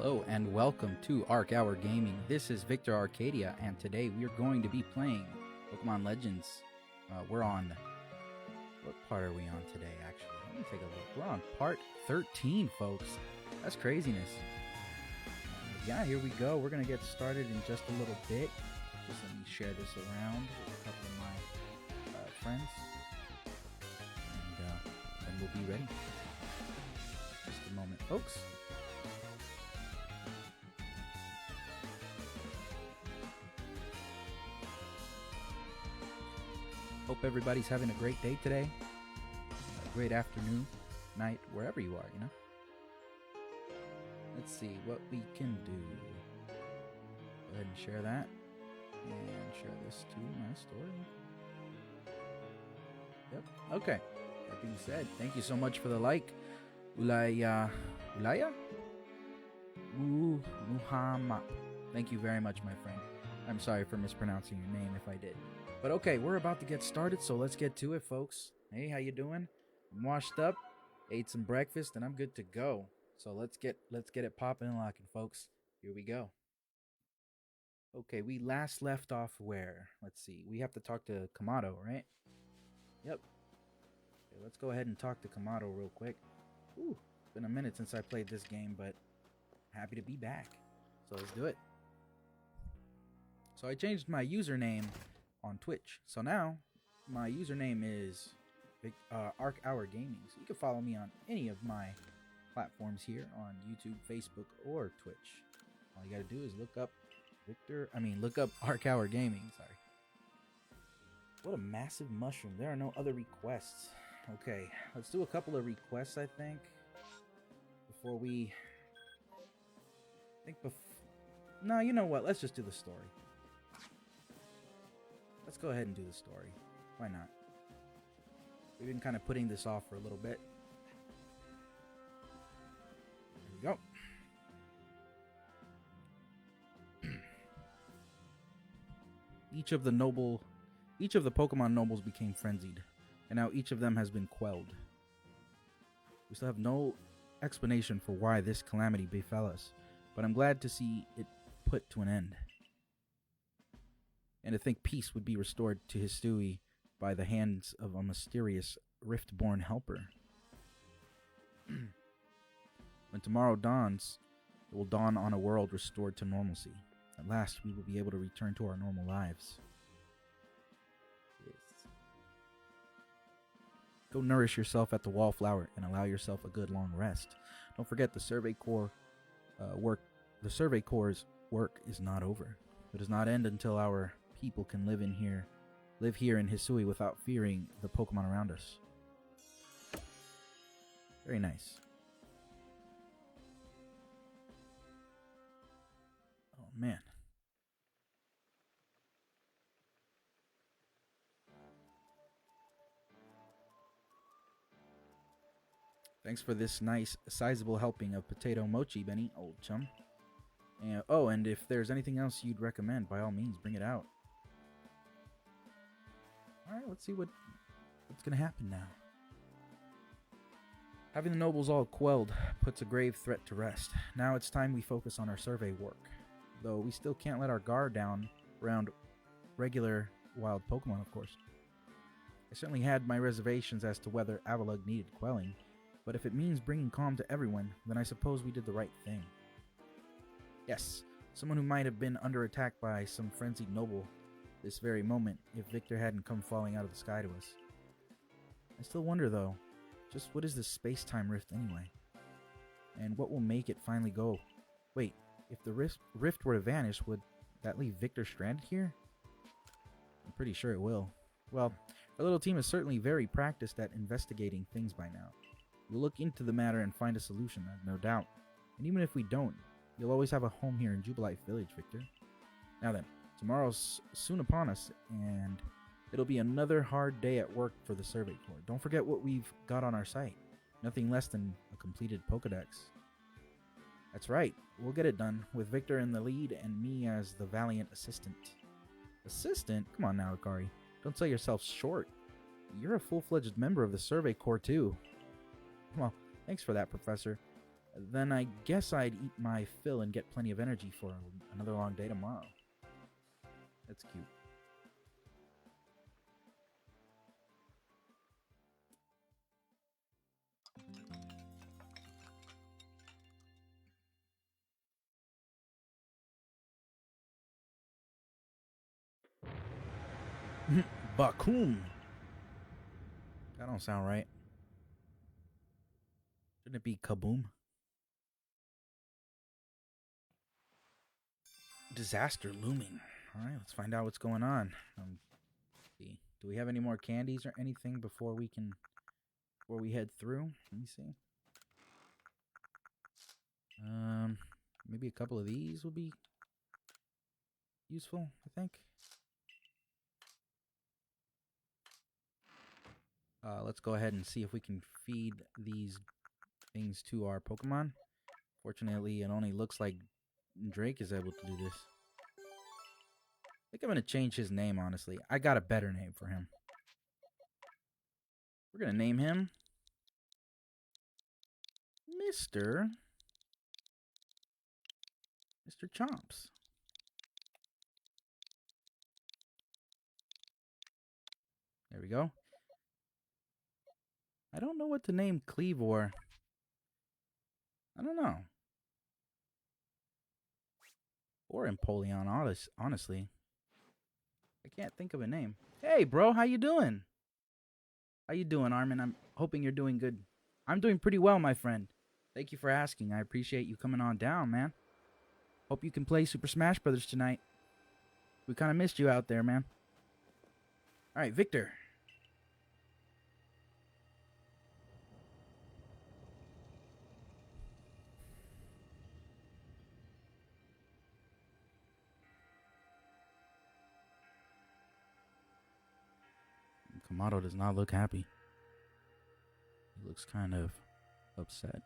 Hello and welcome to Arc Hour Gaming. This is Victor Arcadia, and today we are going to be playing Pokemon Legends. We're on... What part are we on today, actually? Let me take a look. We're on part 13, folks. That's craziness. Yeah, here we go. We're going to get started in just a little bit. Just let me share this around with a couple of my friends. And then we'll be ready. Just a moment, folks. Hope everybody's having a great day today, a great afternoon, night, wherever you are, you know. Let's see what we can do. Go ahead and share that, and share this to my story. Yep, okay. That being said, thank you so much for the like. Ulaya? Muhammad. Thank you very much, my friend. I'm sorry for mispronouncing your name if I did. But okay, we're about to get started, so let's get to it, folks. Hey, how you doing? I'm washed up, ate some breakfast, and I'm good to go. So let's get it popping and locking, folks. Here we go. Okay, we last left off where? Let's see. We have to talk to Kamado, right? Yep. Okay, let's go ahead and talk to Kamado real quick. Ooh, it's been a minute since I played this game, but happy to be back. So let's do it. So I changed my username on Twitch. So now my username is Arc Hour Gaming. So you can follow me on any of my platforms here on YouTube, Facebook, or Twitch. All you gotta do is look up Arc Hour Gaming. Sorry. What a massive mushroom. There are no other requests. Okay, let's do a couple of requests, I think. Before we No, you know what? Let's just do the story. Let's go ahead and do the story. Why not? We've been kind of putting this off for a little bit. There we go. Each of the Pokemon nobles became frenzied, and now each of them has been quelled. We still have no explanation for why this calamity befell us, but I'm glad to see it put to an end. And to think peace would be restored to Hisui by the hands of a mysterious rift-born helper. When tomorrow dawns, it will dawn on a world restored to normalcy. At last, we will be able to return to our normal lives. Yes. Go nourish yourself at the Wallflower and allow yourself a good long rest. Don't forget the Survey Corps work. The Survey Corps' work is not over. It does not end until our people can live here in Hisui without fearing the Pokemon around us. Very nice. Oh man. Thanks for this nice, sizable helping of potato mochi, Benny, old chum. And, oh, and if there's anything else you'd recommend, by all means, bring it out. Alright, let's see what's going to happen now. Having the nobles all quelled puts a grave threat to rest. Now it's time we focus on our survey work. Though we still can't let our guard down around regular wild Pokemon, of course. I certainly had my reservations as to whether Avalugg needed quelling, but if it means bringing calm to everyone, then I suppose we did the right thing. Yes, someone who might have been under attack by some frenzied noble this very moment if Victor hadn't come falling out of the sky to us. I still wonder, though, just what is this space-time rift anyway? And what will make it finally go? Wait, if the rift were to vanish, would that leave Victor stranded here? I'm pretty sure it will. Well, our little team is certainly very practiced at investigating things by now. We'll look into the matter and find a solution, I have no doubt. And even if we don't, you'll always have a home here in Jubilite Village, Victor. Now then, tomorrow's soon upon us, and it'll be another hard day at work for the Survey Corps. Don't forget what we've got on our site. Nothing less than a completed Pokedex. That's right, we'll get it done, with Victor in the lead and me as the valiant assistant. Assistant? Come on now, Akari. Don't sell yourself short. You're a full-fledged member of the Survey Corps, too. Well, thanks for that, Professor. Then I guess I'd eat my fill and get plenty of energy for another long day tomorrow. That's cute. Bakum. That don't sound right. Shouldn't it be kaboom? Disaster looming. All right, let's find out what's going on. See. Do we have any more candies or anything before we head through? Let me see. Maybe a couple of these will be useful, I think. Let's go ahead and see if we can feed these things to our Pokemon. Fortunately, it only looks like Drake is able to do this. I think I'm going to change his name, honestly. I got a better name for him. We're going to name him Mr. Chomps. There we go. I don't know what to name Cleavor. I don't know. Or Empoleon, honestly. I can't think of a name. Hey, bro, how you doing? How you doing, Armin? I'm hoping you're doing good. I'm doing pretty well, my friend. Thank you for asking. I appreciate you coming on down, man. Hope you can play Super Smash Brothers tonight. We kind of missed you out there, man. All right, Victor. Kamado does not look happy. He looks kind of upset.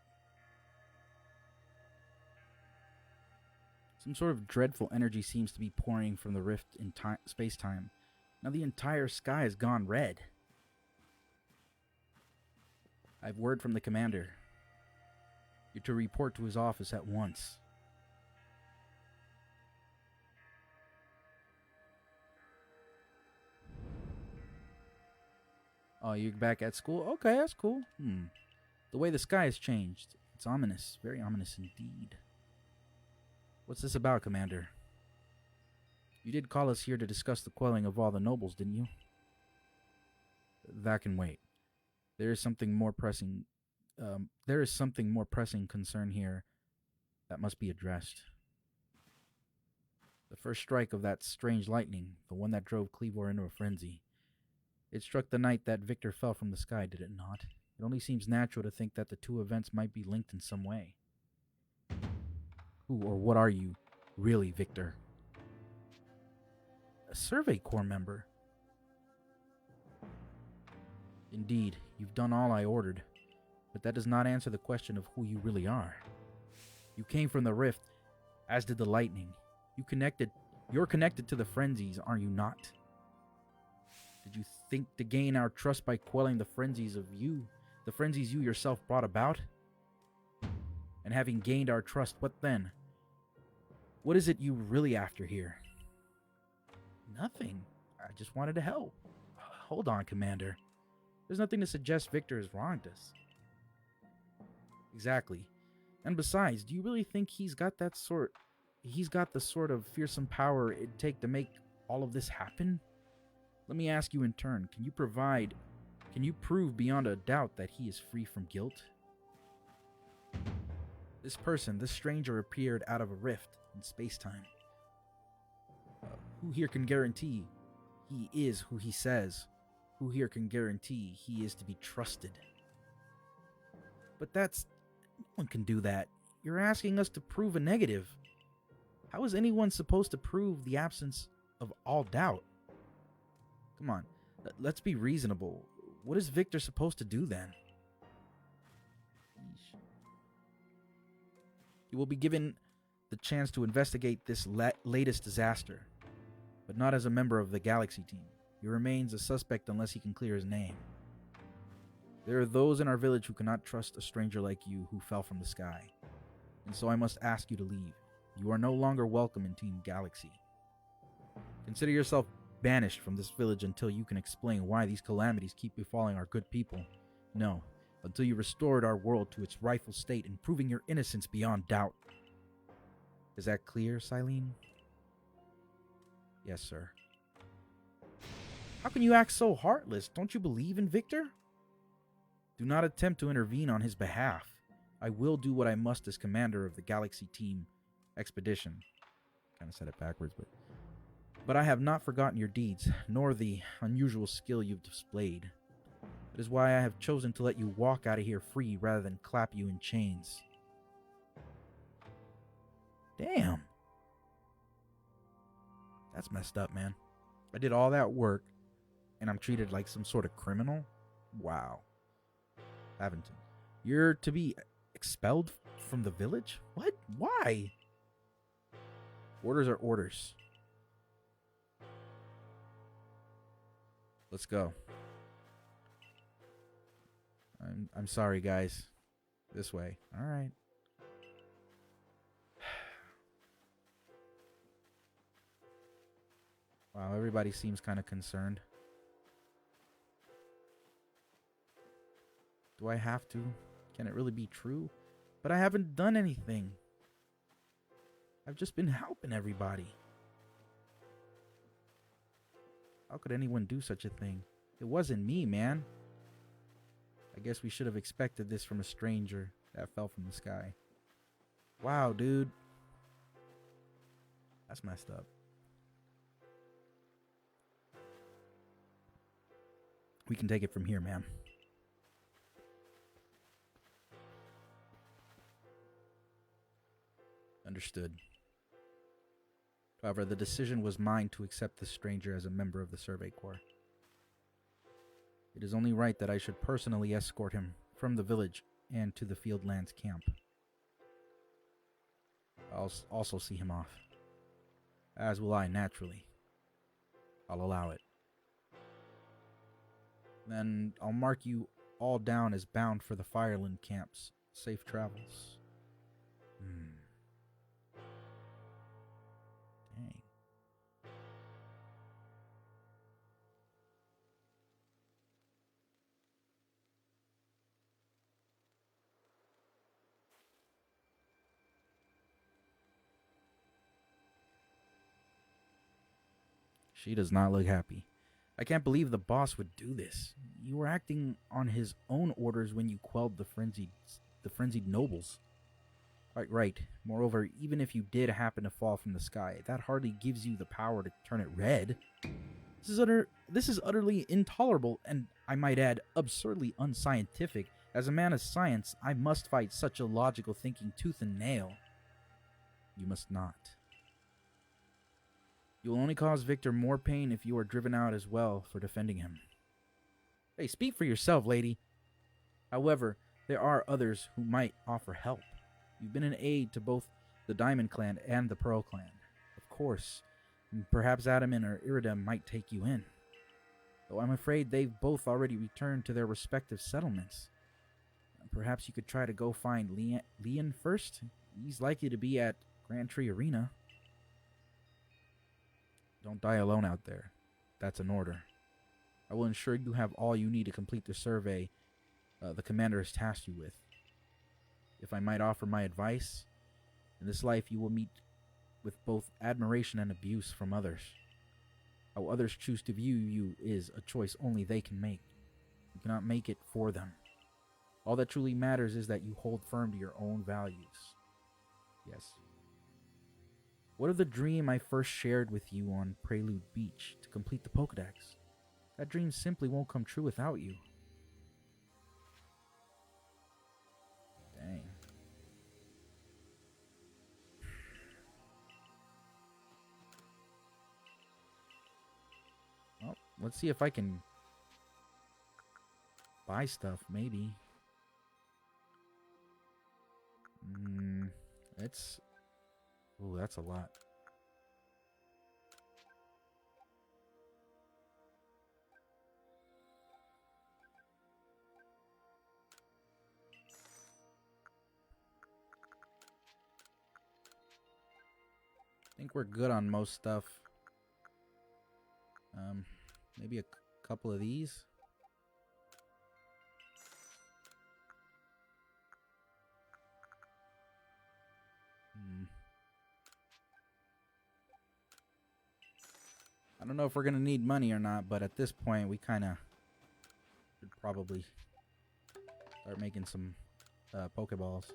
Some sort of dreadful energy seems to be pouring from the rift in space-time. Now the entire sky has gone red. I have word from the commander. You're to report to his office at once. Oh, you're back at school? Okay, that's cool. The way the sky has changed. It's ominous. Very ominous indeed. What's this about, Commander? You did call us here to discuss the quelling of all the nobles, didn't you? That can wait. There is something more pressing concern here that must be addressed. The first strike of that strange lightning, the one that drove Cleavor into a frenzy. It struck the night that Victor fell from the sky, did it not? It only seems natural to think that the two events might be linked in some way. Who or what are you, really, Victor? A Survey Corps member. Indeed, you've done all I ordered, but that does not answer the question of who you really are. You came from the rift, as did the lightning. You're connected to the frenzies, are you not? Did you think to gain our trust by quelling the frenzies you yourself brought about? And having gained our trust, what then? What is it you really after here? Nothing. I just wanted to help. Hold on, Commander. There's nothing to suggest Victor has wronged us. Exactly. And besides, do you really think he's got the sort of fearsome power it'd take to make all of this happen? Let me ask you in turn, can you prove beyond a doubt that he is free from guilt? This stranger appeared out of a rift in space-time. Who here can guarantee he is who he says? Who here can guarantee he is to be trusted? But no one can do that. You're asking us to prove a negative. How is anyone supposed to prove the absence of all doubt? Come on, let's be reasonable. What is Victor supposed to do then? He will be given the chance to investigate this latest disaster, but not as a member of the Galaxy team. He remains a suspect unless he can clear his name. There are those in our village who cannot trust a stranger like you who fell from the sky. and so I must ask you to leave. You are no longer welcome in Team Galaxy. Consider yourself banished from this village until you can explain why these calamities keep befalling our good people. No, until you restored our world to its rightful state and proving your innocence beyond doubt. Is that clear, Silene? Yes, sir. How can you act so heartless? Don't you believe in Victor? Do not attempt to intervene on his behalf. I will do what I must as commander of the Galaxy Team Expedition. Kind of said it backwards, but I have not forgotten your deeds, nor the unusual skill you've displayed. That is why I have chosen to let you walk out of here free rather than clap you in chains. Damn. That's messed up, man. I did all that work, and I'm treated like some sort of criminal? Wow. Lavington, you're to be expelled from the village? What? Why? Orders are orders. Let's go. I'm sorry, guys. This way. All right. Wow, everybody seems kind of concerned. Do I have to? Can it really be true? But I haven't done anything. I've just been helping everybody. How could anyone do such a thing? It wasn't me, man. I guess we should have expected this from a stranger that fell from the sky. Wow, dude. That's messed up. We can take it from here, ma'am. Understood. However, the decision was mine to accept this stranger as a member of the Survey Corps. It is only right that I should personally escort him from the village and to the Fieldlands camp. I'll also see him off. As will I, naturally. I'll allow it. Then I'll mark you all down as bound for the Fireland camps. Safe travels. Dang. She does not look happy. I can't believe the boss would do this. You were acting on his own orders when you quelled the frenzied nobles. Quite right. Moreover, even if you did happen to fall from the sky, that hardly gives you the power to turn it red. This is utterly intolerable, and I might add, absurdly unscientific. As a man of science, I must fight such illogical thinking tooth and nail. You must not. You will only cause Victor more pain if you are driven out as well for defending him. Hey, speak for yourself, lady. However, there are others who might offer help. You've been an aid to both the Diamond Clan and the Pearl Clan. Of course, perhaps Adaman or Iridem might take you in. Though I'm afraid they've both already returned to their respective settlements. Perhaps you could try to go find Leon first? He's likely to be at Grand Tree Arena. Don't die alone out there. That's an order. I will ensure you have all you need to complete the survey the commander has tasked you with. If I might offer my advice, in this life you will meet with both admiration and abuse from others. How others choose to view you is a choice only they can make. You cannot make it for them. All that truly matters is that you hold firm to your own values. Yes. What of the dream I first shared with you on Prelude Beach to complete the Pokédex? That dream simply won't come true without you. Dang. Well, let's see if I can buy stuff, maybe. Oh, that's a lot. think we're good on most stuff. Maybe a couple of these. I don't know if we're gonna need money or not, but at this point we kind of should probably start making some Pokeballs.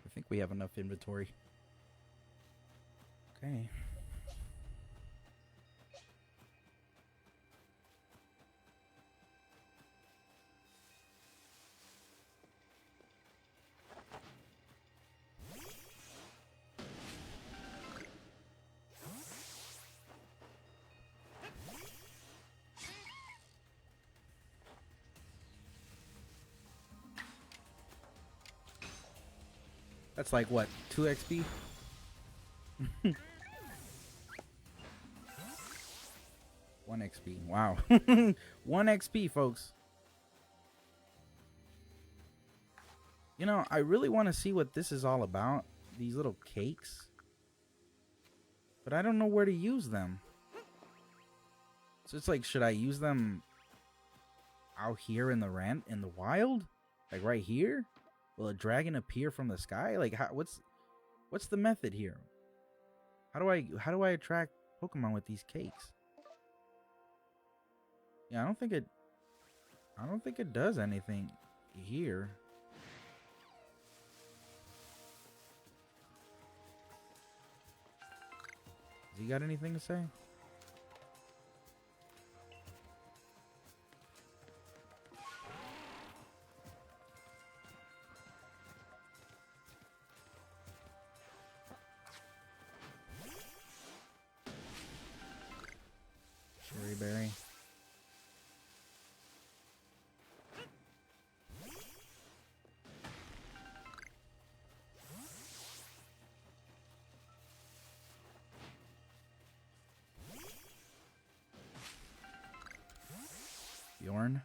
I think we have enough inventory. Okay. That's like what, 2 XP? 1 XP. Wow. 1 XP, folks. You know, I really want to see what this is all about. These little cakes. But I don't know where to use them. So it's like, should I use them out here in the wild? Like right here? Will a dragon appear from the sky? Like, what's the method here? How do I attract Pokemon with these cakes? Yeah, I don't think it does anything here. Has he got anything to say? Cherry berry. Bjorn.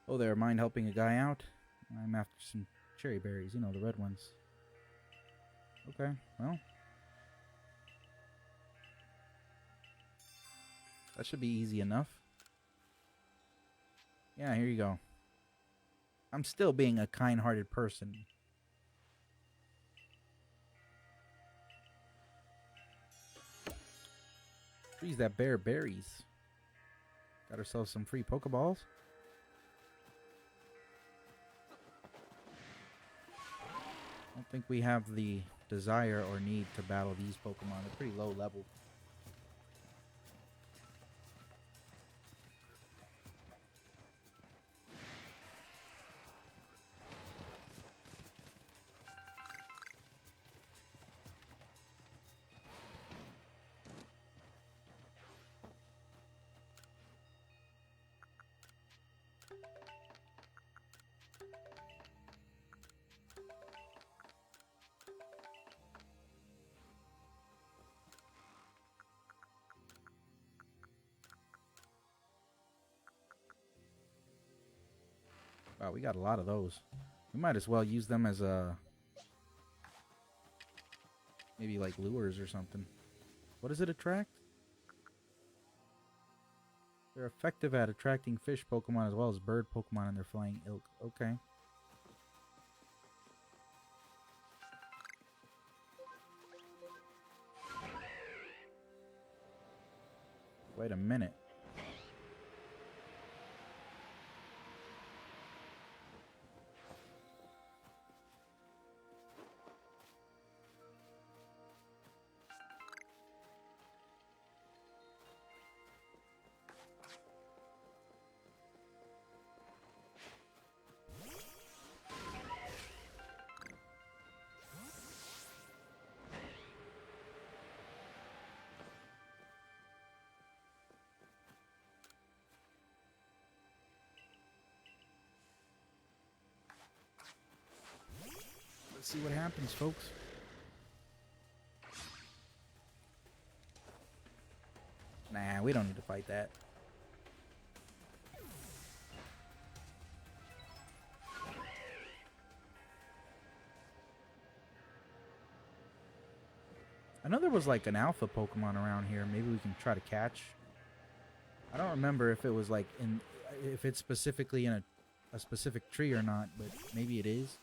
Oh there, mind helping a guy out? I'm after some cherry berries, you know, the red ones. Okay, well. That should be easy enough. Yeah, here you go. I'm still being a kind-hearted person. Trees that bear berries. Got ourselves some free Pokeballs. I don't think we have the desire or need to battle these Pokemon. They're pretty low level. Wow, we got a lot of those. We might as well use them as a... maybe like lures or something. What does it attract? They're effective at attracting fish Pokemon as well as bird Pokemon in their flying ilk. Okay. Wait a minute. Let's see what happens, folks. Nah, we don't need to fight that. I know there was like an alpha Pokemon around here. Maybe we can try to catch. I don't remember if it was like if it's specifically in a specific tree or not, but maybe it is.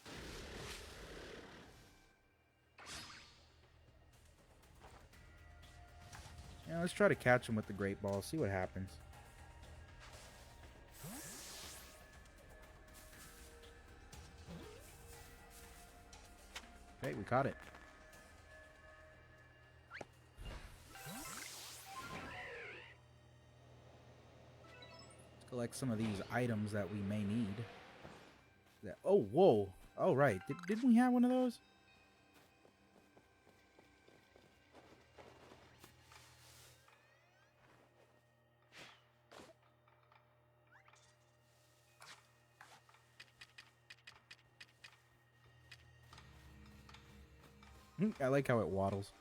Yeah, let's try to catch him with the Great Ball. See what happens. Okay, we caught it. Let's collect some of these items that we may need. Oh, whoa. Oh, right. Didn't we have one of those? I like how it waddles.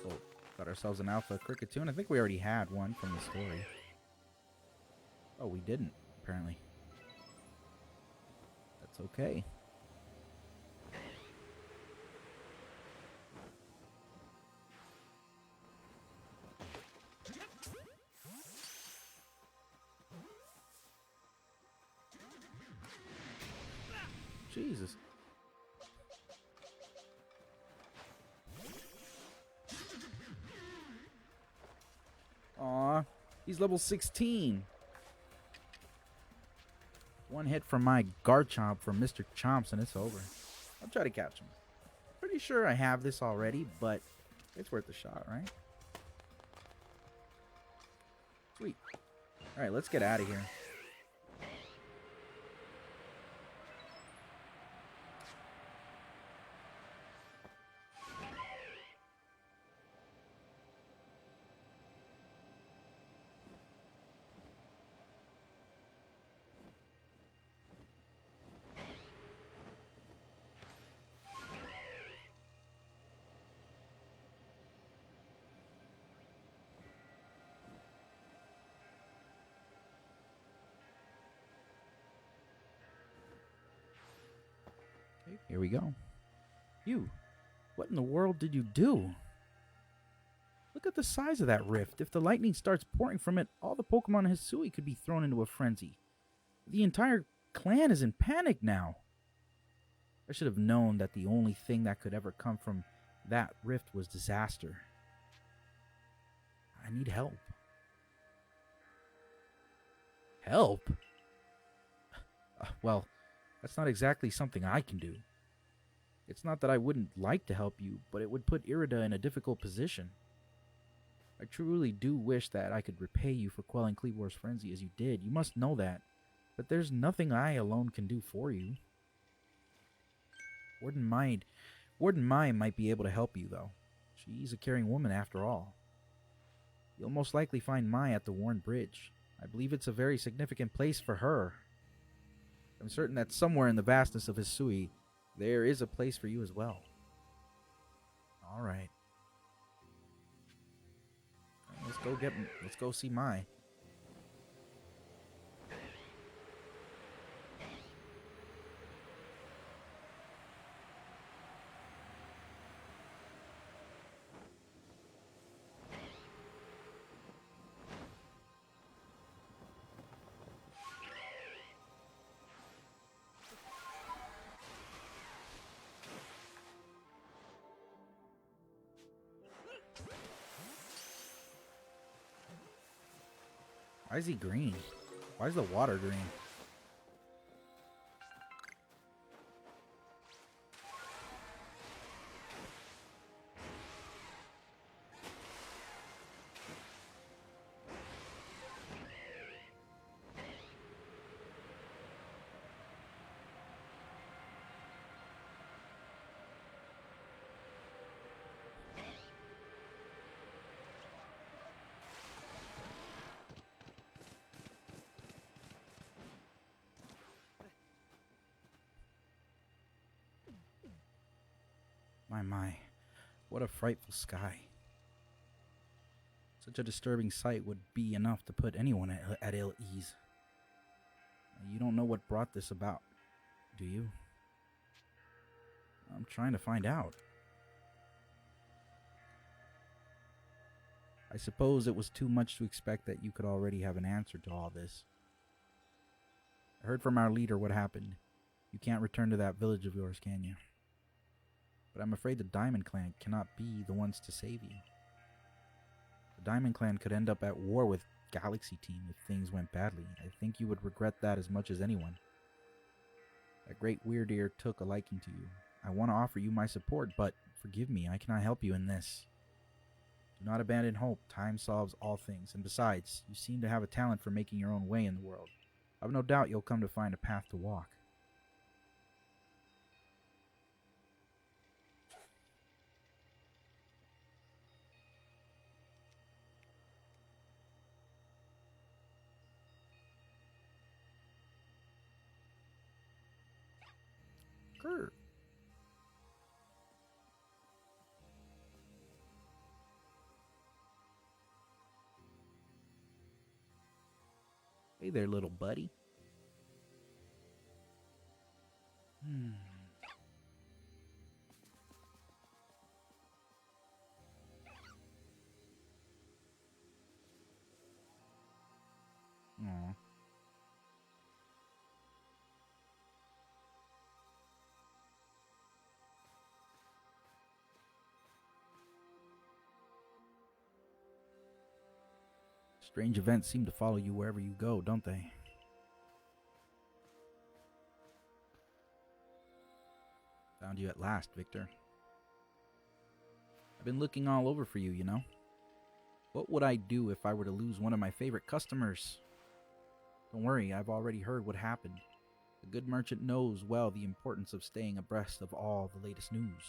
Oh, got ourselves an alpha Cricketune. I think we already had one from the story. Oh, we didn't, apparently. That's okay. Jesus. Aw, he's level 16. One hit from my Garchomp from Mr. Chomps and it's over. I'll try to catch him. Pretty sure I have this already, but it's worth a shot, right? Sweet. Alright, let's get out of here. Okay, here we go. You, what in the world did you do? Look at the size of that rift. If the lightning starts pouring from it, all the Pokemon in Hisui could be thrown into a frenzy. The entire clan is in panic now. I should have known that the only thing that could ever come from that rift was disaster. I need help. Help? Well, that's not exactly something I can do. It's not that I wouldn't like to help you, but it would put Irida in a difficult position. I truly do wish that I could repay you for quelling Kleavor's frenzy as you did. You must know that. But there's nothing I alone can do for you. Warden Mai might be able to help you, though. She's a caring woman after all. You'll most likely find Mai at the Warren Bridge. I believe it's a very significant place for her. I'm certain that somewhere in the vastness of Hisui, there is a place for you as well. Alright. Let's go see Mai. Why is he green? Why is the water green? My. What a frightful sky. Such a disturbing sight would be enough to put anyone at ill ease. You don't know what brought this about, do you? I'm trying to find out. I suppose it was too much to expect that you could already have an answer to all this. I heard from our leader what happened. You can't return to that village of yours, can you? But I'm afraid the Diamond Clan cannot be the ones to save you. The Diamond Clan could end up at war with Galaxy Team if things went badly. I think you would regret that as much as anyone. That great Weird Ear took a liking to you. I want to offer you my support, but forgive me, I cannot help you in this. Do not abandon hope. Time solves all things. And besides, you seem to have a talent for making your own way in the world. I have no doubt you'll come to find a path to walk. Grr. Hey there, little buddy. Aw. Strange events seem to follow you wherever you go, don't they? Found you at last, Victor. I've been looking all over for you, you know. What would I do if I were to lose one of my favorite customers? Don't worry, I've already heard what happened. A good merchant knows well the importance of staying abreast of all the latest news.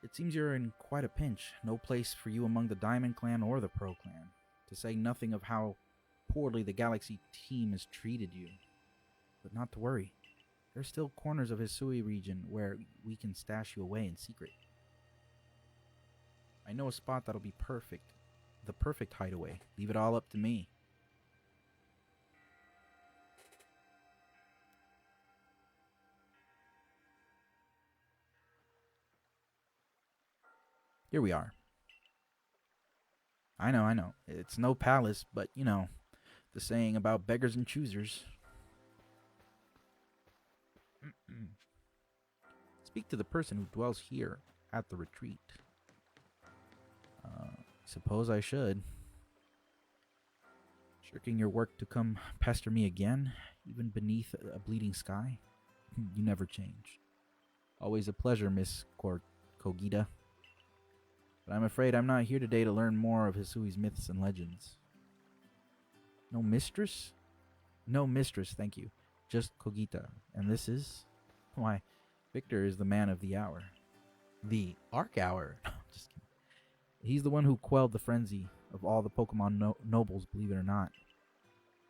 It seems you're in quite a pinch. No place for you among the Diamond Clan or the Pro Clan, to say nothing of how poorly the Galaxy Team has treated you. But not to worry. There's still corners of Hisui region where we can stash you away in secret. I know a spot that'll be perfect. The perfect hideaway. Leave it all up to me. Here we are. I know. It's no palace, but you know, the saying about beggars and choosers. Speak to the person who dwells here at the retreat. Suppose I should. Shirking your work to come pester me again, even beneath a bleeding sky? You never change. Always a pleasure, Miss Kogita. But I'm afraid I'm not here today to learn more of Hisui's myths and legends. No mistress? No mistress, thank you. Just Kogita. And this is? Why, Victor is the man of the hour. The Arc Hour? Just kidding. He's the one who quelled the frenzy of all the Pokemon nobles, believe it or not.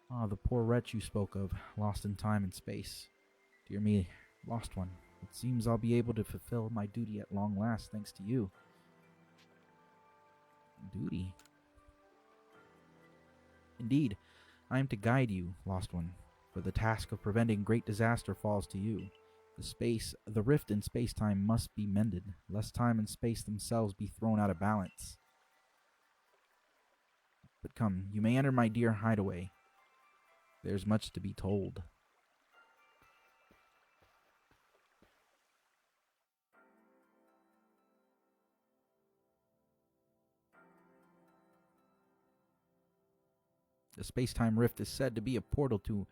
Ah, the poor wretch you spoke of, lost in time and space. Dear me, lost one. It seems I'll be able to fulfill my duty at long last, thanks to you. Duty? Indeed, I am to guide you, lost one, for the task of preventing great disaster falls to you. The rift in space-time must be mended, lest time and space themselves be thrown out of balance. But come, you may enter my dear hideaway. There's much to be told. The space-time rift is said to be a portal to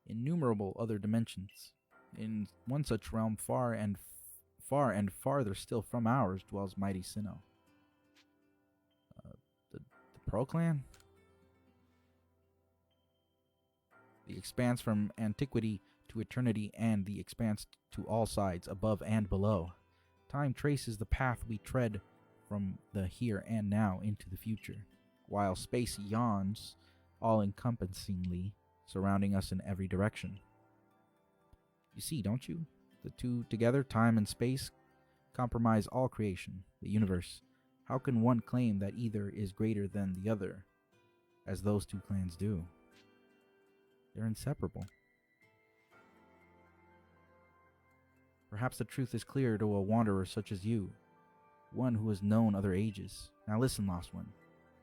innumerable other dimensions. In one such realm, far and farther still from ours, dwells mighty Sinnoh. The Pro Clan? The expanse from antiquity to eternity, and the expanse to all sides, above and below. Time traces the path we tread from the here and now into the future, while space yawns all-encompassingly, surrounding us in every direction. You see, don't you? The two together, time and space, compromise all creation, the universe. How can one claim that either is greater than the other, as those two clans do? They're inseparable. Perhaps the truth is clear to a wanderer such as you, one who has known other ages. Now listen, Lost One.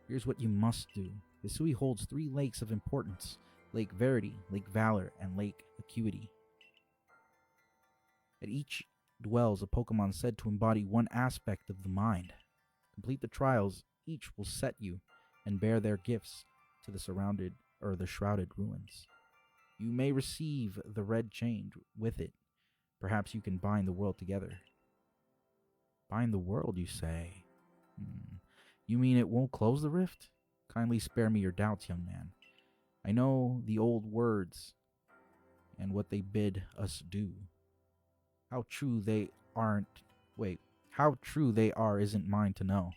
Here's what you must do. Hisui holds 3 lakes of importance: Lake Verity, Lake Valor, and Lake Acuity. At each dwells a Pokemon said to embody one aspect of the mind. Complete the trials, each will set you and bear their gifts to the shrouded ruins. You may receive the red chain with it. Perhaps you can bind the world together. Bind the world, you say? You mean it won't close the rift? Kindly spare me your doubts, young man. I know the old words and what they bid us do. How true they are isn't mine to know.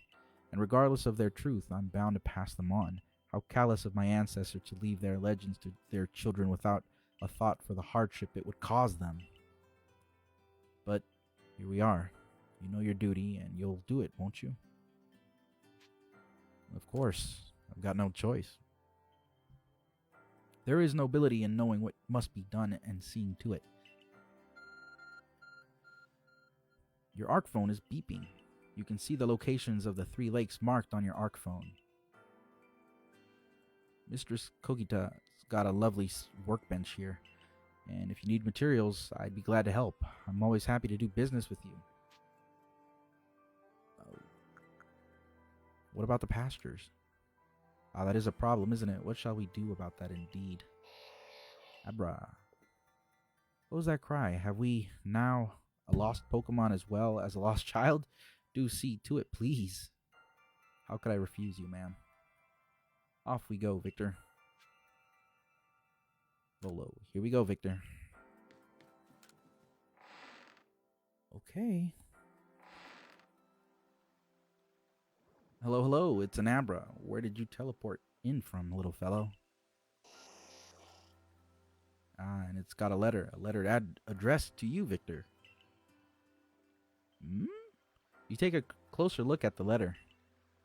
And regardless of their truth, I'm bound to pass them on. How callous of my ancestors to leave their legends to their children without a thought for the hardship it would cause them. But here we are. You know your duty, and you'll do it, won't you? Of course, I've got no choice. There is nobility in knowing what must be done and seeing to it. Your ARC phone is beeping. You can see the locations of the 3 lakes marked on your ARC phone. Mistress Kogita's got a lovely workbench here, and if you need materials, I'd be glad to help. I'm always happy to do business with you. What about the pastures? That is a problem, isn't it? What shall we do about that indeed? Abra. What was that cry? Have we now a lost Pokemon as well as a lost child? Do see to it, please. How could I refuse you, ma'am? Off we go, Victor. Volo. Here we go, Victor. Okay. Hello, hello. It's an Abra. Where did you teleport in from, little fellow? And it's got a letter addressed to you, Victor. You take a closer look at the letter.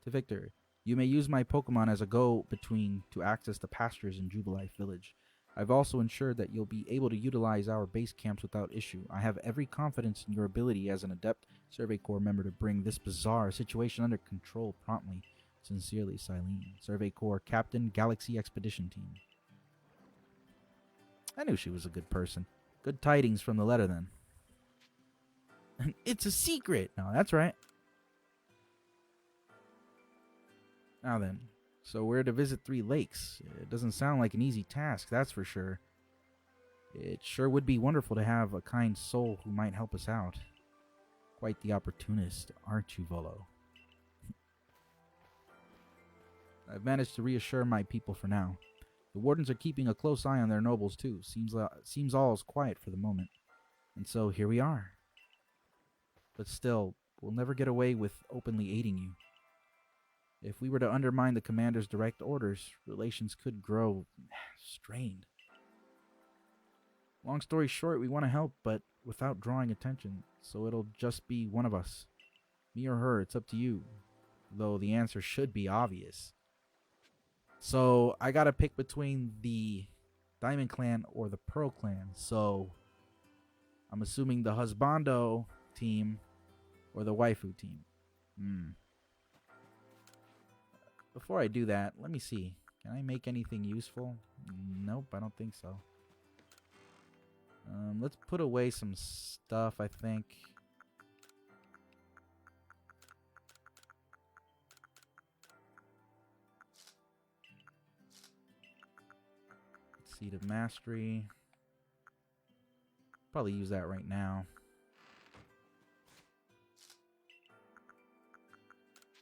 To Victor, you may use my Pokemon as a go-between to access the pastures in Jubilife Village. I've also ensured that you'll be able to utilize our base camps without issue. I have every confidence in your ability as an adept Survey Corps member to bring this bizarre situation under control promptly. Sincerely, Silene. Survey Corps Captain, Galaxy Expedition Team. I knew she was a good person. Good tidings from the letter, then. It's a secret! No, that's right. Now then, so we're to visit 3 lakes. It doesn't sound like an easy task, that's for sure. It sure would be wonderful to have a kind soul who might help us out. Quite the opportunist, aren't you, Volo? I've managed to reassure my people for now. The wardens are keeping a close eye on their nobles, too. Seems all is quiet for the moment. And so here we are. But still, we'll never get away with openly aiding you. If we were to undermine the commander's direct orders, relations could grow strained. Long story short, we want to help, but without drawing attention, so it'll just be one of us. Me or her, it's up to you. Though the answer should be obvious. So, I gotta pick between the Diamond Clan or the Pearl Clan, so I'm assuming the Husbando team or the Waifu team. Before I do that, let me see. Can I make anything useful? Nope, I don't think so. Let's put away some stuff, I think. Seed of Mastery. Probably use that right now.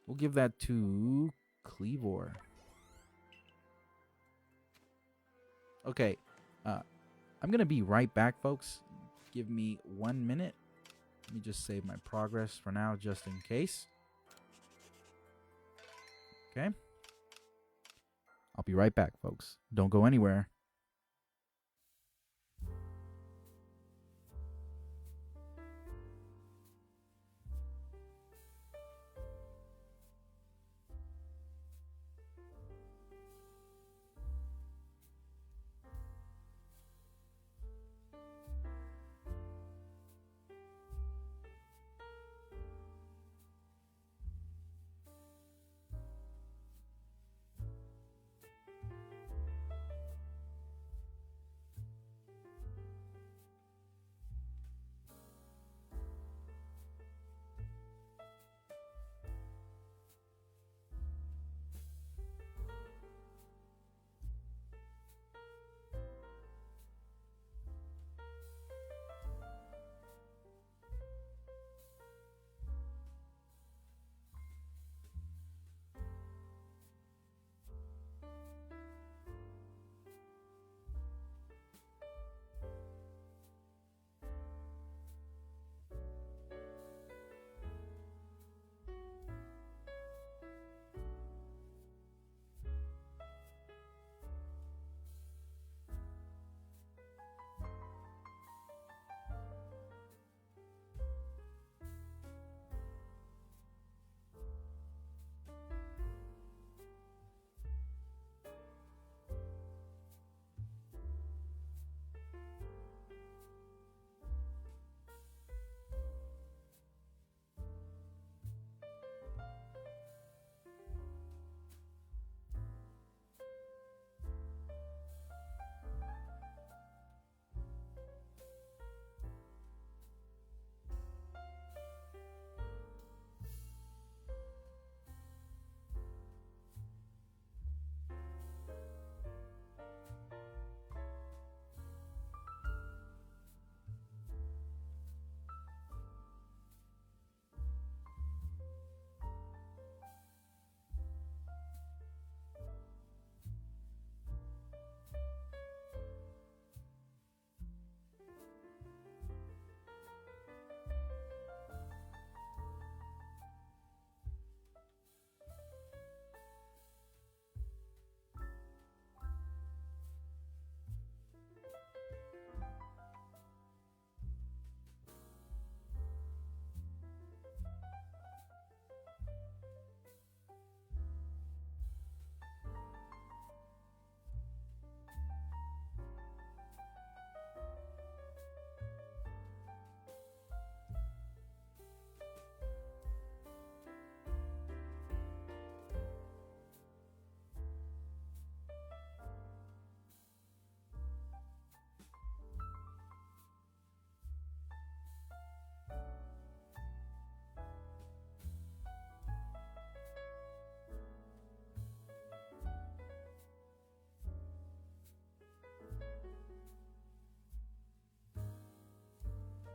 We'll give that to Cleavor. Okay. I'm going to be right back, folks. Give me 1 minute. Let me just save my progress for now, just in case. Okay. I'll be right back, folks. Don't go anywhere.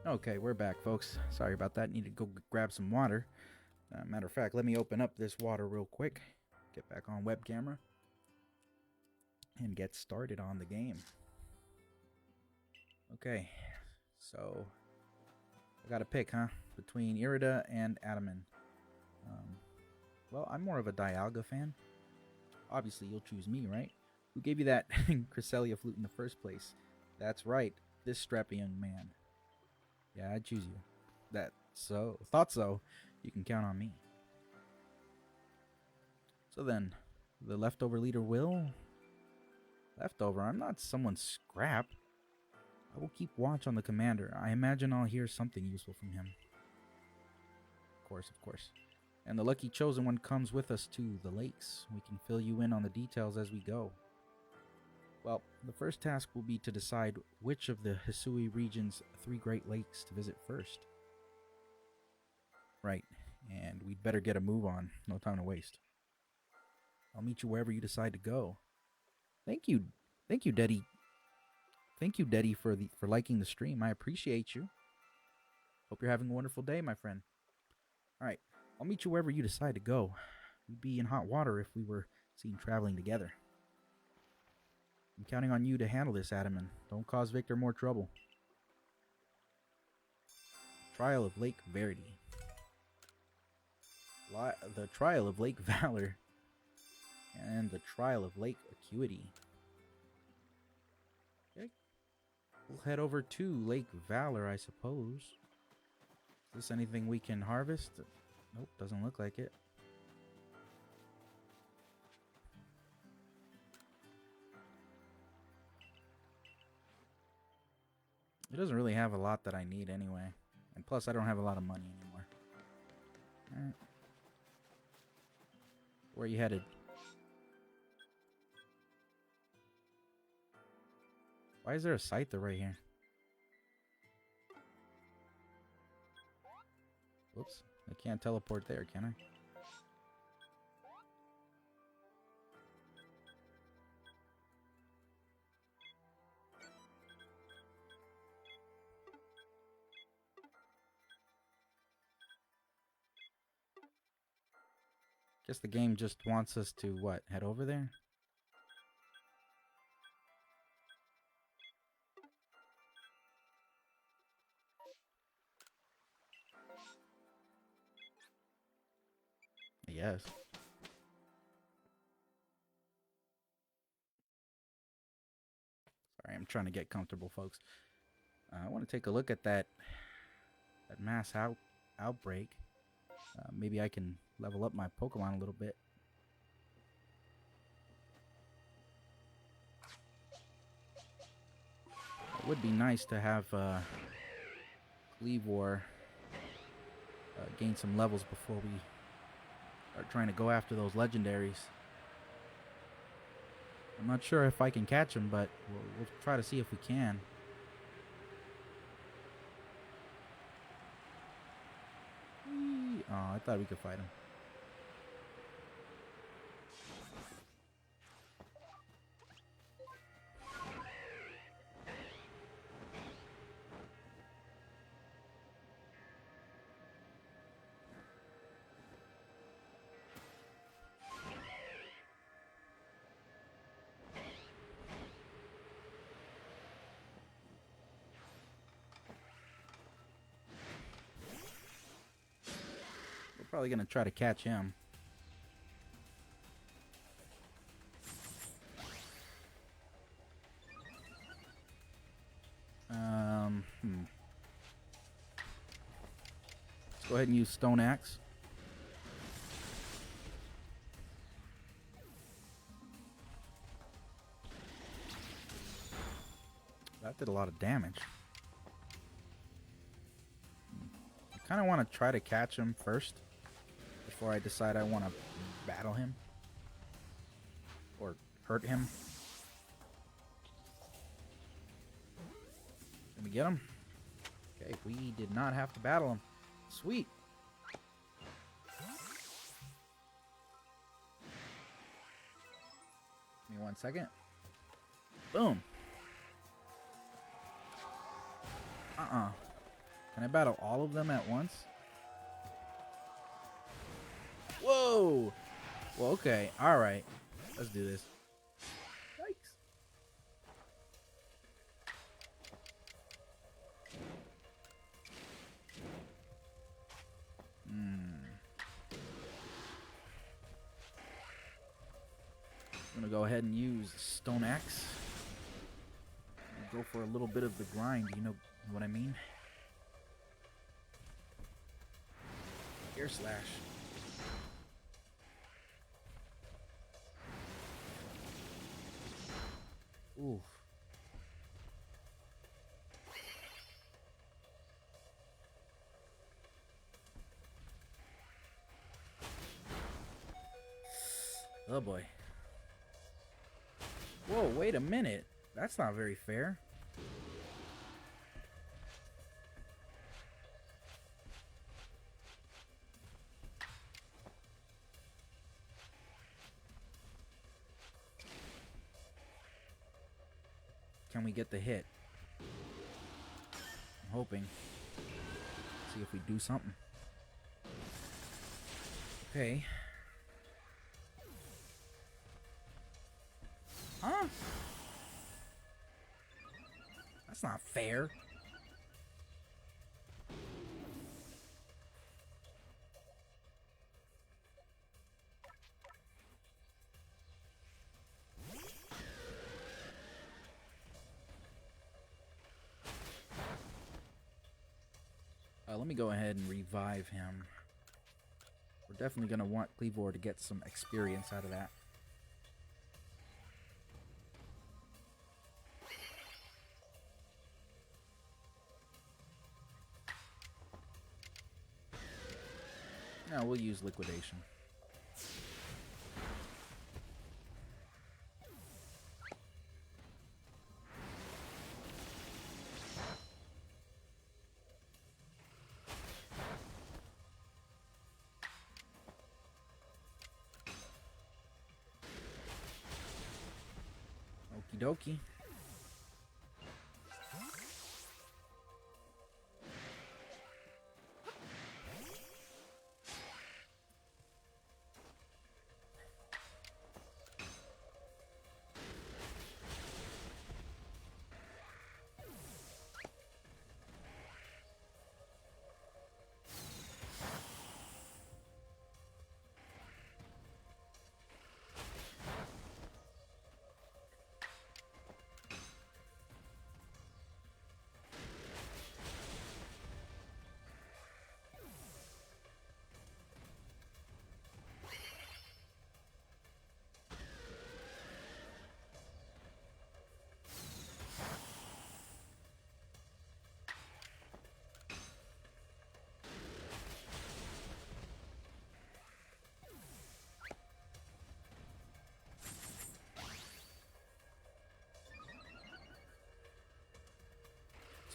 Okay, we're back, folks. Sorry about that. Need to go grab some water. Matter of fact, let me open up this water real quick. Get back on web camera. And get started on the game. Okay, so I got to pick, huh? Between Irida and Adaman. Well, I'm more of a Dialga fan. Obviously, you'll choose me, right? Who gave you that Cresselia flute in the first place? That's right, this strappy young man. Yeah, I'd choose you. Thought so. You can count on me. So then, the leftover leader will? Leftover? I'm not someone's scrap. I will keep watch on the commander. I imagine I'll hear something useful from him. Of course, of course. And the lucky chosen one comes with us to the lakes. We can fill you in on the details as we go. Well, the first task will be to decide which of the Hisui region's 3 Great Lakes to visit first. Right, and we'd better get a move on. No time to waste. I'll meet you wherever you decide to go. Thank you, Deddy. Thank you, Deddy, for liking the stream. I appreciate you. Hope you're having a wonderful day, my friend. All right, I'll meet you wherever you decide to go. We'd be in hot water if we were seen traveling together. I'm counting on you to handle this, Adaman. Don't cause Victor more trouble. Trial of Lake Verity. The Trial of Lake Valor. And the Trial of Lake Acuity. Okay. We'll head over to Lake Valor, I suppose. Is this anything we can harvest? Nope, doesn't look like it. It doesn't really have a lot that I need anyway. And plus, I don't have a lot of money anymore. Alright. Where are you headed? Why is there a Scyther right here? Whoops. I can't teleport there, can I? Guess the game just wants us to, what, head over there? Yes. Sorry, I'm trying to get comfortable, folks. I want to take a look at that mass outbreak. Maybe I can level up my Pokemon a little bit. It would be nice to have Cleavor gain some levels before we start trying to go after those legendaries. I'm not sure if I can catch him, but we'll try to see if we can. Oh, I thought we could fight him. Probably gonna try to catch him. Let's go ahead and use Stone Axe. That did a lot of damage. I kind of want to try to catch him first before I decide I want to battle him or hurt him. Did we get him? Okay, we did not have to battle him. Sweet. Give me 1 second. Boom. Can I battle all of them at once? Whoa! Well, okay. Alright. Let's do this. Yikes. I'm gonna go ahead and use Stone Axe. Go for a little bit of the grind, you know what I mean? Air Slash. Oof. Oh boy. Whoa, wait a minute. That's not very fair. Can we get the hit? I'm hoping. See if we do something. Okay. Huh? That's not fair. Let me go ahead and revive him. We're definitely going to want Cleavor to get some experience out of that. No, we'll use Liquidation. Okie dokie.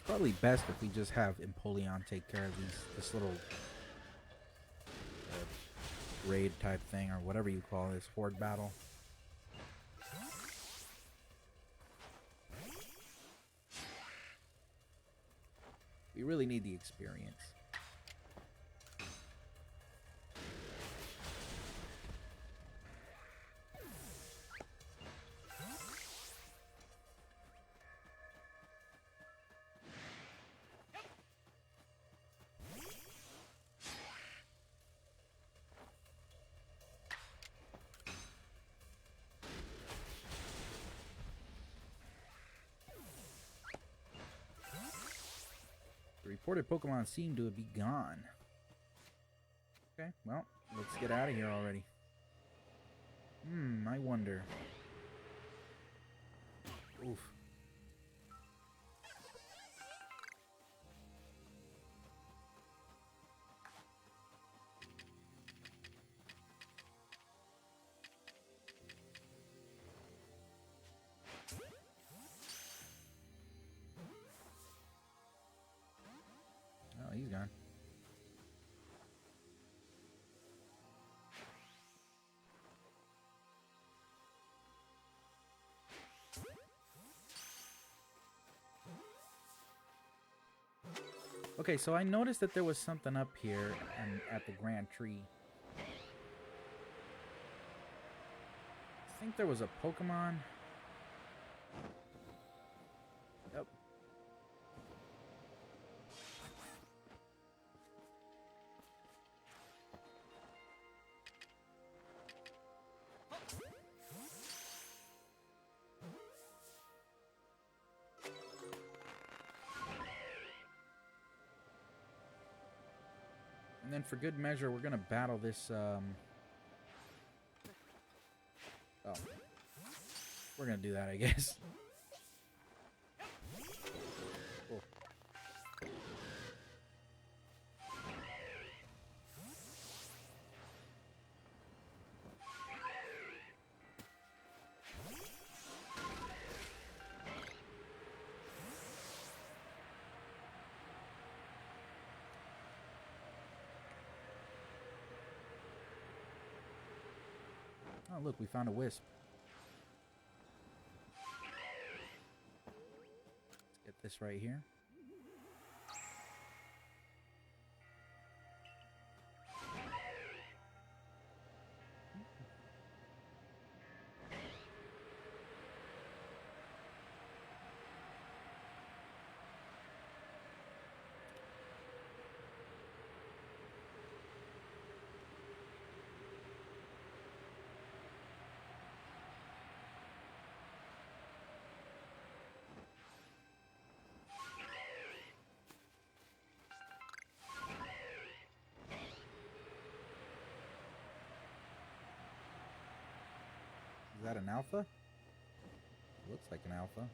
Probably best if we just have Empoleon take care of this little raid type thing, or whatever you call this, horde battle. We really need the experience. The reported Pokemon seem to be gone. Okay, well, let's get out of here already. I wonder. Oof. Oh, he's gone. Okay, so I noticed that there was something up here and at the Grand Tree. I think there was a Pokemon. Yep. And then for good measure, we're gonna battle this, oh. We're gonna do that, I guess. Cool. Oh, look, we found a wisp. Let's get this right here. Is that an alpha? Looks like an alpha.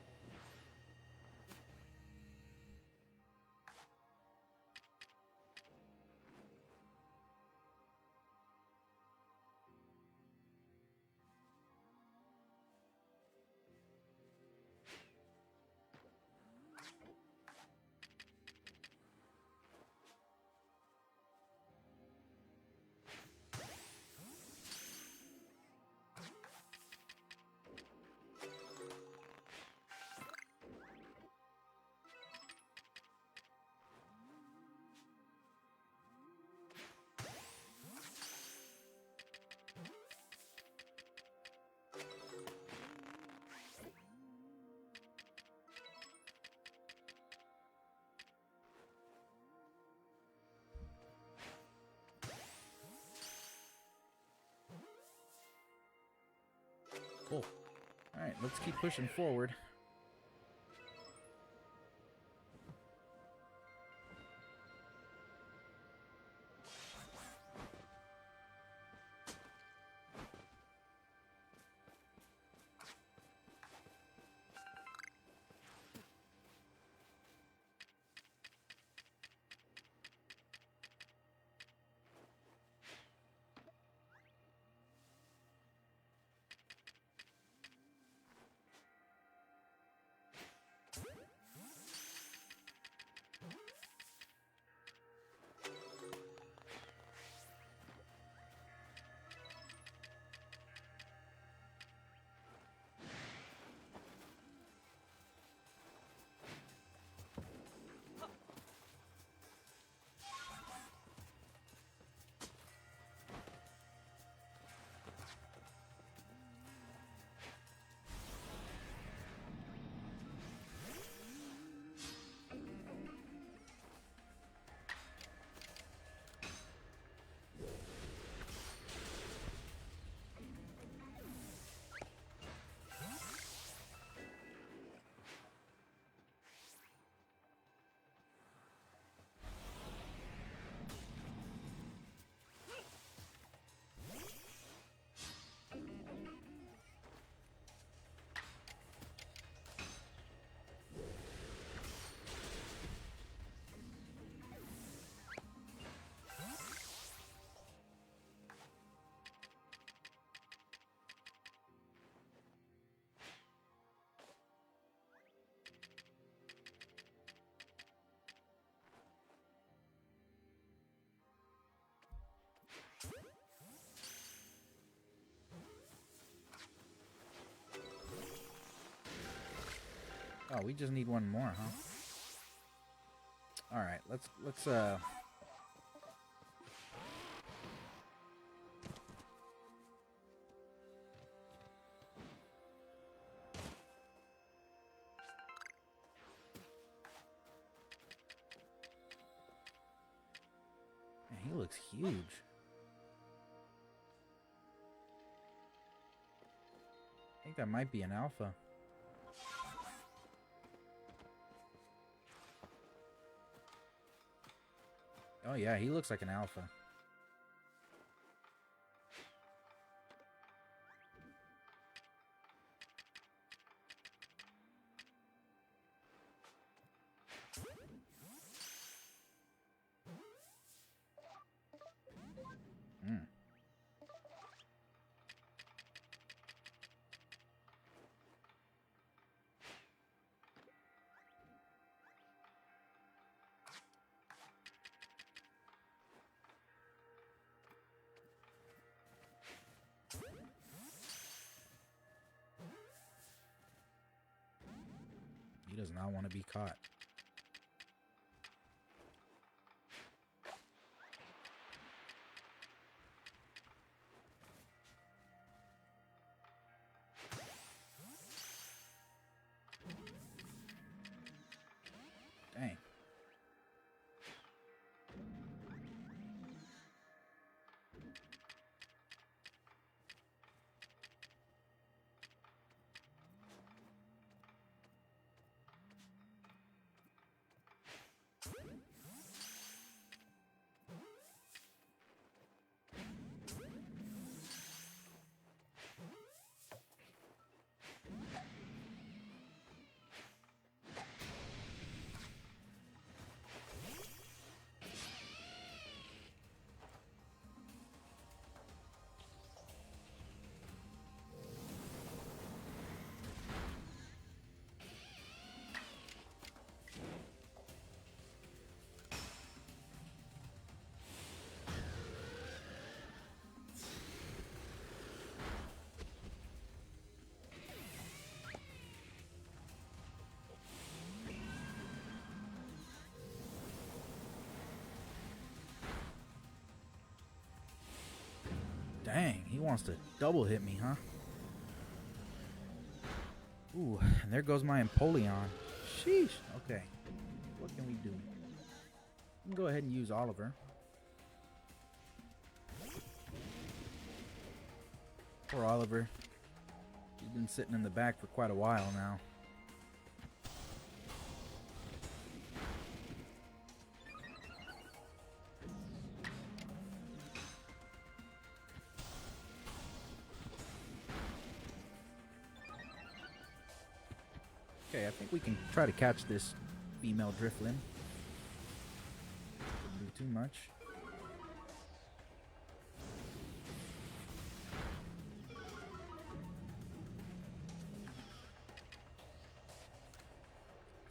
Cool. Alright, let's keep pushing forward. Oh, we just need one more, huh? All right, let's Man, he looks huge. I think that might be an alpha. Oh yeah, he looks like an alpha. Mm. He does not want to be caught. Dang. Dang, he wants to double hit me, huh? Ooh, and there goes my Empoleon. Sheesh. Okay. What can we do? We can go ahead and use Oliver. Poor Oliver. He's been sitting in the back for quite a while now. Okay, I think we can try to catch this female Driflin. Shouldn't do too much.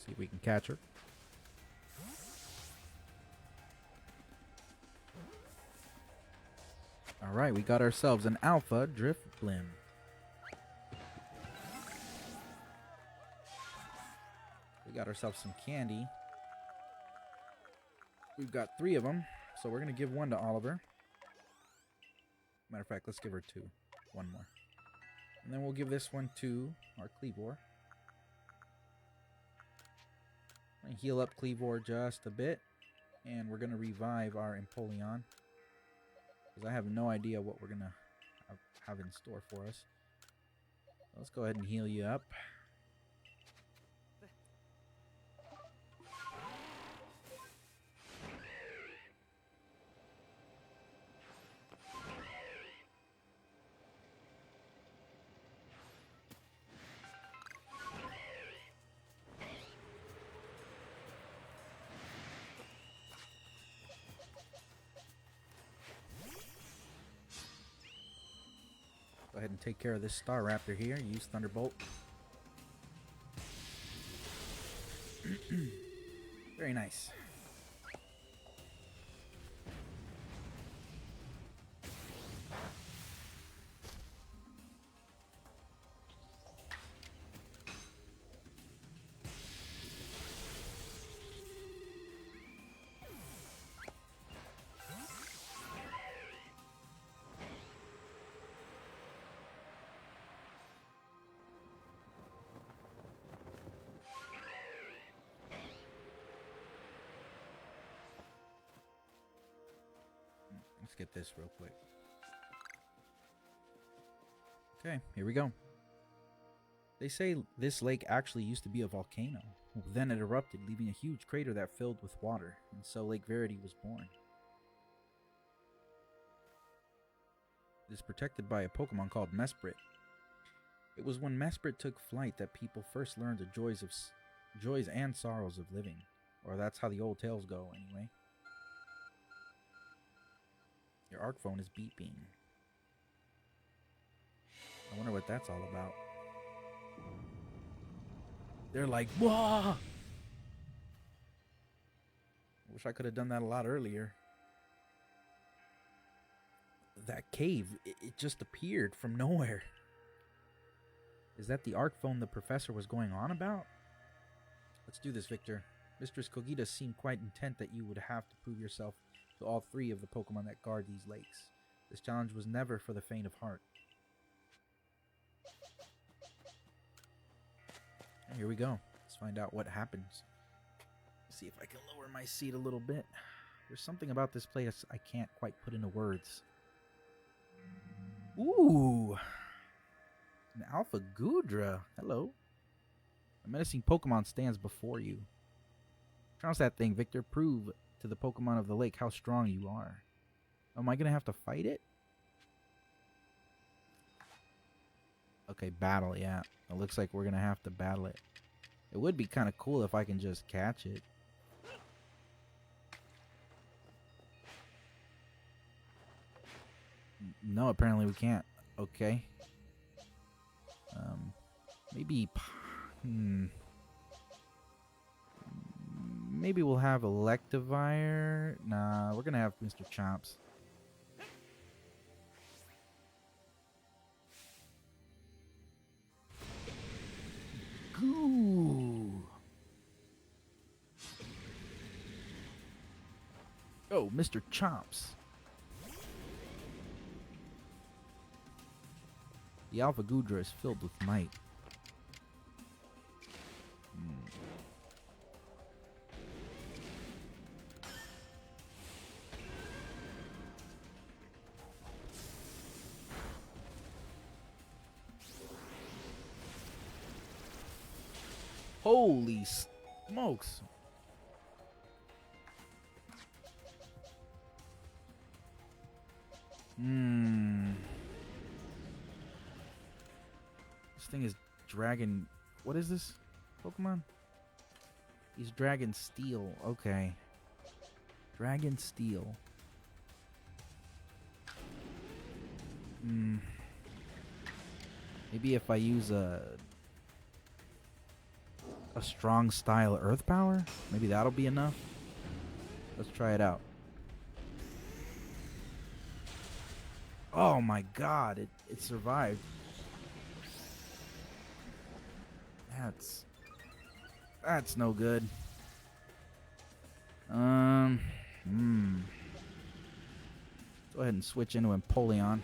See if we can catch her. Alright, we got ourselves an Alpha Drifblim. We got ourselves some candy. We've got 3 of them, so we're going to give 1 to Oliver. Matter of fact, let's give her 2. 1 more. And then we'll give this one to our Cleavor. Heal up Cleavor just a bit. And we're going to revive our Empoleon. Because I have no idea what we're going to have in store for us. Let's go ahead and heal you up. Go ahead and take care of this Star Raptor here. Use Thunderbolt. Very nice. get this real quick. Okay, here we go. They say this lake actually used to be a volcano. Then it erupted, leaving a huge crater that filled with water, and so Lake Verity was born. It is protected by a Pokemon called Mesprit. It was when Mesprit took flight that people first learned the joys and sorrows of living. Or that's how the old tales go, anyway. Your ARC phone is beeping. I wonder what that's all about. They're like, whoa! I wish I could have done that a lot earlier. That cave, it just appeared from nowhere. Is that the ARC phone the professor was going on about? Let's do this, Victor. Mistress Kogita seemed quite intent that you would have to prove yourself to all three of the Pokemon that guard these lakes. This challenge was never for the faint of heart. Here we go. Let's find out what happens. See if I can lower my seat a little bit. There's something about this place I can't quite put into words. Ooh! An Alpha Gudra. Hello. A menacing Pokemon stands before you. Trounce that thing, Victor. Prove to the Pokemon of the lake how strong you are. Am I going to have to fight it? Okay, battle, yeah. It looks like we're going to have to battle it. It would be kind of cool if I can just catch it. No, apparently we can't. Okay. Maybe... Maybe we'll have Electivire. Nah, we're going to have Mr. Chomps. Ooh. Oh, Mr. Chomps. The Alpha Gudra is filled with might. Holy smokes. This thing is Dragon... What is this Pokemon? He's Dragon Steel. Okay. Dragon Steel. Maybe if I use a strong style Earth Power? Maybe that'll be enough? Let's try it out. Oh my god, it survived. That's no good. Go ahead and switch into Empoleon.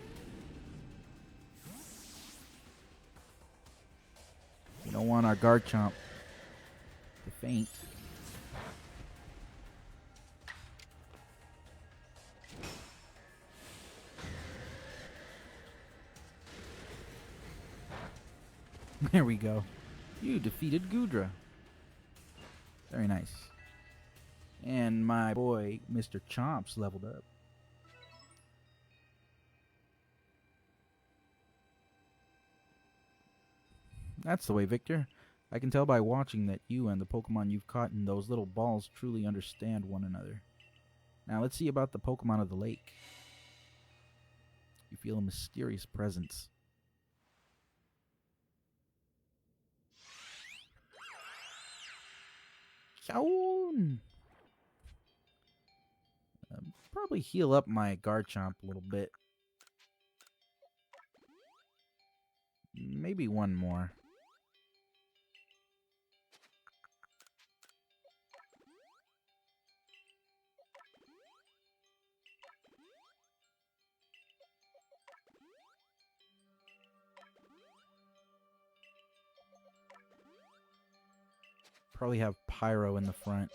We don't want our Garchomp to faint. There we go. You defeated Gudra. Very nice. And my boy, Mr. Chomps, leveled up. That's the way, Victor. I can tell by watching that you and the Pokemon you've caught in those little balls truly understand one another. Now let's see about the Pokemon of the lake. You feel a mysterious presence. Probably heal up my Garchomp a little bit. Maybe one more. Probably have Pyro in the front.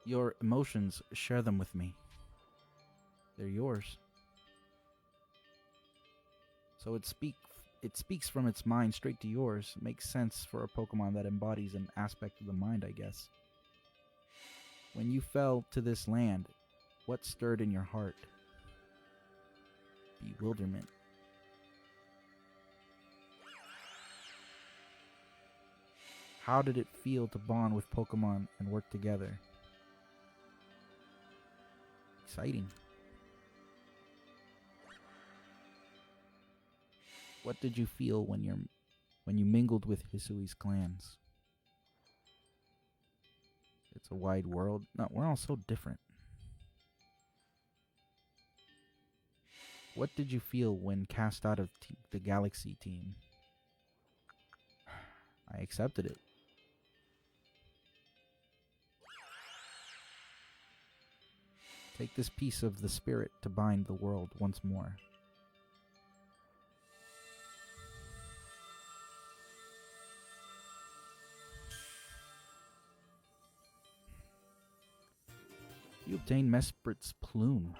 Your emotions, share them with me. They're yours. So it speaks from its mind straight to yours. Makes sense for a Pokemon that embodies an aspect of the mind, I guess. When you fell to this land, what stirred in your heart? Bewilderment. How did it feel to bond with Pokemon and work together? Exciting. What did you feel when you mingled with Hisui's clans? It's a wide world. No, we're all so different. What did you feel when cast out of the Galaxy team? I accepted it. Take this piece of the spirit to bind the world once more. You obtain Mesprit's Plume.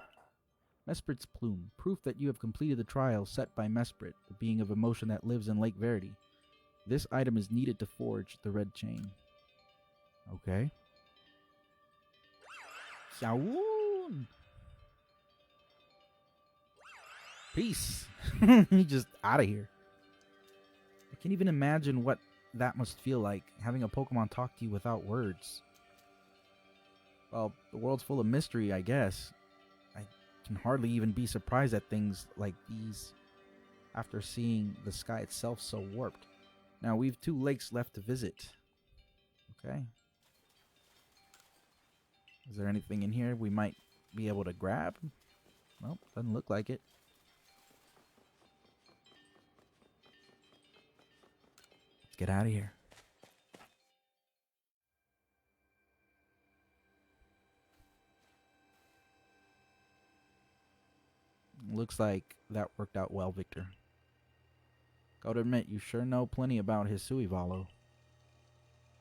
Mesprit's Plume, proof that you have completed the trial set by Mesprit, the being of emotion that lives in Lake Verity. This item is needed to forge the red chain. Okay. Xiaoun! Peace! He's just out of here. I can't even imagine what that must feel like, having a Pokemon talk to you without words. Well, the world's full of mystery, I guess. I can hardly even be surprised at things like these after seeing the sky itself so warped. Now, we've 2 lakes left to visit. Okay. Is there anything in here we might be able to grab? Nope, doesn't look like it. Let's get out of here. Looks like that worked out well, Victor. Gotta admit, you sure know plenty about Hisui Valo.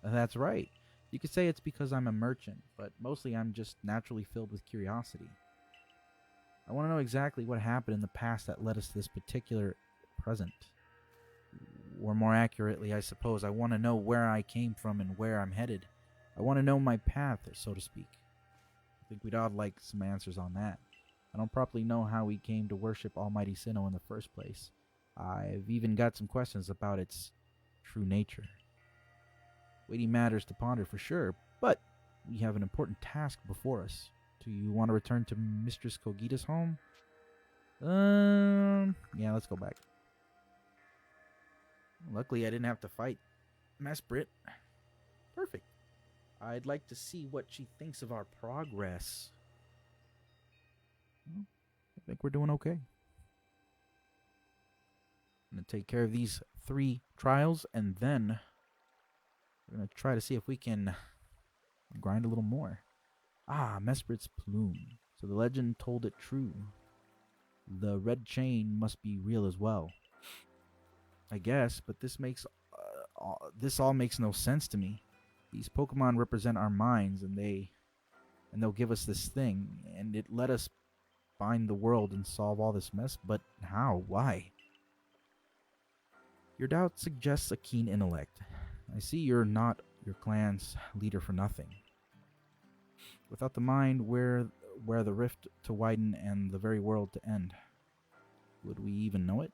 That's right. You could say it's because I'm a merchant, but mostly I'm just naturally filled with curiosity. I want to know exactly what happened in the past that led us to this particular present. Or more accurately, I suppose, I want to know where I came from and where I'm headed. I want to know my path, so to speak. I think we'd all like some answers on that. I don't properly know how we came to worship Almighty Sinnoh in the first place. I've even got some questions about its true nature. Weighty matters to ponder for sure, but we have an important task before us. Do you want to return to Mistress Kogita's home? Yeah, let's go back. Luckily, I didn't have to fight Mesprit. Perfect. I'd like to see what she thinks of our progress. Well, I think we're doing okay. I'm going to take care of these 3 trials, and then we're going to try to see if we can grind a little more. Ah, Mesprit's Plume. So the legend told it true. The red chain must be real as well. I guess, but this all makes no sense to me. These Pokemon represent our minds, and they'll give us this thing, and it let us bind the world and solve all this mess. But how? Why? Your doubt suggests a keen intellect. I see you're not your clan's leader for nothing. Without the mind, where the rift to widen and the very world to end, would we even know it?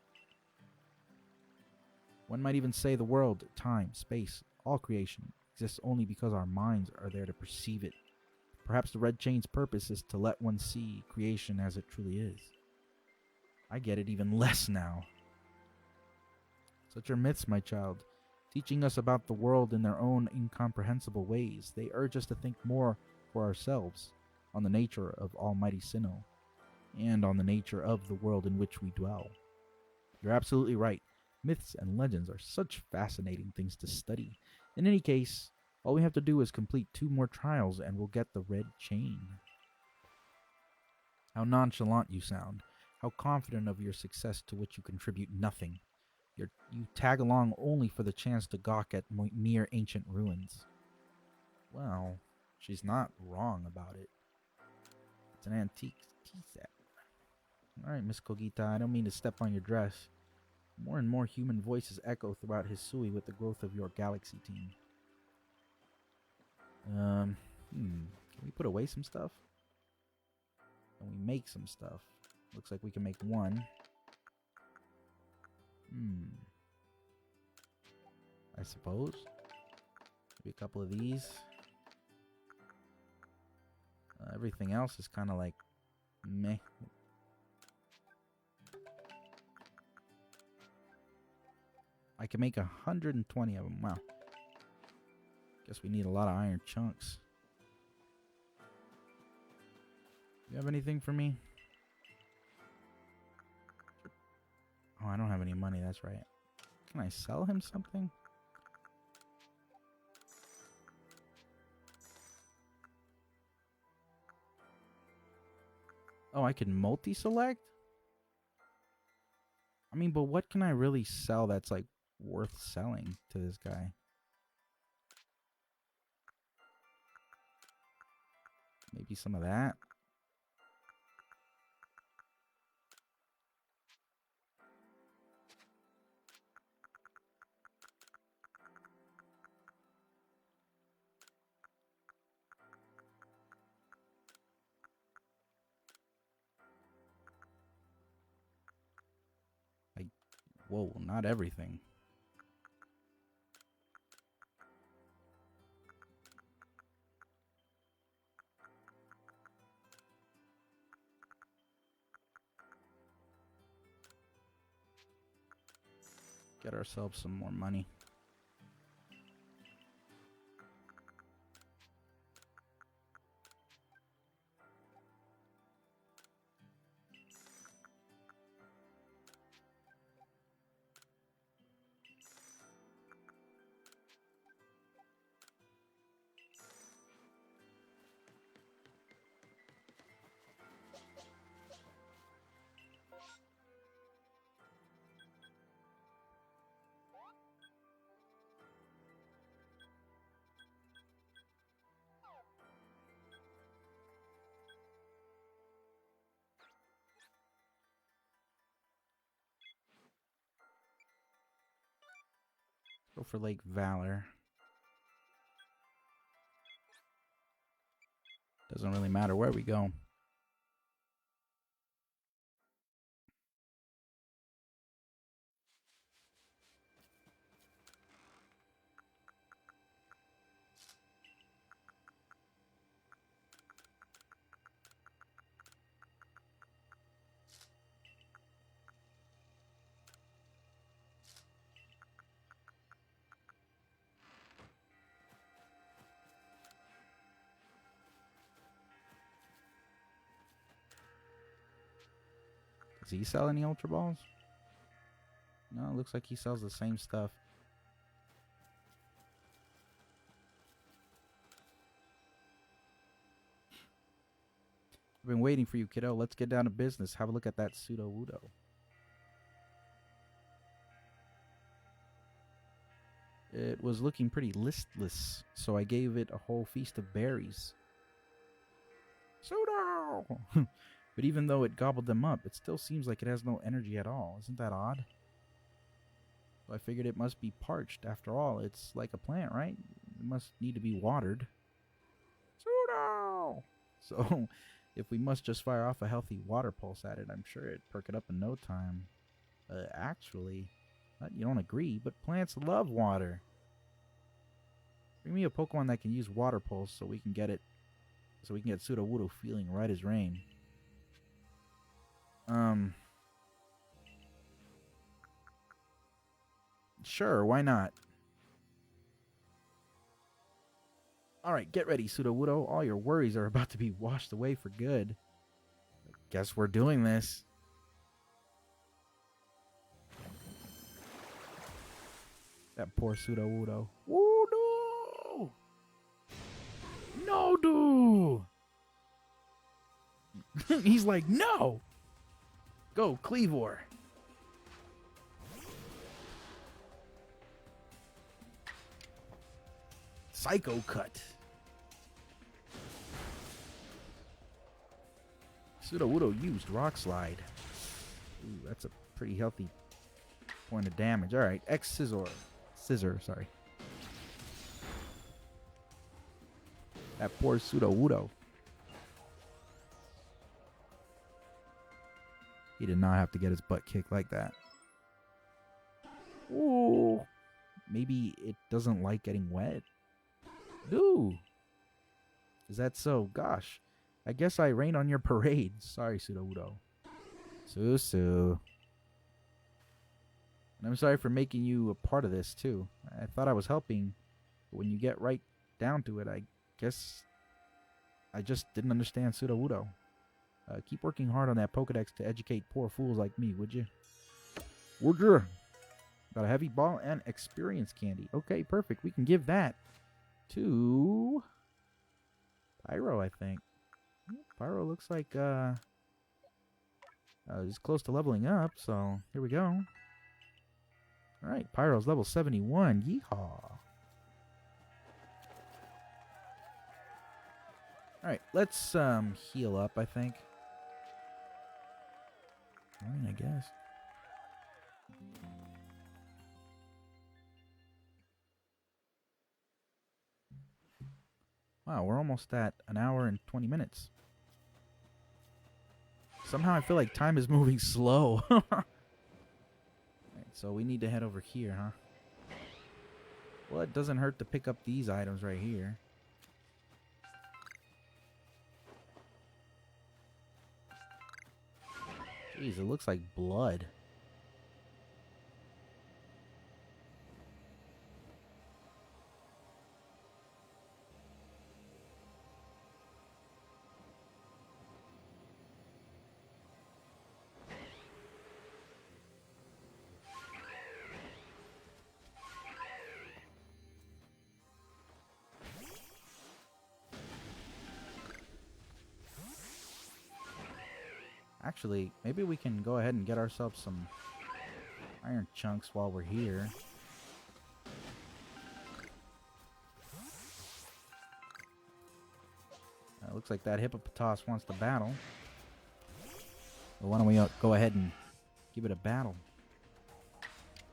One might even say the world, time, space, all creation exists only because our minds are there to perceive it. Perhaps the red chain's purpose is to let one see creation as it truly is. I get it even less now. Such are myths, my child, teaching us about the world in their own incomprehensible ways. They urge us to think more for ourselves on the nature of Almighty Sinnoh and on the nature of the world in which we dwell. You're absolutely right. Myths and legends are such fascinating things to study. In any case, all we have to do is complete 2 more trials and we'll get the red chain. How nonchalant you sound. How confident of your success to which you contribute nothing. You tag along only for the chance to gawk at mere ancient ruins. Well, She's not wrong about it. It's an antique tea set. Alright, Miss Kogita, I don't mean to step on your dress. More and more human voices echo throughout Hisui with the growth of your galaxy team. Can we put away some stuff? Can we make some stuff? Looks like we can make one. I suppose. Maybe a couple of these. Everything else is kind of like meh. I can make 120 of them. Wow. Guess we need a lot of iron chunks. You have anything for me? Oh, I don't have any money. That's right. Can I sell him something? Oh, I can multi-select? I mean, but what can I really sell that's like worth selling to this guy? Maybe some of that. Like, whoa, not everything. Get ourselves some more money. Go for Lake Valor. Doesn't really matter where we go. Does he sell any Ultra Balls? No, it looks like he sells the same stuff. I've been waiting for you, kiddo. Let's get down to business. Have a look at that pseudo-wudo. It was looking pretty listless, so I gave it a whole feast of berries. Pseudo! But even though it gobbled them up, it still seems like it has no energy at all. Isn't that odd? So I figured it must be parched. After all, it's like a plant, right? It must need to be watered. Pseudo! So, if we must just fire off a healthy water pulse at it, I'm sure it'd perk it up in no time. Actually, you don't agree, but plants love water. Bring me a Pokemon that can use water pulse so we can get it. So we can get Sudowoodo feeling right as rain. Sure, why not? Alright, get ready, Sudowoodo. All your worries are about to be washed away for good. Guess we're doing this. That poor Sudowoodo. Woo, no! No, dude! He's like, no! Go, Cleavor. Psycho Cut. Sudowoodo used Rock Slide. Ooh, that's a pretty healthy point of damage. Alright, Scissor, sorry. That poor Sudowoodo. He did not have to get his butt kicked like that. Ooh. Maybe it doesn't like getting wet. Ooh. Is that so? Gosh. I guess I rain on your parade. Sorry, Sudowoodo. Susu. And I'm sorry for making you a part of this, too. I thought I was helping, but when you get right down to it, I guess I just didn't understand Sudowoodo. Keep working hard on that Pokedex to educate poor fools like me, would you? Would you? Got a heavy ball and experience candy. Okay, perfect. We can give that to Pyro, I think. Pyro looks like he's close to leveling up, so here we go. Alright, Pyro's level 71. Yeehaw. Alright, let's heal up, I think. I guess. Wow, we're almost at an hour and 20 minutes. Somehow I feel like time is moving slow. Right, so we need to head over here, huh? Well, it doesn't hurt to pick up these items right here. Jeez, it looks like blood. Actually, maybe we can go ahead and get ourselves some iron chunks while we're here. Looks like that hippopotas wants to battle. Well, why don't we go ahead and give it a battle?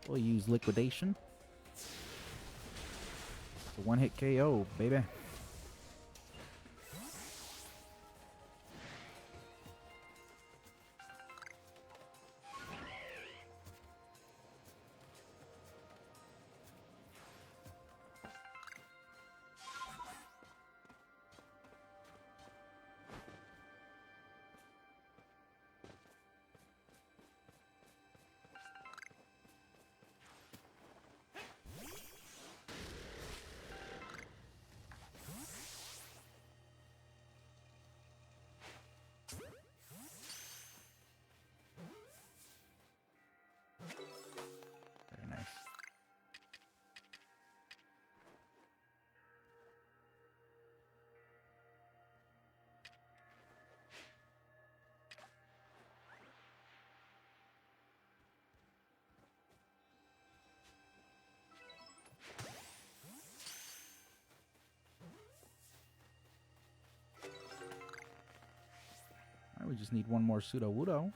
We'll use liquidation. It's a one-hit KO, baby. Very nice. Alright, we just need one more Sudowoodo.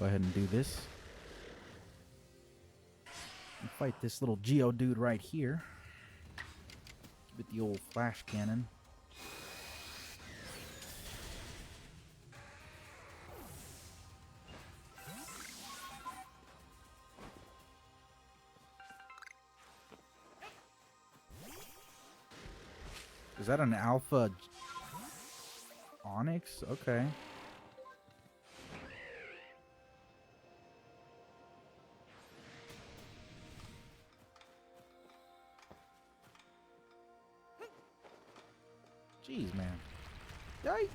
Go ahead and do this. And fight this little Geodude right here. Give it the old flash cannon. Is that an alpha? Onyx? Okay. Jeez, man. Yikes.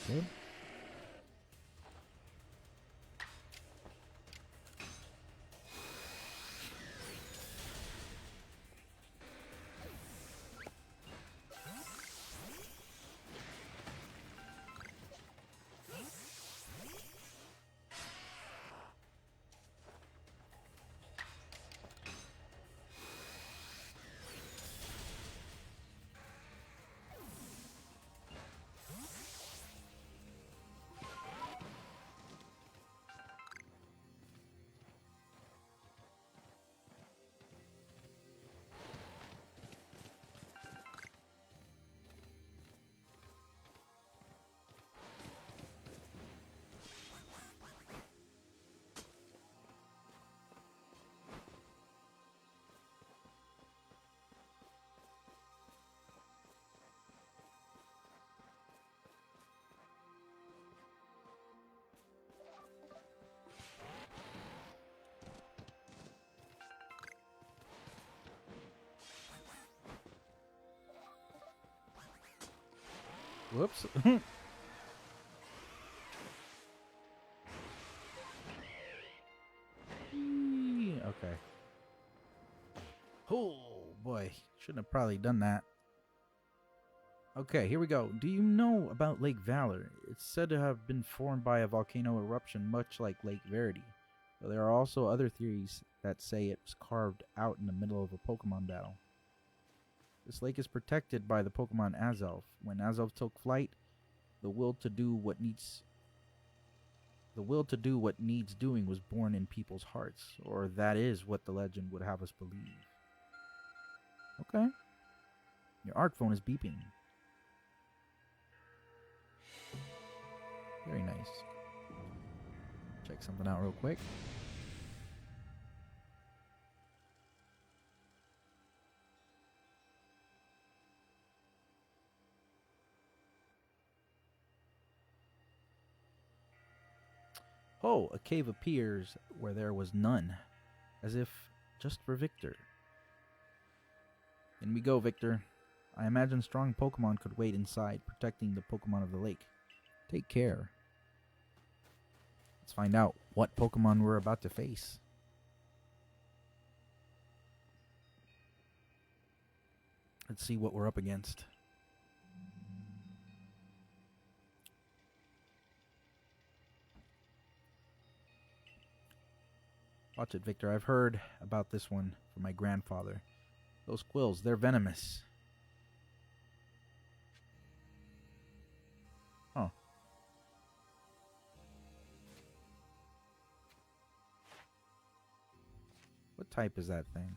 Okay. Whoops. Okay. Oh boy, shouldn't have probably done that. Okay, here we go. Do you know about Lake Valor? It's said to have been formed by a volcano eruption much like Lake Verity. But there are also other theories that say it was carved out in the middle of a Pokemon battle. This lake is protected by the Pokemon Azelf. When Azelf took flight, the will to do what needs doing was born in people's hearts, or that is what the legend would have us believe. Okay. Your ARC phone is beeping. Very nice. Check something out real quick. Oh, a cave appears where there was none, as if just for Victor. In we go, Victor. I imagine strong Pokemon could wait inside, protecting the Pokemon of the lake. Take care. Let's find out what Pokemon we're about to face. Let's see what we're up against. Watch it, Victor. I've heard about this one from my grandfather. Those quills, they're venomous. Huh. What type is that thing?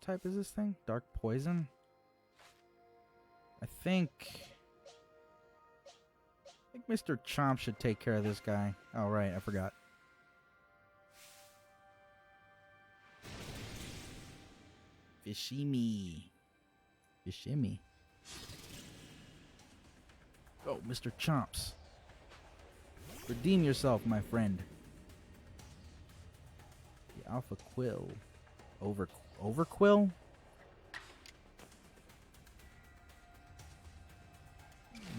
type is this thing? Dark poison? I think Mr. Chomp should take care of this guy. Oh, right, I forgot. Fishimi. Fishimi. Oh, Mr. Chomps. Redeem yourself, my friend. The Alpha Quill. Overquill?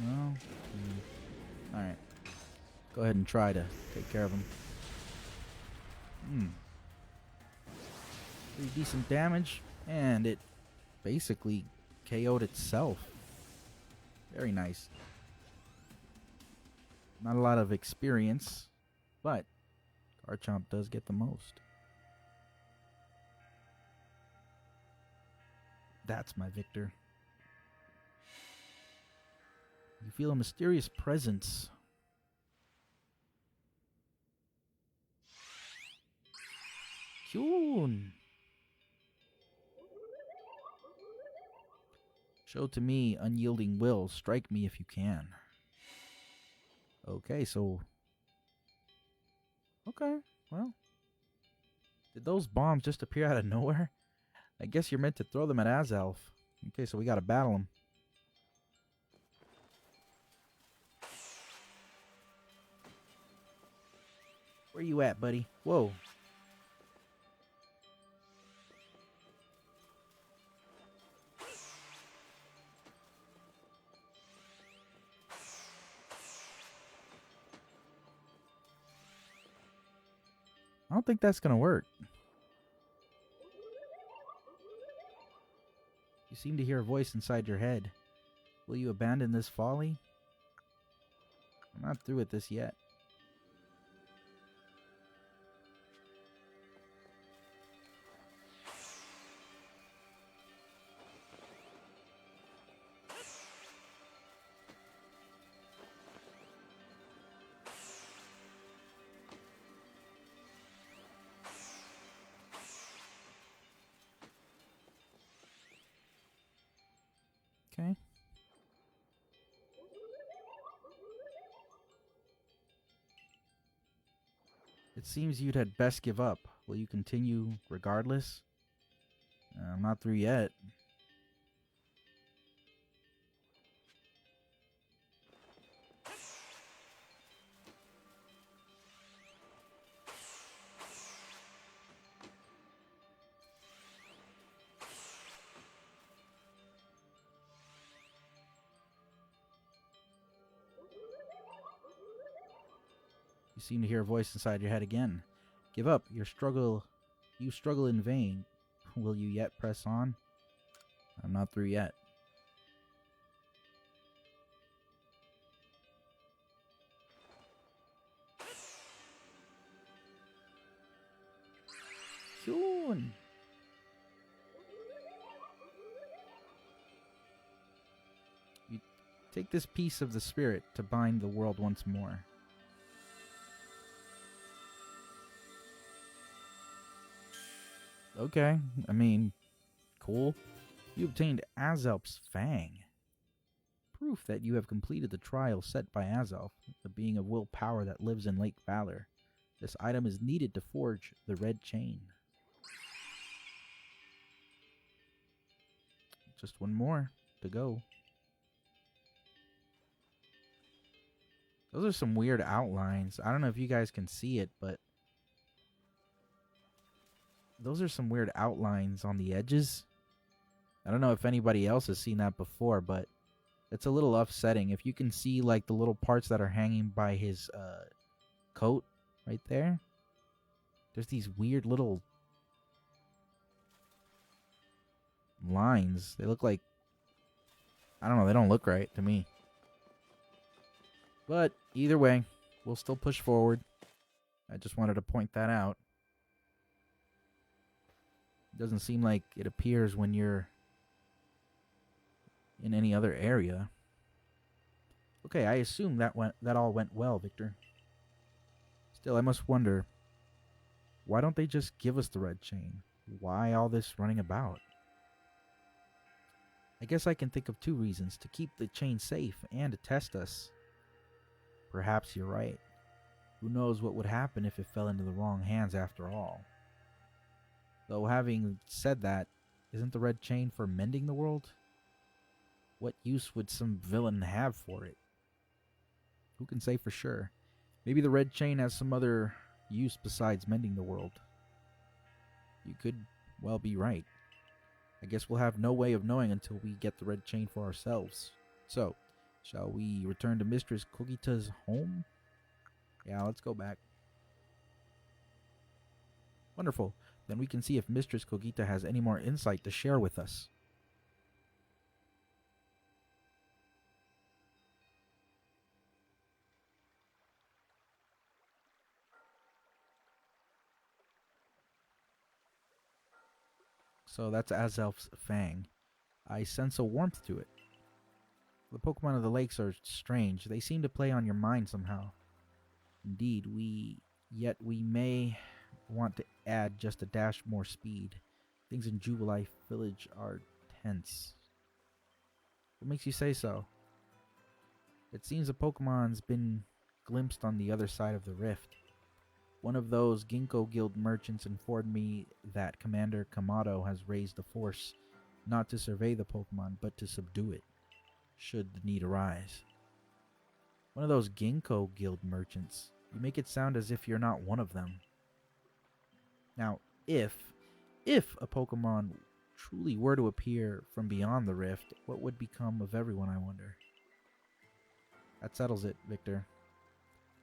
No? Alright. Go ahead and try to take care of him. Pretty decent damage. And it basically KO'd itself. Very nice. Not a lot of experience, but Garchomp does get the most. That's my victor. You feel a mysterious presence. Kyun. Show to me unyielding will. Strike me if you can. Okay, so... Okay, well... Did those bombs just appear out of nowhere? I guess you're meant to throw them at Azelf. Okay, so we gotta battle him. Where you at, buddy? Whoa. I don't think that's gonna work. You seem to hear a voice inside your head. Will you abandon this folly? I'm not through with this yet. Okay. It seems you'd had best give up. Will you continue regardless? I'm not through yet. You seem to hear a voice inside your head again. Give up. You struggle in vain. Will you yet press on? I'm not through yet. Kyun. You take this piece of the spirit to bind the world once more. Okay, I mean, cool. You obtained Azelf's Fang. Proof that you have completed the trial set by Azelf, the being of willpower that lives in Lake Valor. This item is needed to forge the red chain. Just one more to go. Those are some weird outlines. I don't know if you guys can see it, but those are some weird outlines on the edges. I don't know if anybody else has seen that before, but it's a little upsetting. If you can see like the little parts that are hanging by his coat right there, there's these weird little lines. They look like, I don't know, they don't look right to me. But either way, we'll still push forward. I just wanted to point that out. It doesn't seem like it appears when you're in any other area. Okay, I assume that all went well, Victor. Still, I must wonder, why don't they just give us the red chain? Why all this running about? I guess I can think of two reasons: to keep the chain safe and to test us. Perhaps you're right. Who knows what would happen if it fell into the wrong hands after all? Though having said that, isn't the red chain for mending the world? What use would some villain have for it? Who can say for sure? Maybe the red chain has some other use besides mending the world. You could well be right. I guess we'll have no way of knowing until we get the red chain for ourselves. So, shall we return to Mistress Kogita's home? Yeah, let's go back. Wonderful. Then we can see if Mistress Kogita has any more insight to share with us. So that's Azelf's Fang. I sense a warmth to it. The Pokemon of the lakes are strange. They seem to play on your mind somehow. Indeed, yet we may want to add just a dash more speed. Things in Jubilife Village are tense. What makes you say so? It seems a Pokemon's been glimpsed on the other side of the rift. One of those Ginkgo Guild merchants informed me that Commander Kamado has raised a force not to survey the Pokemon, but to subdue it, should the need arise. One of those Ginkgo Guild merchants. You make it sound as if you're not one of them. Now, if a Pokemon truly were to appear from beyond the rift, what would become of everyone, I wonder? That settles it, Victor.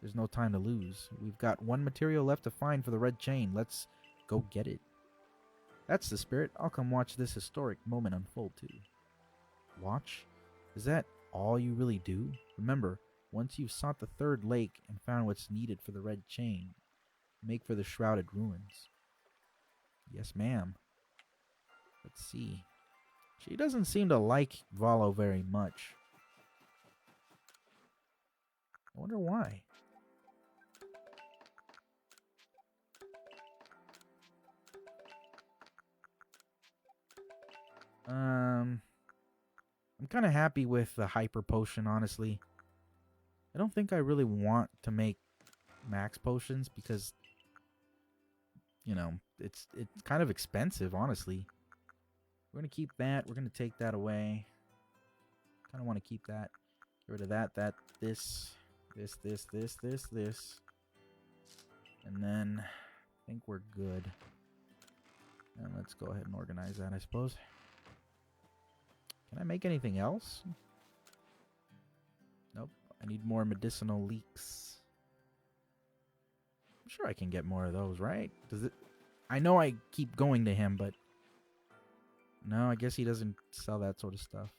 There's no time to lose. We've got one material left to find for the red chain. Let's go get it. That's the spirit. I'll come watch this historic moment unfold too. Watch? Is that all you really do? Remember, once you've sought the third lake and found what's needed for the red chain, make for the shrouded ruins. Yes, ma'am. Let's see. She doesn't seem to like Volo very much. I wonder why. I'm kind of happy with the hyper potion, honestly. I don't think I really want to make max potions because, you know, it's kind of expensive, honestly. We're going to keep that. We're going to take that away. Kind of want to keep that. Get rid of that, this. And then I think we're good. And let's go ahead and organize that, I suppose. Can I make anything else? Nope. I need more medicinal leeks. I'm sure I can get more of those, right? Does it? I know I keep going to him, but no, I guess he doesn't sell that sort of stuff.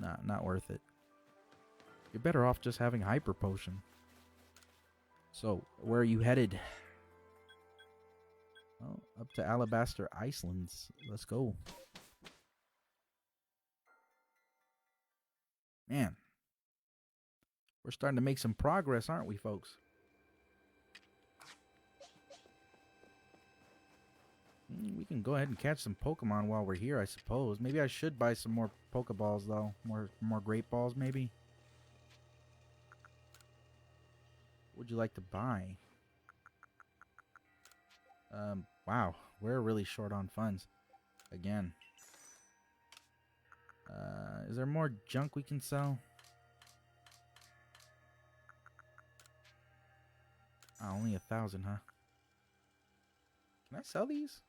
Nah, not worth it. You're better off just having hyper potion. So, where are you headed? Well, up to Alabaster Icelands. Let's go. Man. We're starting to make some progress, aren't we, folks? We can go ahead and catch some Pokemon while we're here, I suppose. Maybe I should buy some more Pokeballs, though. More Great Balls, maybe. What would you like to buy? Wow. We're really short on funds. Again. Is there more junk we can sell? Oh, only 1,000, huh? Can I sell these?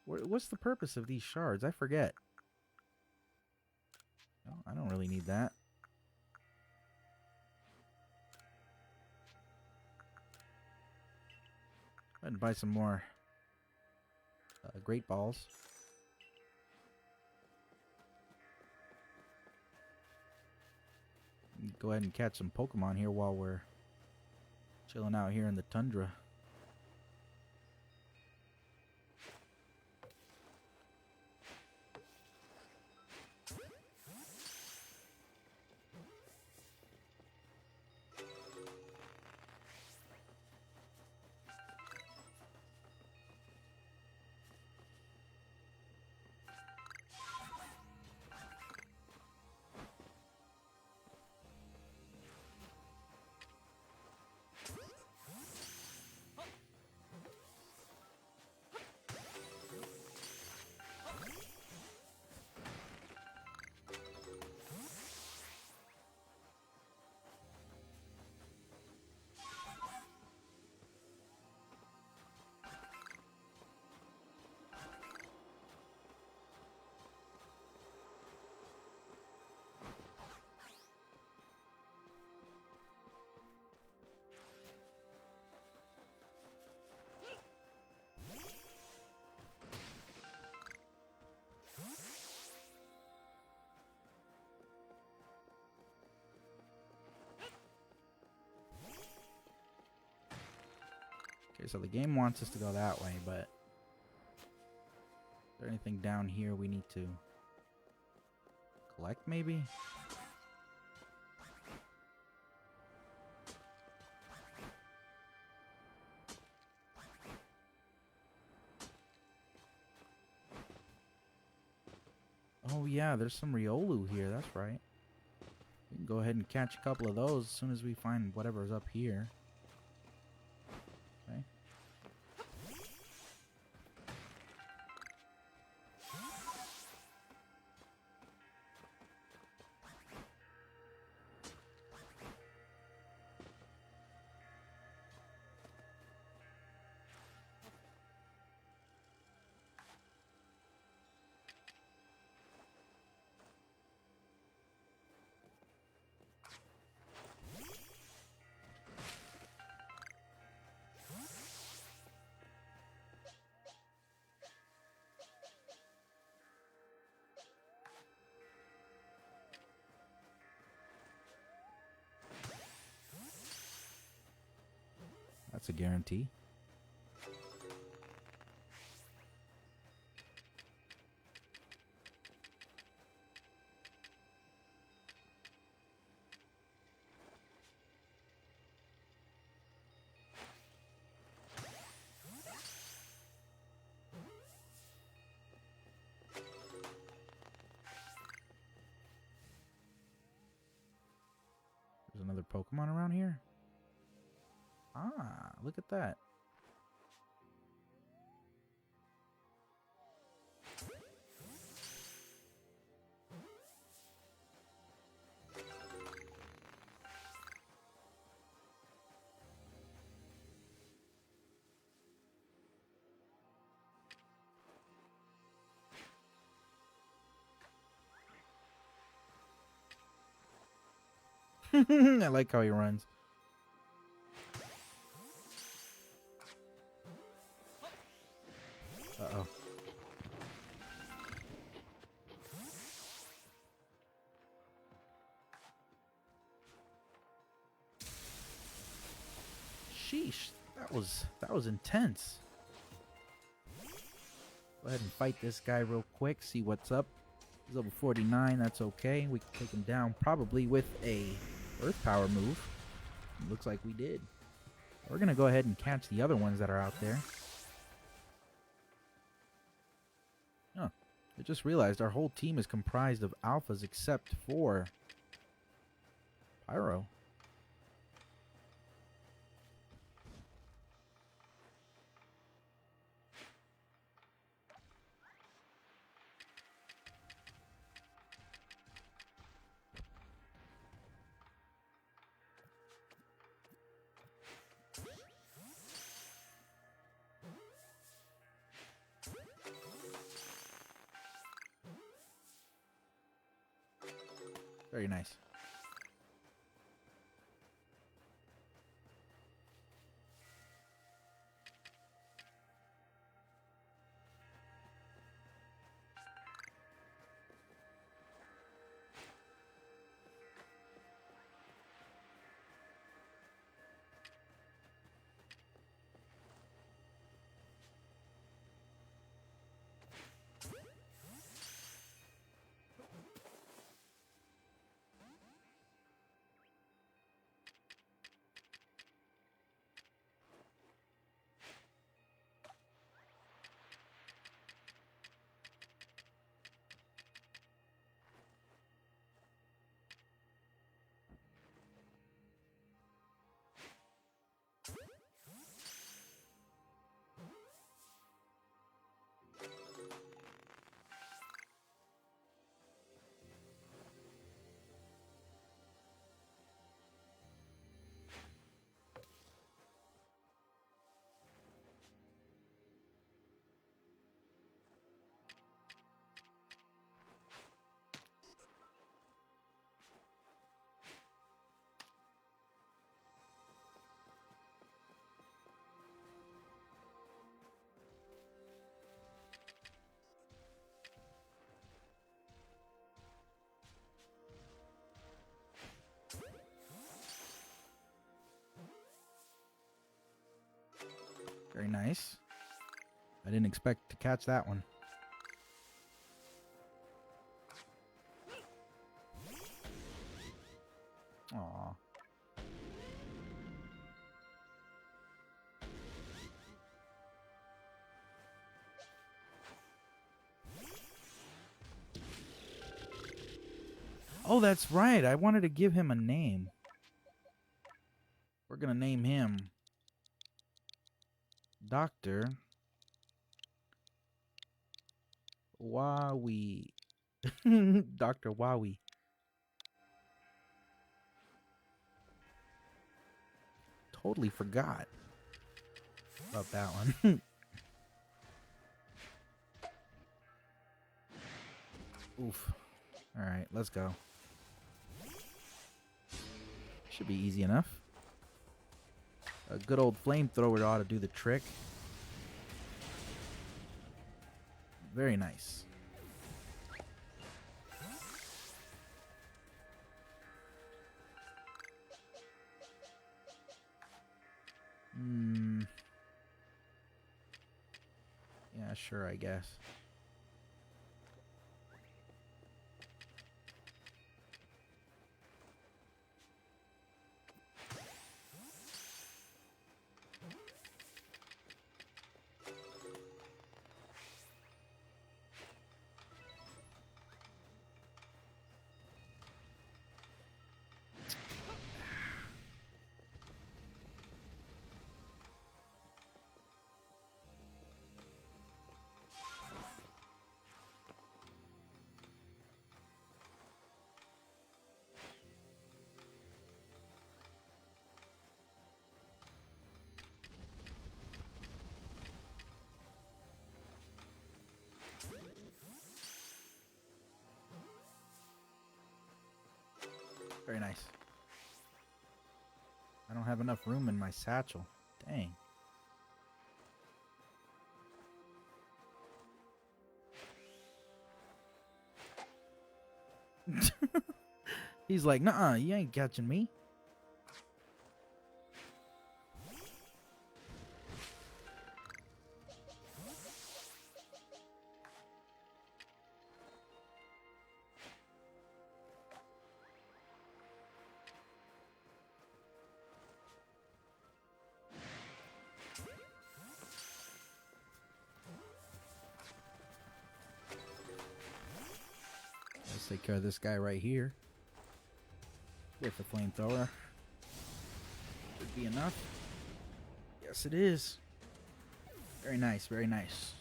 What's the purpose of these shards? I forget. No, I don't really need that. Go ahead and buy some more Great Balls. Go ahead and catch some Pokemon here while we're chilling out here in the tundra. Okay, so the game wants us to go that way, but is there anything down here we need to collect, maybe? Oh yeah, there's some Riolu here, that's right. We can go ahead and catch a couple of those as soon as we find whatever's up here. Okay. That's a guarantee. There's another Pokemon around here. Ah, look at that. I like how he runs. Uh-oh. Sheesh, that was intense. Go ahead and fight this guy real quick, see what's up. He's level 49, that's okay. We can take him down probably with a Earth Power move. Looks like we did. We're gonna go ahead and catch the other ones that are out there. Oh, I just realized our whole team is comprised of alphas except for Pyro. Very nice. nice. I didn't expect to catch that one. Aw. Oh, that's right. I wanted to give him a name. We're going to name him Dr. Wowie. Dr. Wowie. Totally forgot about that one. Oof. Alright, let's go. Should be easy enough. A good old flamethrower ought to do the trick. Very nice. Yeah, sure, I guess. Very nice. I don't have enough room in my satchel. Dang. He's like, nuh-uh, you ain't catching me. Let's take care of this guy right here. With the flamethrower. Should be enough. Yes, it is. Very nice, very nice.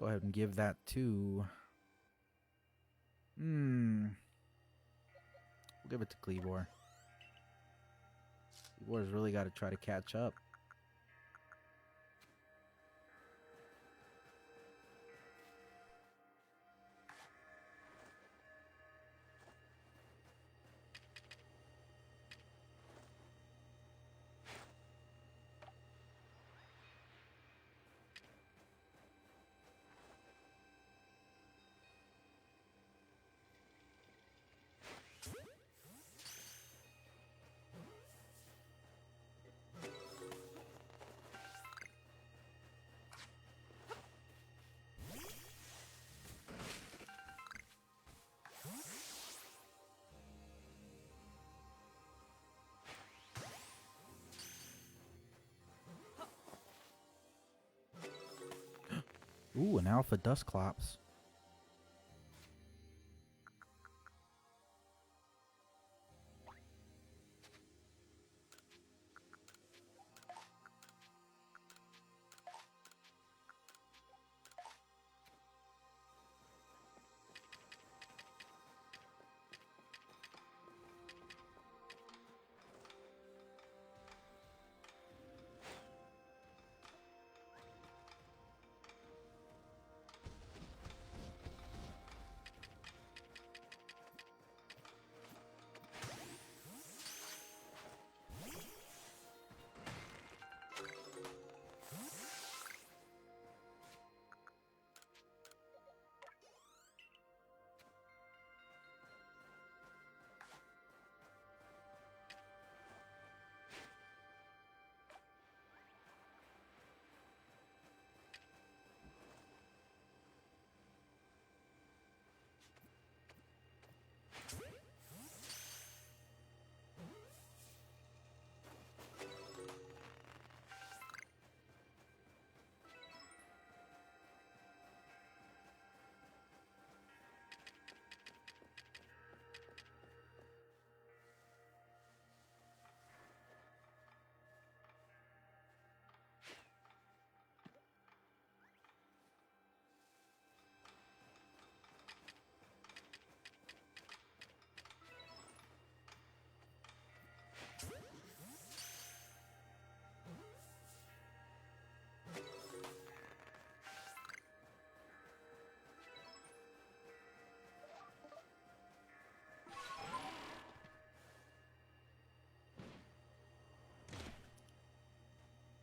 Go ahead and give that to... We'll give it to Cleavor. Cleavor's really got to try to catch up. Ooh, an Alpha Dusclops.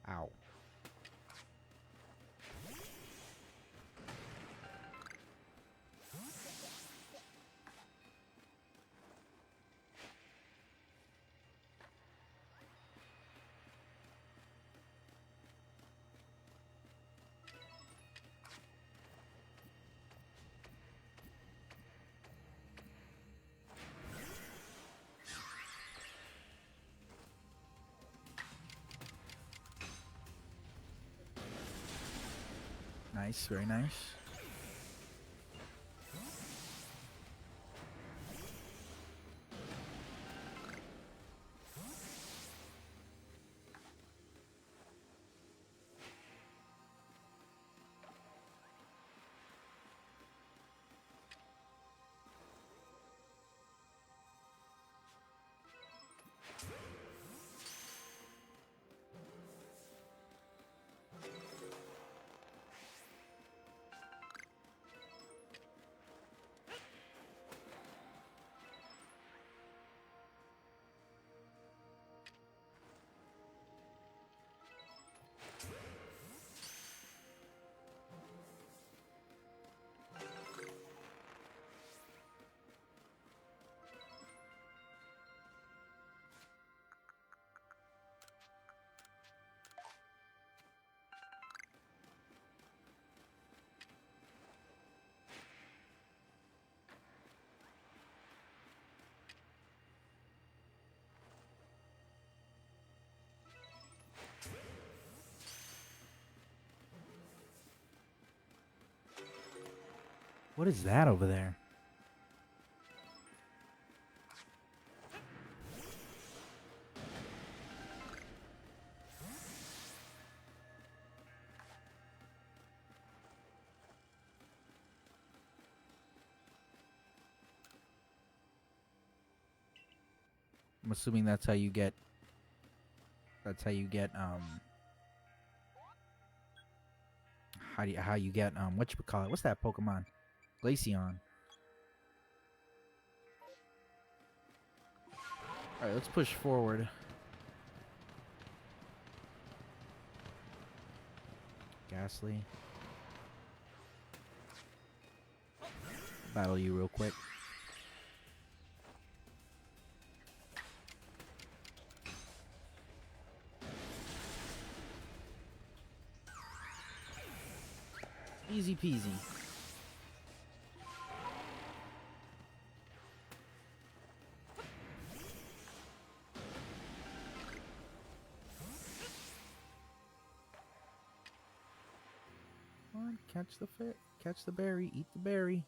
Ow. Nice, very nice. What is that over there? I'm assuming that's how you get. That's how you get. How you get what you call it? What's that Pokemon? Glaceon. All right, let's push forward. Ghastly. Battle you real quick. Easy peasy. Come on, catch the fit, catch the berry, eat the berry.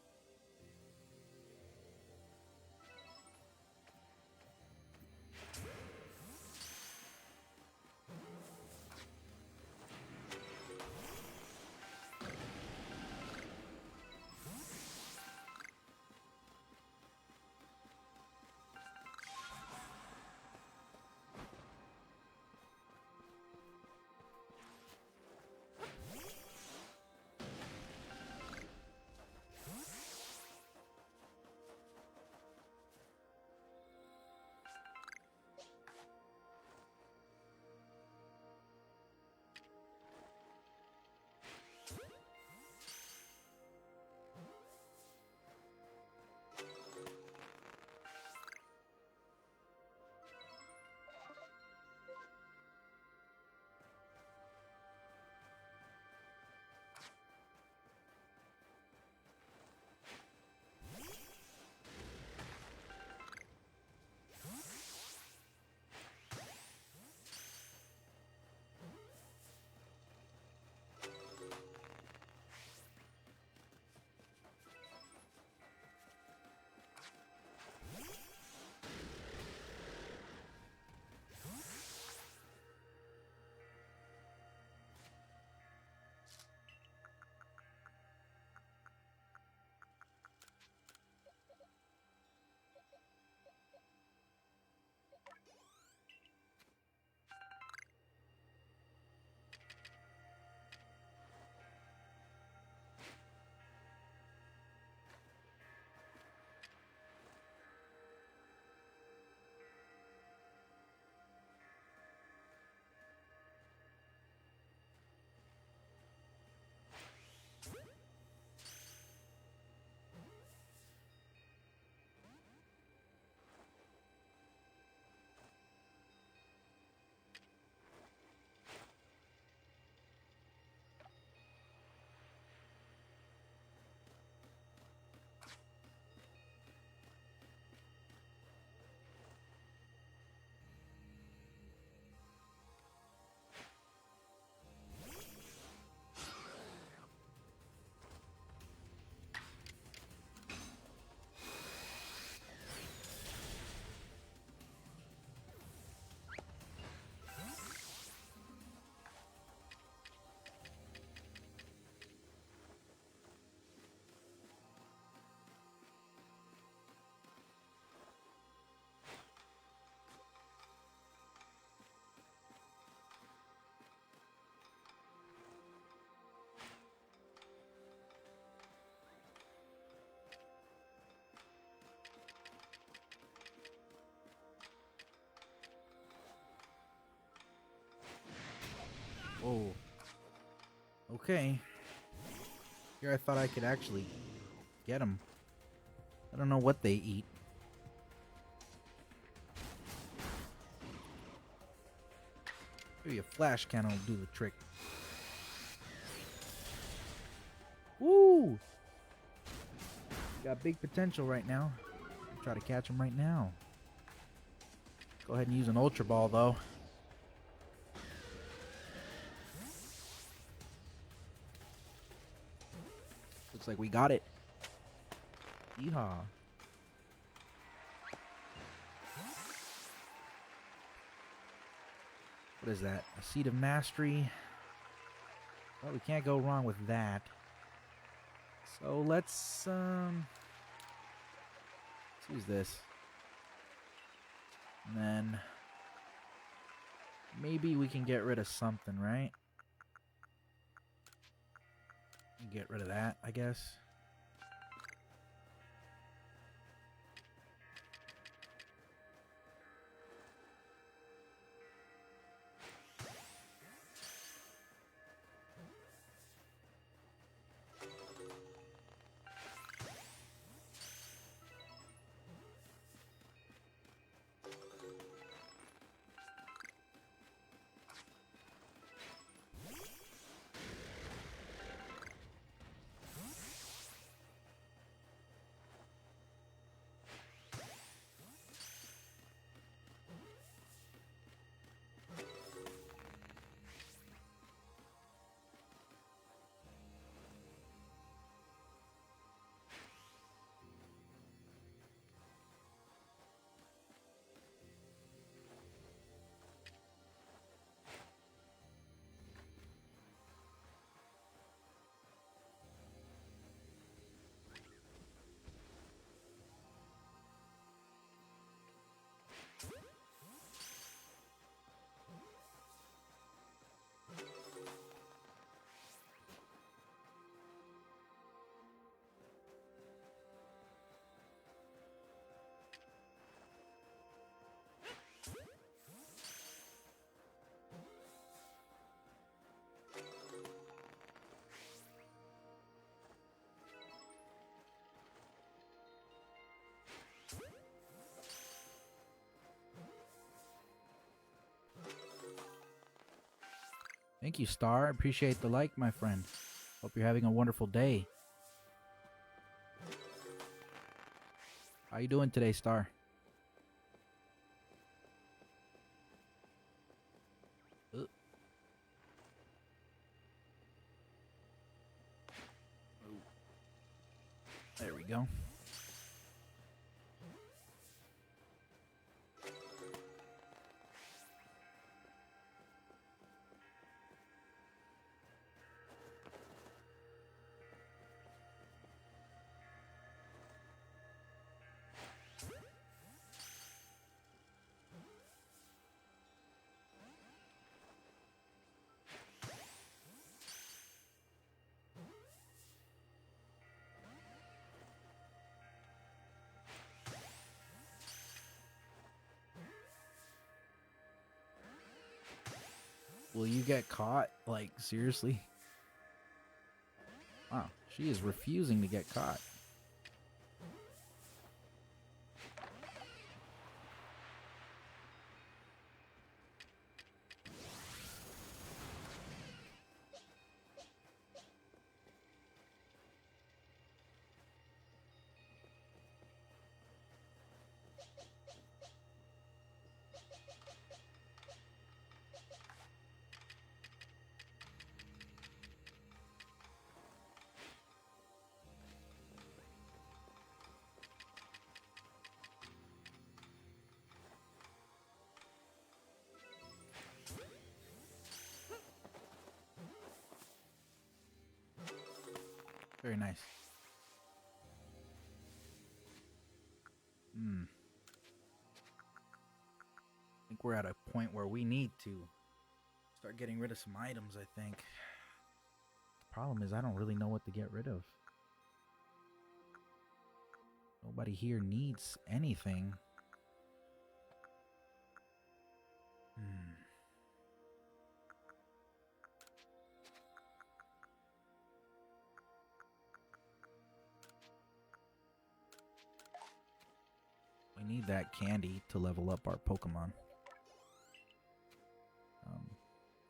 Whoa. Okay. Here I thought I could actually get them. I don't know what they eat. Maybe a flash cannon will do the trick. Woo! Got big potential right now. I'll try to catch him right now. Go ahead and use an Ultra Ball, though. Looks like we got it. Yeehaw. What is that? A Seed of Mastery. Well, we can't go wrong with that. So let's use this. And then maybe we can get rid of something, right? Get rid of that, I guess. Thank you, Star. Appreciate the like, my friend. Hope you're having a wonderful day. How you doing today, Star? There we go. Will you get caught? Like, seriously? Wow, she is refusing to get caught. Very nice. I think we're at a point where we need to start getting rid of some items, I think. The problem is I don't really know what to get rid of. Nobody here needs anything. We need that candy to level up our Pokemon.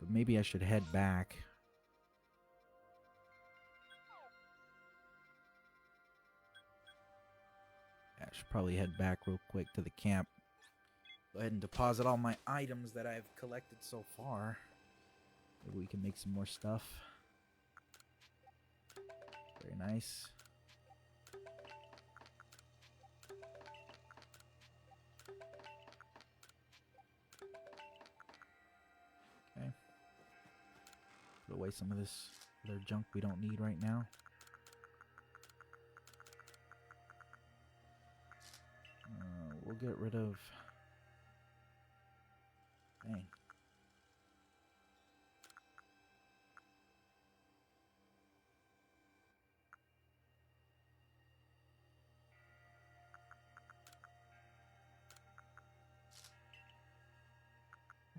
But maybe I should head back. I should probably head back real quick to the camp. Go ahead and deposit all my items that I've collected so far. Maybe we can make some more stuff. Very nice. Okay. Put away some of this other junk we don't need right now. We'll get rid of... Dang.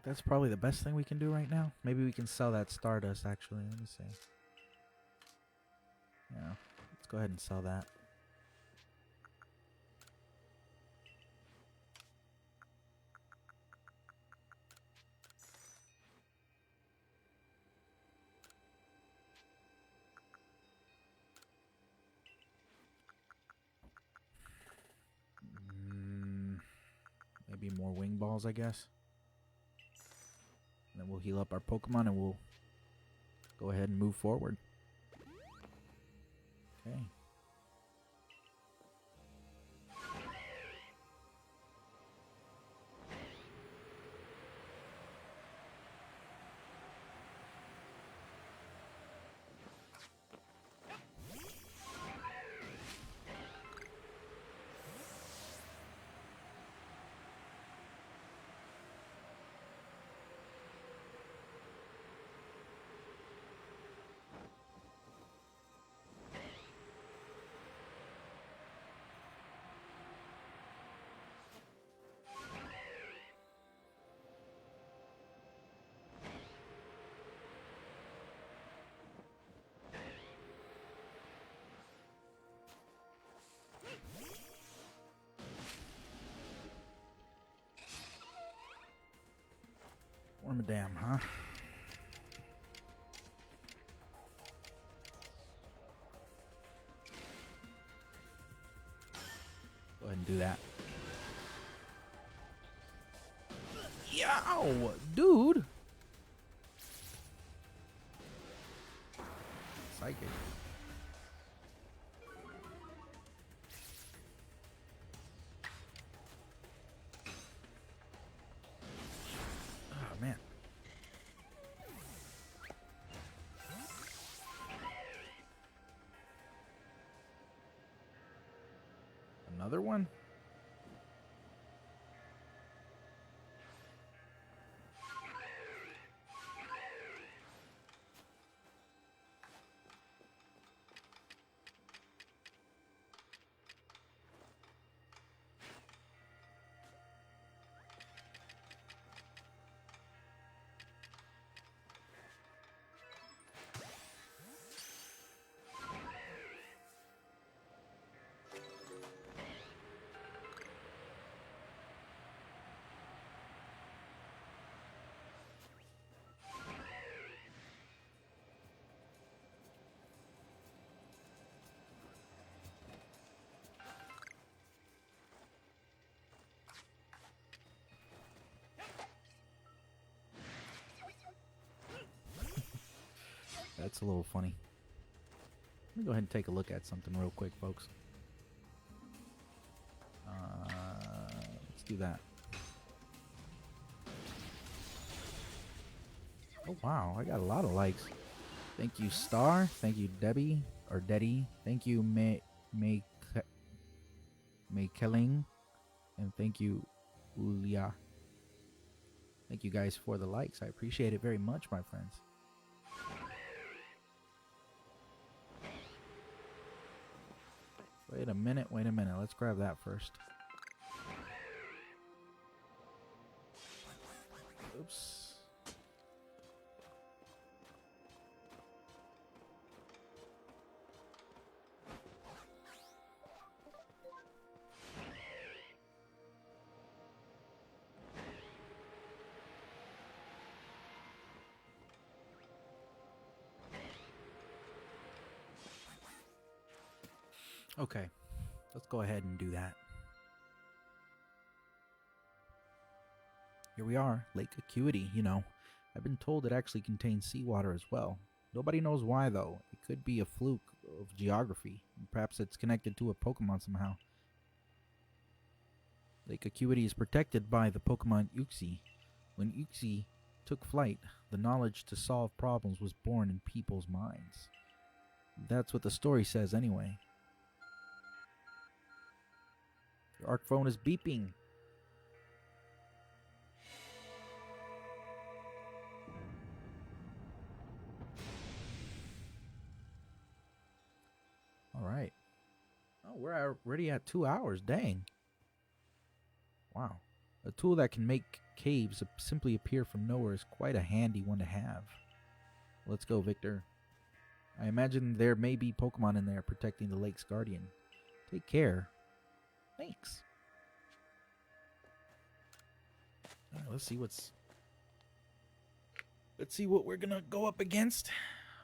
That's probably the best thing we can do right now. Maybe we can sell that Stardust, actually. Let me see. Yeah, let's go ahead and sell that. Maybe more wing balls, I guess. And then we'll heal up our Pokemon and we'll go ahead and move forward. Okay. Wormadam, huh? Go ahead and do that. Yow, dude! Psychic. Oh, man. Another one? That's a little funny. Let me go ahead and take a look at something real quick, folks. Let's do that. Oh, wow. I got a lot of likes. Thank you, Star. Thank you, Debbie. Or Deddy. Thank you, May Kelling. And thank you, Ulia. Thank you guys for the likes. I appreciate it very much, my friends. Wait a minute. Let's grab that first. Oops. Okay, let's go ahead and do that. Here we are, Lake Acuity, you know. I've been told it actually contains seawater as well. Nobody knows why, though. It could be a fluke of geography. Perhaps it's connected to a Pokemon somehow. Lake Acuity is protected by the Pokemon Uxie. When Uxie took flight, the knowledge to solve problems was born in people's minds. That's what the story says anyway. Your Arc phone is beeping. Alright. Oh, we're already at 2 hours. Dang. Wow. A tool that can make caves simply appear from nowhere is quite a handy one to have. Let's go, Victor. I imagine there may be Pokemon in there protecting the lake's guardian. Take care. Thanks. Right, let's see what we're gonna go up against.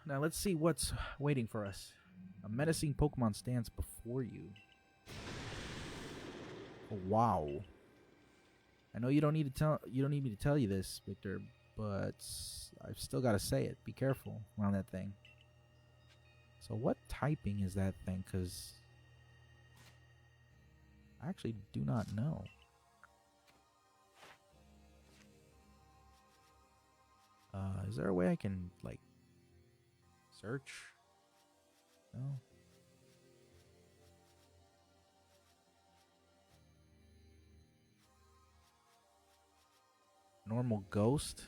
Now let's see what's waiting for us. A menacing Pokemon stands before you. Oh, wow. I know you don't need me to tell you this, Victor, but I've still got to say it. Be careful around that thing. So what typing is that thing? Because I actually do not know. Is there a way I can, like, search? No. Normal ghost?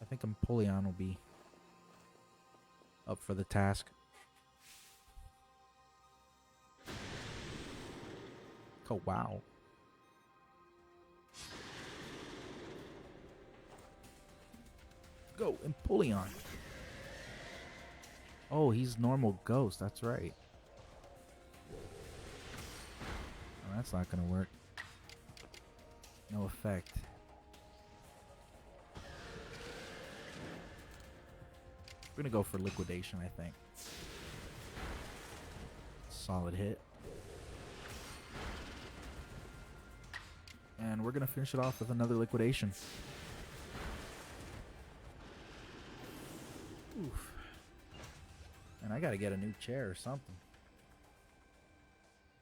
I think Empoleon will be up for the task. Oh, wow. Go, Empoleon. Oh, he's normal ghost. That's right. Oh, that's not going to work. No effect. We're going to go for liquidation, I think. Solid hit. And we're going to finish it off with another liquidation. Oof. And I got to get a new chair or something.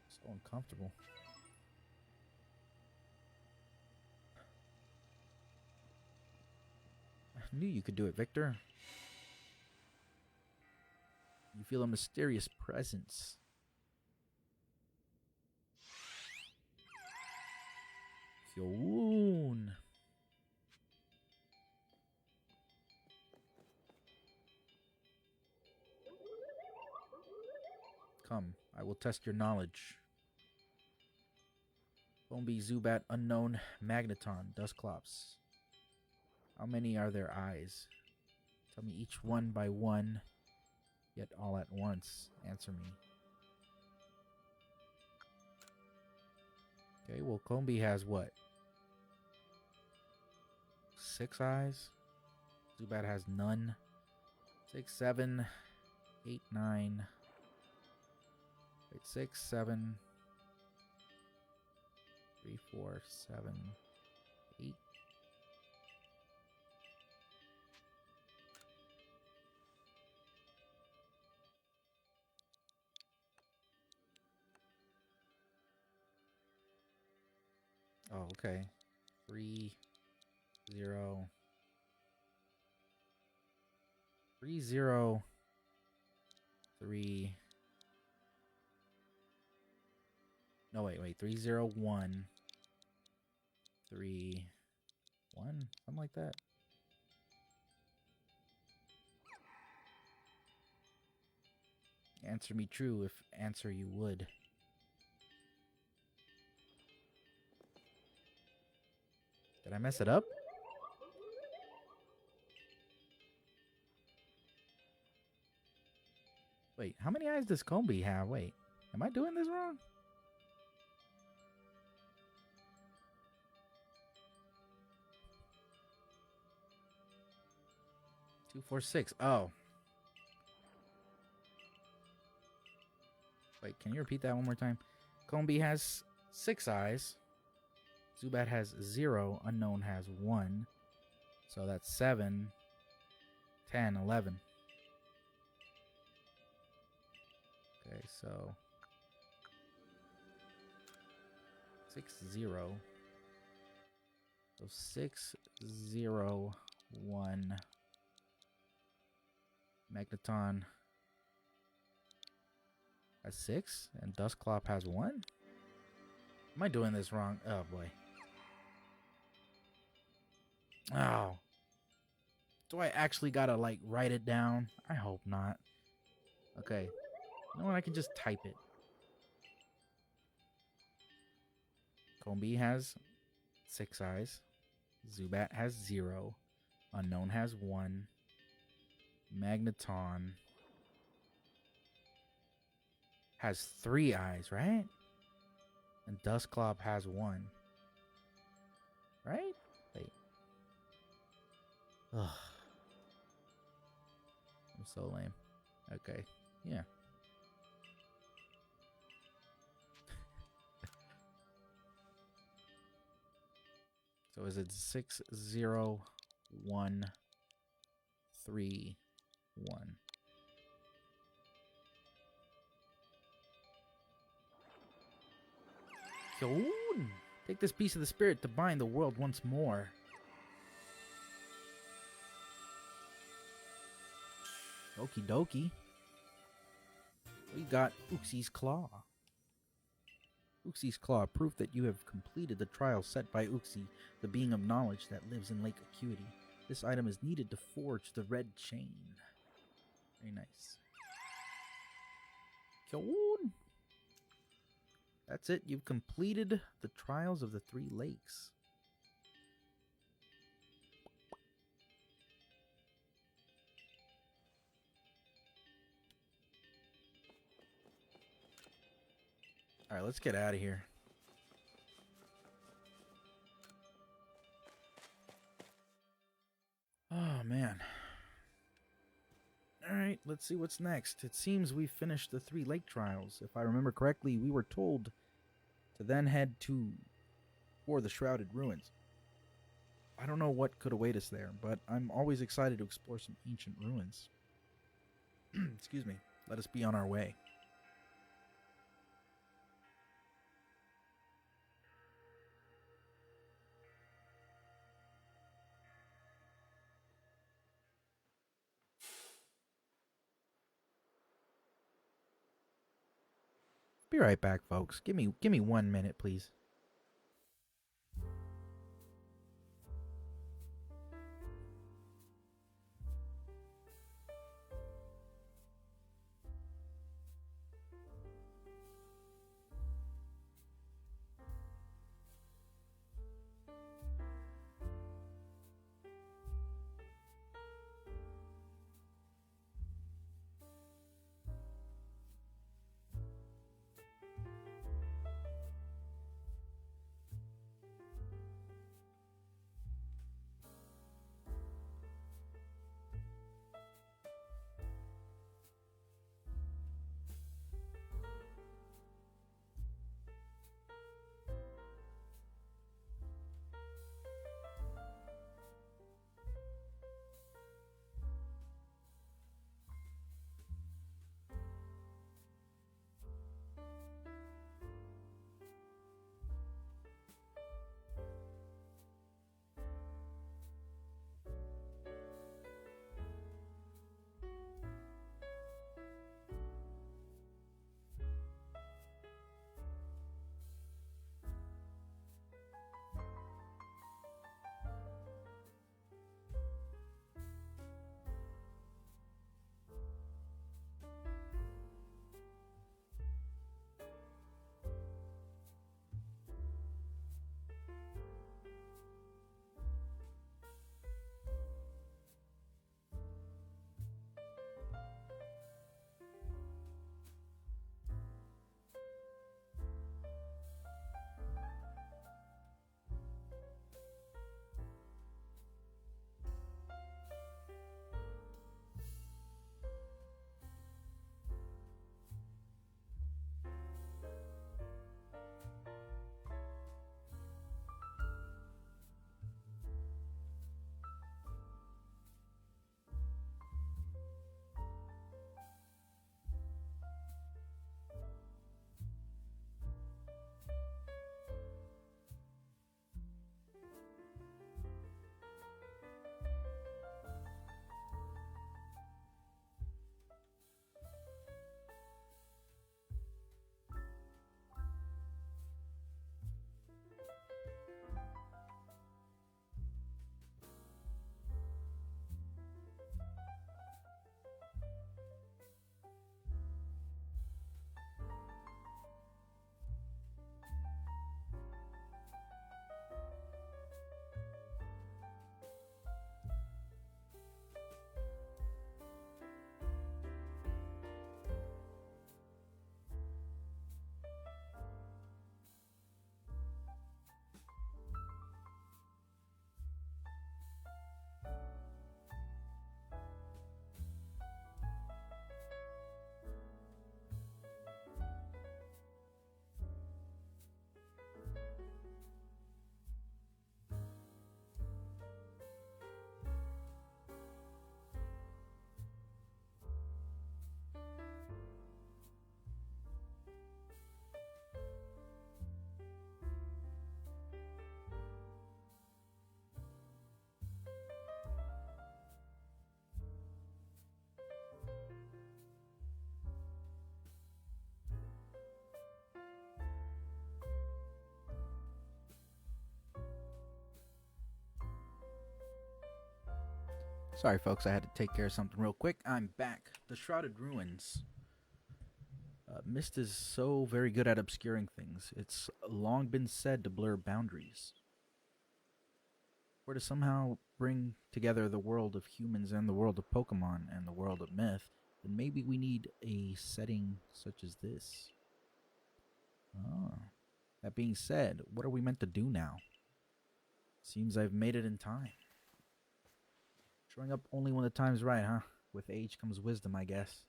So uncomfortable. I knew you could do it, Victor. You feel a mysterious presence. Feel wound. Come, I will test your knowledge. Bombi, Zubat, Unknown, Magneton, Dusclops. How many are their eyes? Tell me each one by one, yet all at once. Answer me. Okay, well, Combi has what? 6 eyes? Zubat has none. 6, 7, 8, 9. Wait, 6, 7, 3, 4, 7, 8. Oh, okay. 3, 0. 3, 0. 3. No, wait. 3, 0, 1. 3, 1. Something like that. Answer me true if answer you would. Did I mess it up? Wait, how many eyes does Combi have? Wait, am I doing this wrong? Two, 4, 6. Oh. Wait, can you repeat that one more time? Combi has 6 eyes. Zubat has 0. Unknown has 1. So that's 7, 10, 11. Okay, so 6, 0. So 6, 0, 1. Magneton has 6, and Dusclops has 1? Am I doing this wrong? Oh, boy. Oh. Do I actually gotta, like, write it down? I hope not. Okay. You know what? I can just type it. Combi has 6 eyes. Zubat has 0. Unknown has 1. Magneton has 3 eyes, right? And Dusclops has 1. Right? Wait. Ugh. I'm so lame. Okay. Yeah. So is it 6, 0, 1, 3, 1? Kyoun! Take this piece of the spirit to bind the world once more. Okie dokie. We got Uxie's Claw. Uxie's Claw, proof that you have completed the trial set by Uxie, the being of knowledge that lives in Lake Acuity. This item is needed to forge the red chain. Very nice. Kyoun! That's it. You've completed the trials of the 3 lakes. Alright, let's get out of here. Oh, man. Alright, let's see what's next. It seems we've finished the 3 lake trials. If I remember correctly, we were told to then head for the Shrouded Ruins. I don't know what could await us there, but I'm always excited to explore some ancient ruins. Excuse me. Let us be on our way. Be right back, folks. Give me 1 minute, please. Sorry, folks, I had to take care of something real quick. I'm back. The Shrouded Ruins. Mist is so very good at obscuring things. It's long been said to blur boundaries. Or to somehow bring together the world of humans and the world of Pokemon and the world of myth, then maybe we need a setting such as this. Ah. That being said, what are we meant to do now? Seems I've made it in time. Showing up only when the time's right, huh? With age comes wisdom, I guess.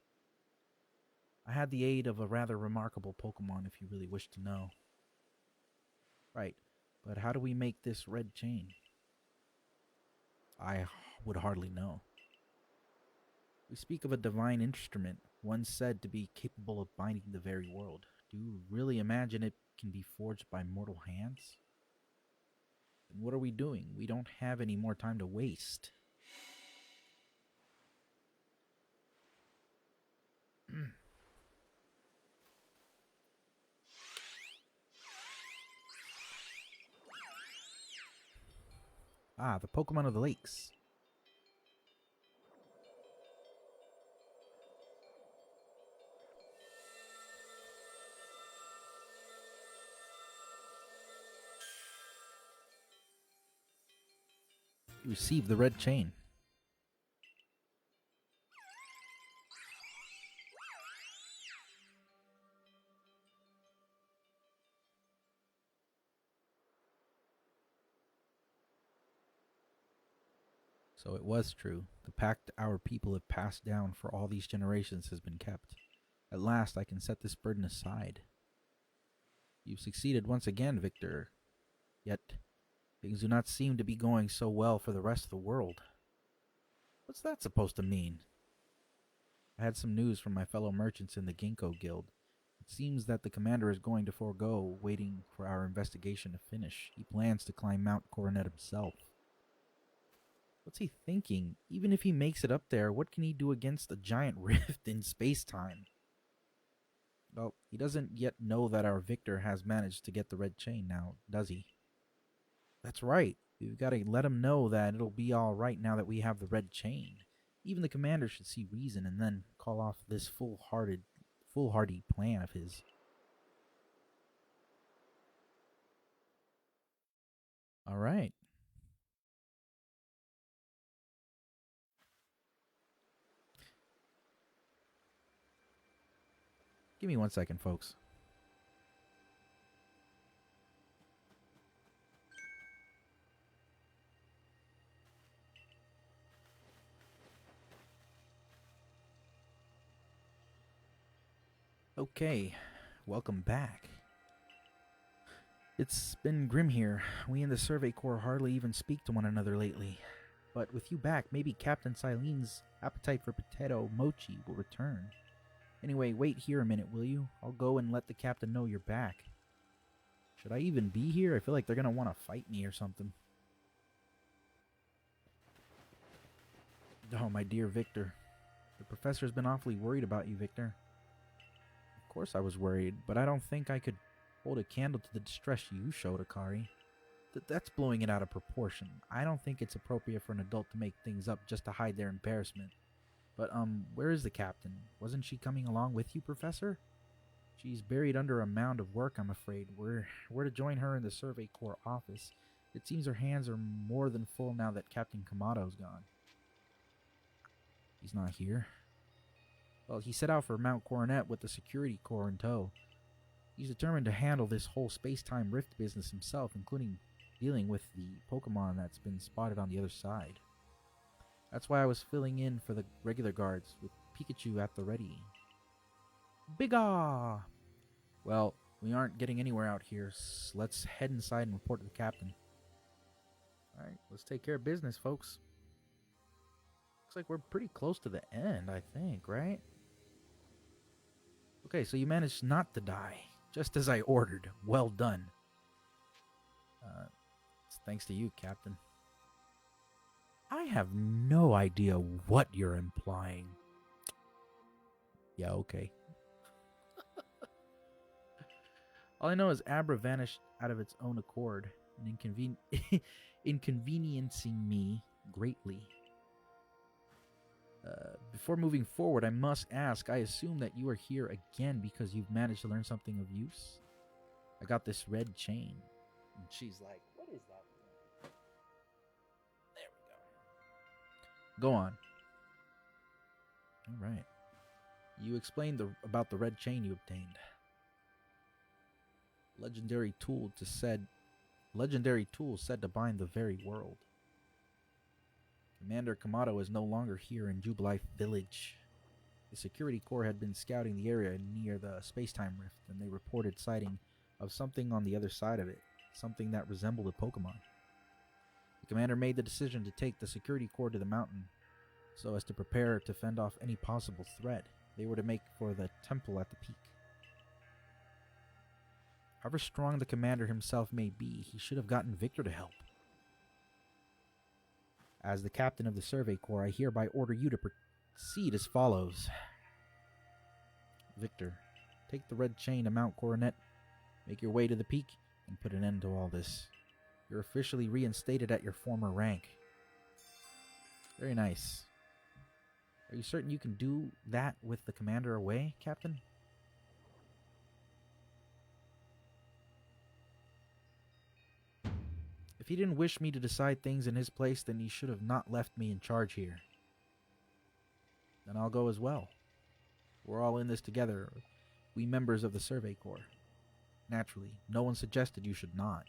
I had the aid of a rather remarkable Pokemon, if you really wish to know. Right, but how do we make this red chain? I would hardly know. We speak of a divine instrument, one said to be capable of binding the very world. Do you really imagine it can be forged by mortal hands? Then what are we doing? We don't have any more time to waste. Ah, the Pokemon of the Lakes. You received the red chain. So it was true. The pact our people have passed down for all these generations has been kept. At last I can set this burden aside. You've succeeded once again, Victor. Yet, things do not seem to be going so well for the rest of the world. What's that supposed to mean? I had some news from my fellow merchants in the Ginkgo Guild. It seems that the commander is going to forego waiting for our investigation to finish. He plans to climb Mount Coronet himself. What's he thinking? Even if he makes it up there, what can he do against a giant rift in space-time? Well, he doesn't yet know that our Victor has managed to get the red chain now, does he? That's right. We've got to let him know that it'll be all right now that we have the red chain. Even the commander should see reason and then call off this foolhardy plan of his. All right. Give me 1 second, folks. Okay, welcome back. It's been grim here. We in the Survey Corps hardly even speak to one another lately. But with you back, maybe Captain Silene's appetite for potato mochi will return. Anyway, wait here a minute, will you? I'll go and let the captain know you're back. Should I even be here? I feel like they're gonna want to fight me or something. Oh, my dear Victor. The professor's been awfully worried about you, Victor. Of course I was worried, but I don't think I could hold a candle to the distress you showed, Akari. That's blowing it out of proportion. I don't think it's appropriate for an adult to make things up just to hide their embarrassment. But, where is the captain? Wasn't she coming along with you, Professor? She's buried under a mound of work, I'm afraid. We're to join her in the Survey Corps office. It seems her hands are more than full now that Captain Kamado's gone. He's not here. Well, he set out for Mount Coronet with the Security Corps in tow. He's determined to handle this whole space-time rift business himself, including dealing with the Pokemon that's been spotted on the other side. That's why I was filling in for the regular guards, with Pikachu at the ready. Bigga! Well, we aren't getting anywhere out here, so let's head inside and report to the captain. Alright, let's take care of business, folks. Looks like we're pretty close to the end, I think, right? Okay, so you managed not to die, just as I ordered. Well done. It's thanks to you, Captain. I have no idea what you're implying. Yeah, okay. All I know is Abra vanished out of its own accord, and inconveniencing me greatly. Before moving forward, I must ask, I assume that you are here again because you've managed to learn something of use? I got this red chain. And she's like, what is that thing? There we go. Go on. All right. You explained about the red chain you obtained. Legendary tool said to bind the very world. Commander Kamado is no longer here in Jubilife Village. The security corps had been scouting the area near the space-time rift, and they reported sighting of something on the other side of it, something that resembled a Pokemon. The commander made the decision to take the security corps to the mountain so as to prepare to fend off any possible threat. They were to make for the temple at the peak. However strong the commander himself may be, he should have gotten Victor to help. As the captain of the Survey Corps, I hereby order you to proceed as follows. Victor, take the red chain to Mount Coronet, make your way to the peak, and put an end to all this. You're officially reinstated at your former rank. Very nice. Are you certain you can do that with the commander away, Captain? If he didn't wish me to decide things in his place, then he should have not left me in charge here. Then I'll go as well. We're all in this together, we members of the Survey Corps. Naturally, no one suggested you should not.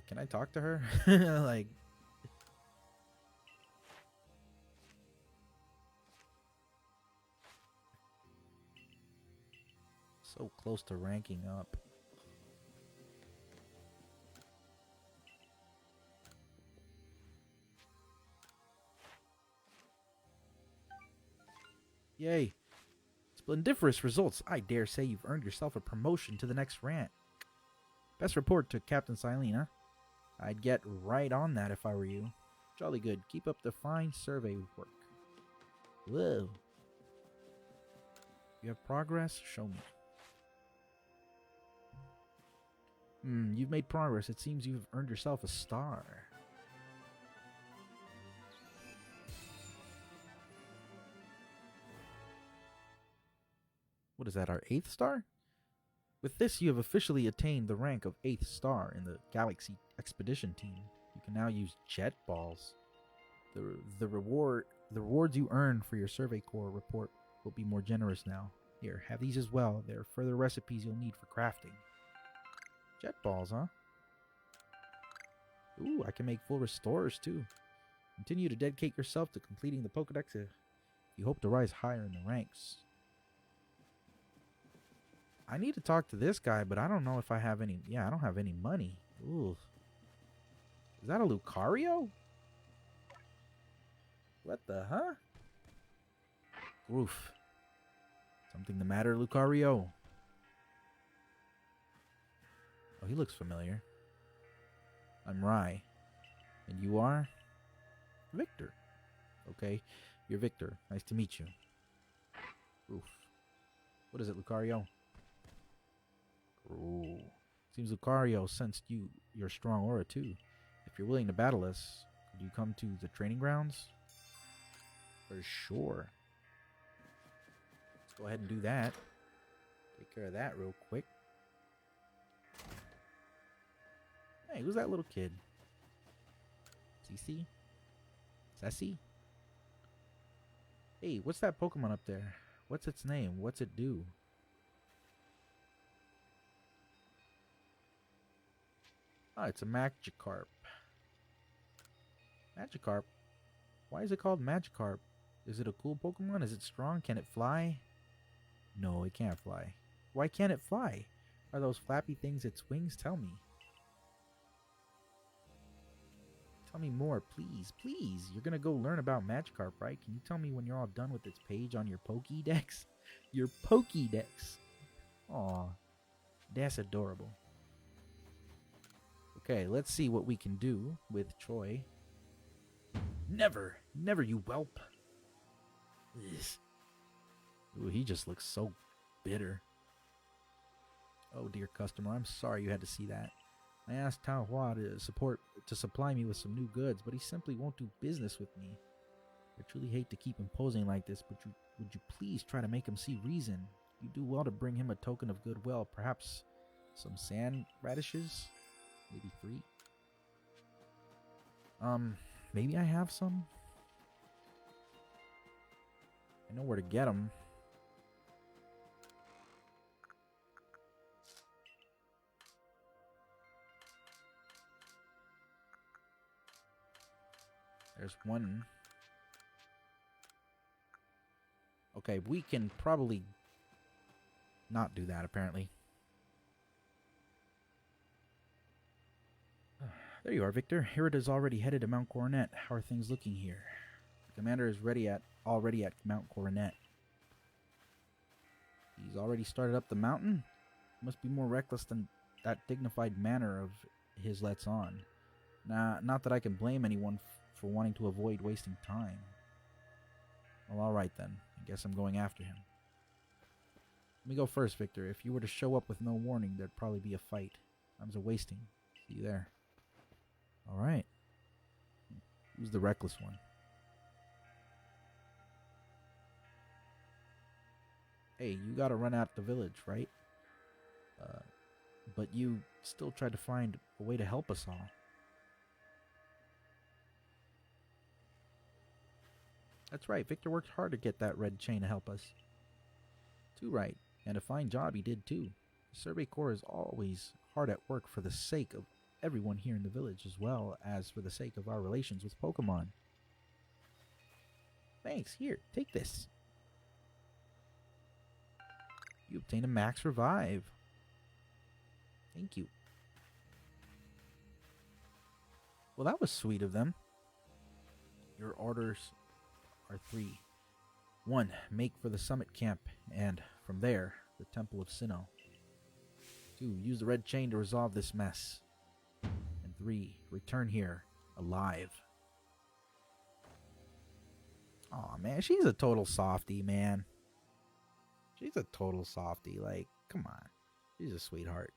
Can I talk to her? Like... So close to ranking up. Yay. Splendiferous results. I dare say you've earned yourself a promotion to the next rank. Best report to Captain Silene. I'd get right on that if I were you. Jolly good. Keep up the fine survey work. Whoa. You have progress? Show me. You've made progress. It seems you've earned yourself a star. What is that, our 8th star? With this, you have officially attained the rank of 8th star in the Galaxy Expedition Team. You can now use jet balls. The rewards you earn for your Survey Corps report will be more generous now. Here, have these as well. There are further recipes you'll need for crafting. Jet balls, huh? Ooh, I can make full restorers too. Continue to dedicate yourself to completing the Pokédex if you hope to rise higher in the ranks. I need to talk to this guy, but I don't know if I have any... Yeah, I don't have any money. Ooh. Is that a Lucario? What the, huh? Oof. Something the matter, Lucario? Oh, he looks familiar. I'm Rai. And you are? Victor. Okay, you're Victor. Nice to meet you. Oof. What is it, Lucario? Ooh. Seems Lucario sensed your strong aura too. If you're willing to battle us, could you come to the training grounds? For sure. Let's go ahead and do that. Take care of that real quick. Hey, who's that little kid? Cece? Sassy? Hey, what's that Pokemon up there? What's its name? What's it do? Oh, it's a Magikarp. Magikarp? Why is it called Magikarp? Is it a cool Pokemon? Is it strong? Can it fly? No, it can't fly. Why can't it fly? Are those flappy things its wings? Tell me. Tell me more, please. Please. You're gonna go learn about Magikarp, right? Can you tell me when you're all done with its page on your Pokédex? Your Pokédex. Aw. That's adorable. Okay, let's see what we can do with Troy. Never. Never, you whelp. Ugh. Ooh, he just looks so bitter. Oh, dear customer, I'm sorry you had to see that. I asked Tao Hua to supply me with some new goods, but he simply won't do business with me. I truly hate to keep imposing like this, but would you please try to make him see reason? You do well to bring him a token of goodwill, perhaps some sand radishes? Maybe 3? Maybe I have some? I know where to get them. There's one. Okay, we can probably not do that, apparently. There you are, Victor. Hirita is already headed to Mount Coronet. How are things looking here? The commander is already at Mount Coronet. He's already started up the mountain? Must be more reckless than that dignified manner of his lets on. Not that I can blame anyone for wanting to avoid wasting time. Well, alright then. I guess I'm going after him. Let me go first, Victor. If you were to show up with no warning, there'd probably be a fight. Time's a wasting. See you there. Alright. Who's the reckless one? Hey, you gotta run out the village, right? But you still tried to find a way to help us all. That's right, Victor worked hard to get that red chain to help us. Too right, and a fine job he did too. The Survey Corps is always hard at work for the sake of everyone here in the village, as well as for the sake of our relations with Pokémon. Thanks, here, take this. You obtain a max revive. Thank you. Well, that was sweet of them. Your orders are 3. 1. Make for the summit camp, and from there, the Temple of Sinnoh. 2. Use the red chain to resolve this mess. And 3. Return here, alive. Aw, man, she's a total softie, man. She's a total softie, like, come on. She's a sweetheart.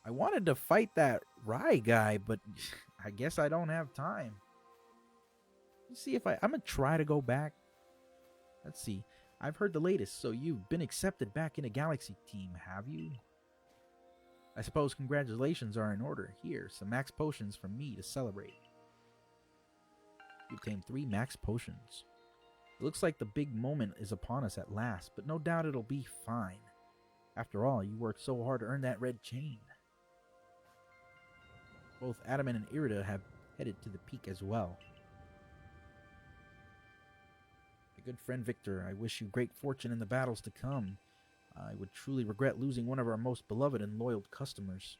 I wanted to fight that Rai guy, but I guess I don't have time. Let's see if I'm gonna try to go back. Let's see. I've heard the latest, so you've been accepted back in a Galaxy team, have you? I suppose congratulations are in order. Here, some max potions from me to celebrate. You obtained 3 max potions. It looks like the big moment is upon us at last, but no doubt it'll be fine. After all, you worked so hard to earn that red chain. Both Adamant and Irida have headed to the peak as well. My good friend Victor, I wish you great fortune in the battles to come. I would truly regret losing one of our most beloved and loyal customers.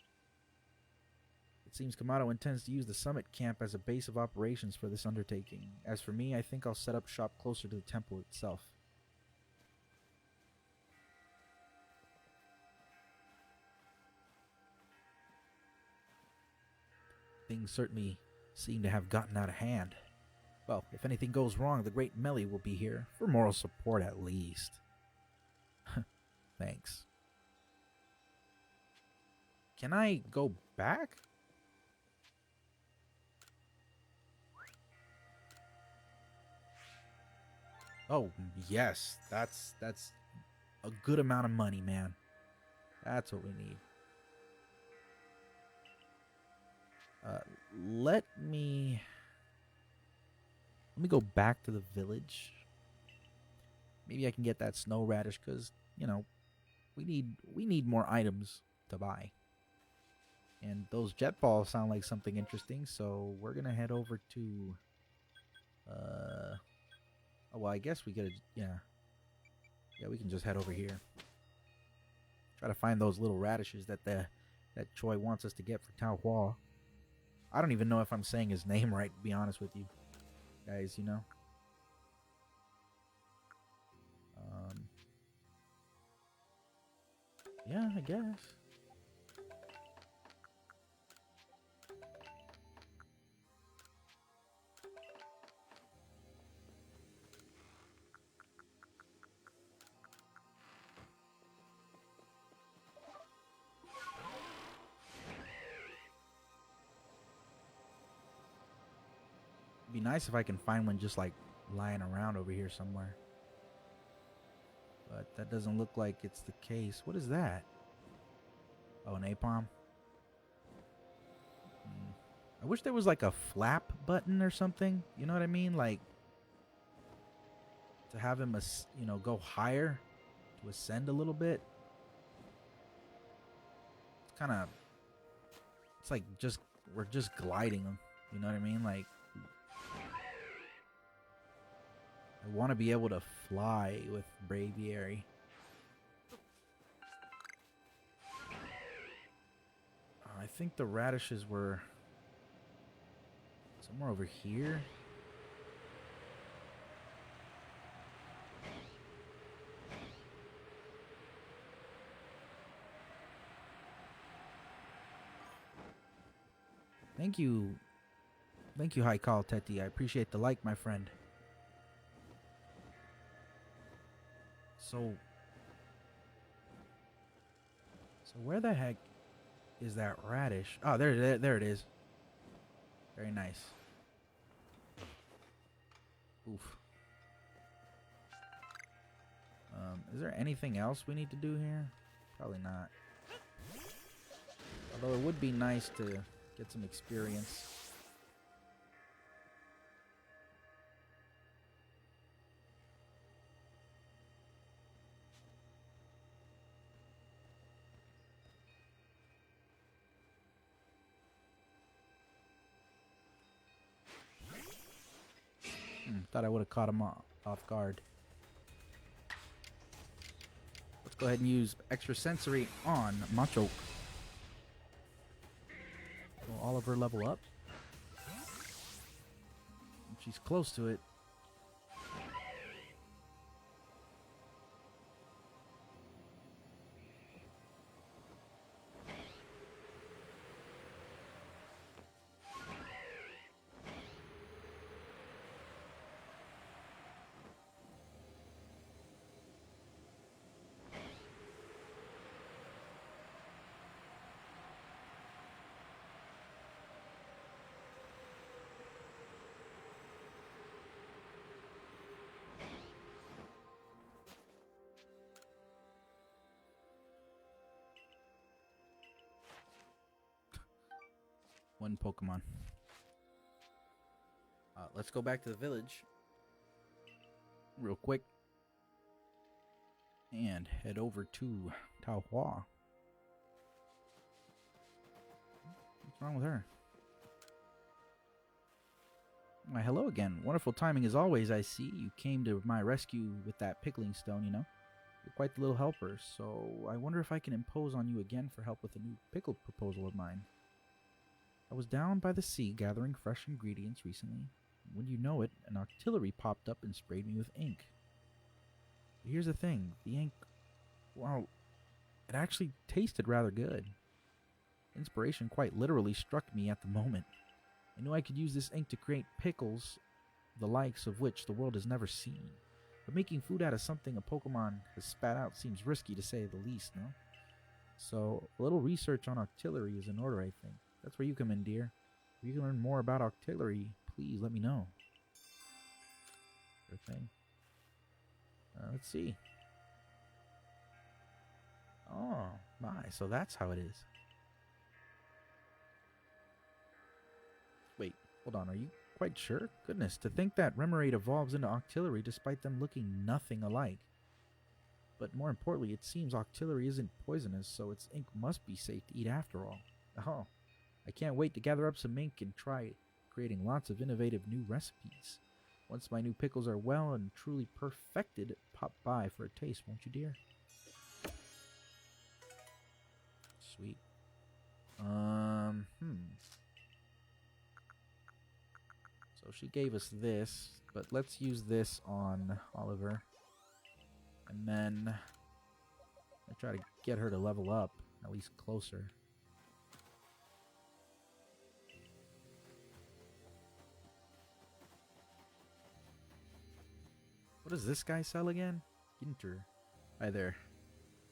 It seems Kamado intends to use the summit camp as a base of operations for this undertaking. As for me, I think I'll set up shop closer to the temple itself. Things certainly seem to have gotten out of hand. Well, if anything goes wrong, the great Melly will be here, for moral support at least. Thanks. Can I go back? Oh, yes. That's a good amount of money, man. That's what we need. Let me go back to the village. Maybe I can get that snow radish because, you know, we need more items to buy. And those jet balls sound like something interesting, so we're gonna head over to oh, well, I guess we could, yeah, we can just head over here. Try to find those little radishes that Choi wants us to get for Tao Hua. I don't even know if I'm saying his name right, to be honest with you guys, you know. Yeah, I guess. be nice if I can find one just like lying around over here somewhere. But that doesn't look like it's the case. What is that? Oh, an napalm. I wish there was like a flap button or something. You know what I mean? Like to have him, you know, go higher, to ascend a little bit. It's kind of, it's like just, we're just gliding him. You know what I mean? Like, I want to be able to fly with Braviary. I think the radishes were somewhere over here. Thank you. Thank you, High Call Teti. I appreciate the like, my friend. So where the heck is that radish? Oh, there it is. Very nice. Oof. Is there anything else we need to do here? Probably not. Although it would be nice to get some experience. Thought I would have caught him off guard. Let's go ahead and use extra sensory on Machoke. Will Oliver level up? If she's close to it. One Pokemon. Let's go back to the village real quick and head over to Taohua. What's wrong with her? Why, hello again. Wonderful timing as always, I see. You came to my rescue with that pickling stone, you know. You're quite the little helper, so I wonder if I can impose on you again for help with a new pickle proposal of mine. I was down by the sea gathering fresh ingredients recently. When you know it, an artillery popped up and sprayed me with ink. But here's the thing. The ink, well, it actually tasted rather good. Inspiration quite literally struck me at the moment. I knew I could use this ink to create pickles, the likes of which the world has never seen. But making food out of something a Pokemon has spat out seems risky to say the least, no? So, a little research on artillery is in order, I think. That's where you come in, dear. If you can learn more about artillery, please let me know. Sure thing. Let's see. Oh, my. So that's how it is. Wait, hold on. Are you quite sure? Goodness, to think that Remoraid evolves into Octillery despite them looking nothing alike. But more importantly, it seems Octillery isn't poisonous, so its ink must be safe to eat after all. Oh, I can't wait to gather up some ink and try creating lots of innovative new recipes. Once my new pickles are well and truly perfected, pop by for a taste, won't you, dear? Sweet. So she gave us this, but let's use this on Oliver. And then I try to get her to level up, at least closer. What does this guy sell again? Ginter. Hi there.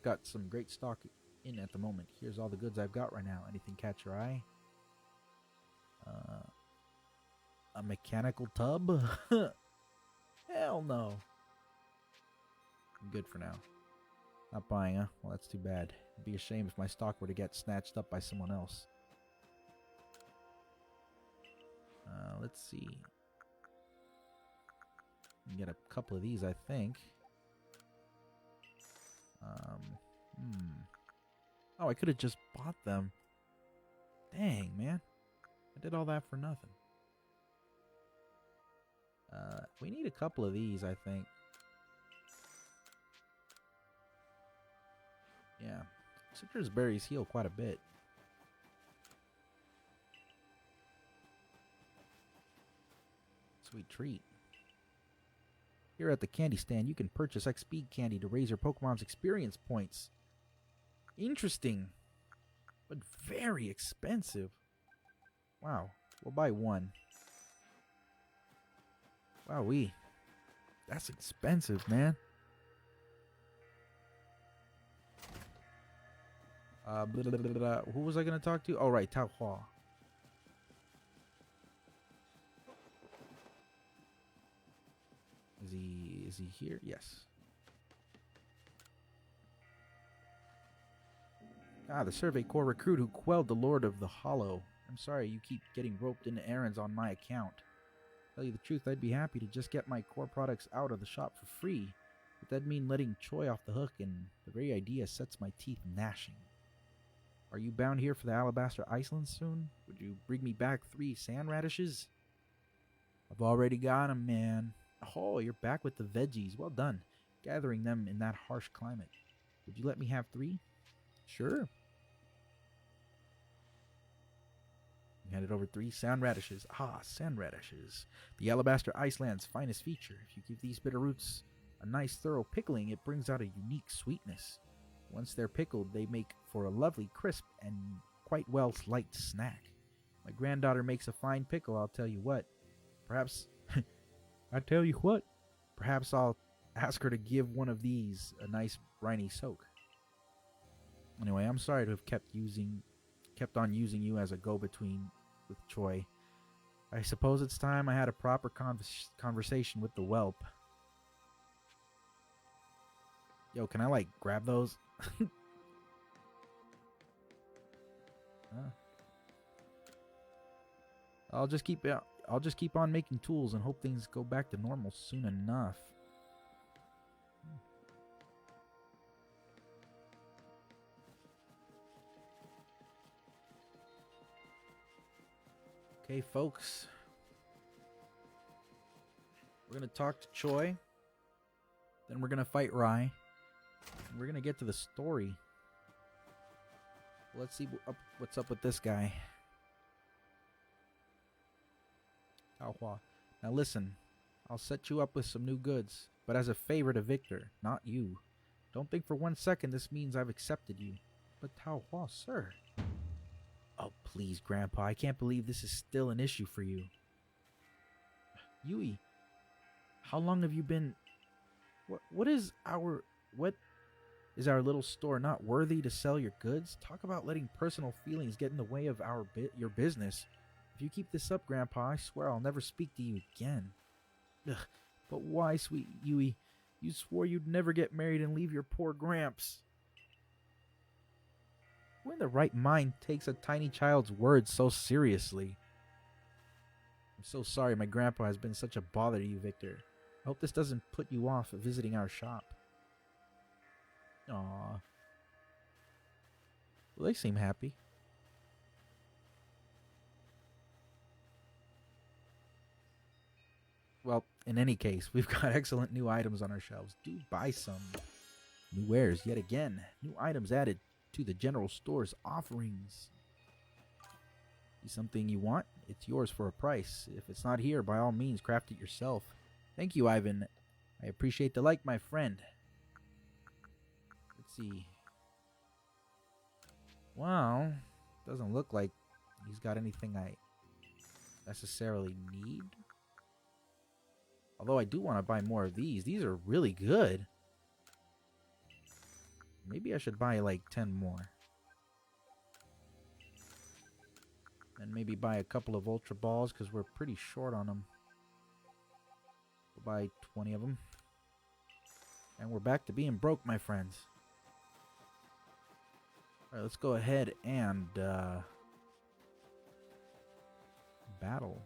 Got some great stock in at the moment. Here's all the goods I've got right now. Anything catch your eye? A mechanical tub? Hell no. I'm good for now. Not buying, huh? Well, that's too bad. It'd be a shame if my stock were to get snatched up by someone else. Let's see. You can get a couple of these, I think. Oh, I could have just bought them. Dang, man. I did all that for nothing. We need a couple of these, I think. Yeah. Citrus berries heal quite a bit. Sweet treat. Here at the candy stand, you can purchase XP candy to raise your Pokemon's experience points. Interesting. But very expensive. Wow. We'll buy one. Wowee. That's expensive, man. Who was I going to talk to? Oh, right. Tao Hua. Is he here? Yes. Ah, the Survey Corps recruit who quelled the Lord of the Hollow. I'm sorry you keep getting roped into errands on my account. Tell you the truth, I'd be happy to just get my core products out of the shop for free. But that'd mean letting Choi off the hook, and the very idea sets my teeth gnashing. Are you bound here for the Alabaster Iceland soon? Would you bring me back 3 sand radishes? I've already got 'em, man. Oh, you're back with the veggies. Well done, gathering them in that harsh climate. Would you let me have 3? Sure. You handed over 3 sand radishes. Ah, sand radishes. The Alabaster Iceland's finest feature. If you give these bitter roots a nice thorough pickling, it brings out a unique sweetness. Once they're pickled, they make for a lovely crisp and quite well liked snack. My granddaughter makes a fine pickle, I'll tell you what. Perhaps Perhaps I'll ask her to give one of these a nice briny soak. Anyway, I'm sorry to have kept on using you as a go-between with Choi. I suppose it's time I had a proper conversation with the whelp. Yo, can I grab those? I'll just keep on making tools and hope things go back to normal soon enough. Okay, folks. We're going to talk to Choi. Then we're going to fight Rai. And we're going to get to the story. Let's see what's up with this guy. Tao Hua. Now listen. I'll set you up with some new goods. But as a favor to Victor, not you. Don't think for 1 second this means I've accepted you. But Tao Hua, sir. Oh, please, Grandpa. I can't believe this is still an issue for you. Yui, how long have you been... What is our little store not worthy to sell your goods? Talk about letting personal feelings get in the way of your business. If you keep this up, Grandpa, I swear I'll never speak to you again. Ugh, but why, sweet Yui? You swore you'd never get married and leave your poor Gramps. Who in the right mind takes a tiny child's words so seriously? I'm so sorry my grandpa has been such a bother to you, Victor. I hope this doesn't put you off visiting our shop. Aww. Well, they seem happy. Well, in any case, we've got excellent new items on our shelves. Do buy some. New wares yet again. New items added to the general store's offerings. See something you want? It's yours for a price. If it's not here, by all means, craft it yourself. Thank you, Ivan. I appreciate the like, my friend. Let's see. Well, doesn't look like he's got anything I necessarily need. Although I do want to buy more of these. These are really good. Maybe I should buy 10 more. And maybe buy a couple of Ultra Balls because we're pretty short on them. We'll buy 20 of them. And we're back to being broke, my friends. Alright, let's go ahead and battle.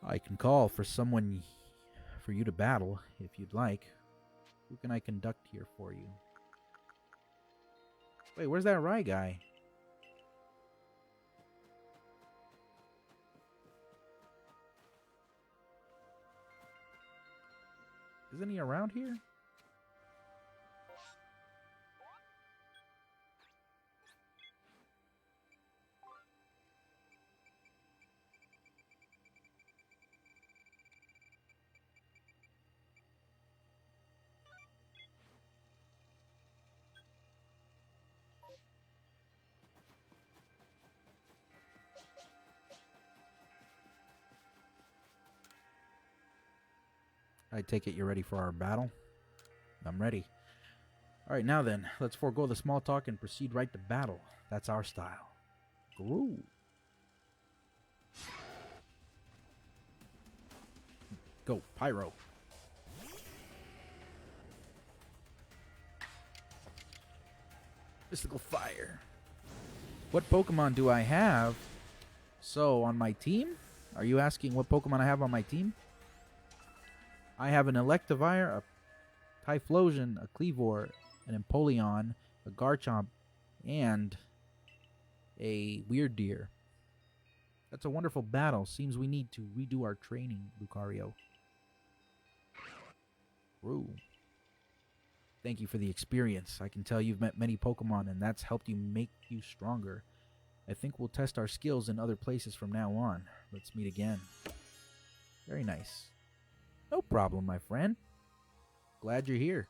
I can call for someone for you to battle if you'd like. Who can I conduct here for you? Wait, where's that Rye guy? Isn't he around here? I take it you're ready for our battle? I'm ready. Alright, now then, let's forego the small talk and proceed right to battle. That's our style. Groove. Go, Pyro. Mystical Fire. What Pokemon do I have? So, on my team? Are you asking what Pokemon I have on my team? I have an Electivire, a Typhlosion, a Kleavor, an Empoleon, a Garchomp, and a Weird Deer. That's a wonderful battle. Seems we need to redo our training, Lucario. Ooh. Thank you for the experience. I can tell you've met many Pokemon, and that's helped you make you stronger. I think we'll test our skills in other places from now on. Let's meet again. Very nice. No problem, my friend. Glad you're here.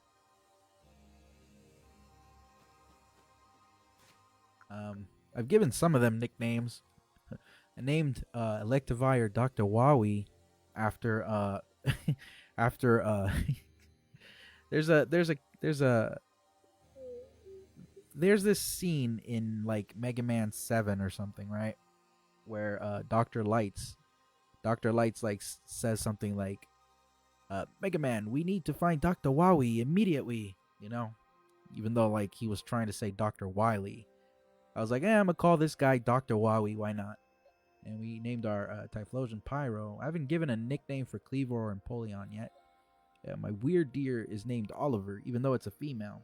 I've given some of them nicknames. I named Electivire Dr. Wowie after after there's this scene in like Mega Man 7 or something, right? Where Dr. Lights like says something like Mega Man, we need to find Dr. Wowie immediately, you know? Even though like he was trying to say Dr. Wily. I was like, I'm gonna call this guy Dr. Wowie, why not? And we named our Typhlosion Pyro. I haven't given a nickname for Kleavor or Empoleon yet. My Weird Deer is named Oliver, even though it's a female.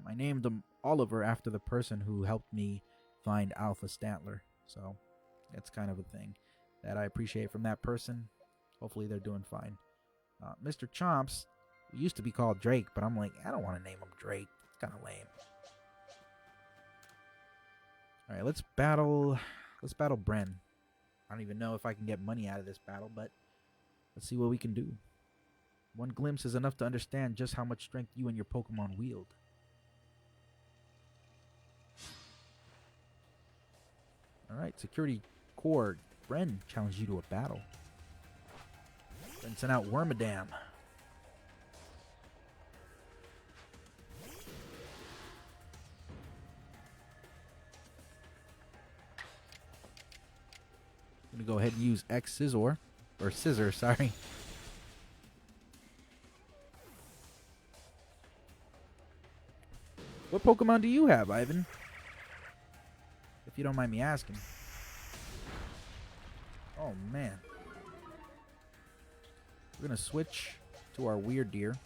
I named him Oliver after the person who helped me find Alpha Stantler. So that's kind of a thing that I appreciate from that person. Hopefully they're doing fine. Mr. Chomps used to be called Drake, but I'm like, I don't want to name him Drake. It's kind of lame. All right, let's battle Bren. I don't even know if I can get money out of this battle, but let's see what we can do. One glimpse is enough to understand just how much strength you and your Pokemon wield. Alright, Security Core. Bren challenged you to a battle. Bren sent out Wormadam. I'm going to go ahead and use X-Scissor. Or Scissor, sorry. What Pokemon do you have, Ivan? If you don't mind me asking. Oh, man. We're going to switch to our Weird Deer.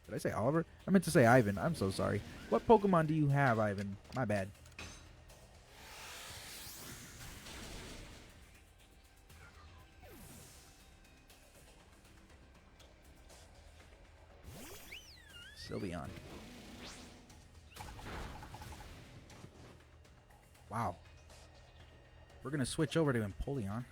Did I say Oliver? I meant to say Ivan. I'm so sorry. What Pokemon do you have, Ivan? My bad. Sylveon. Wow. We're going to switch over to Empoleon.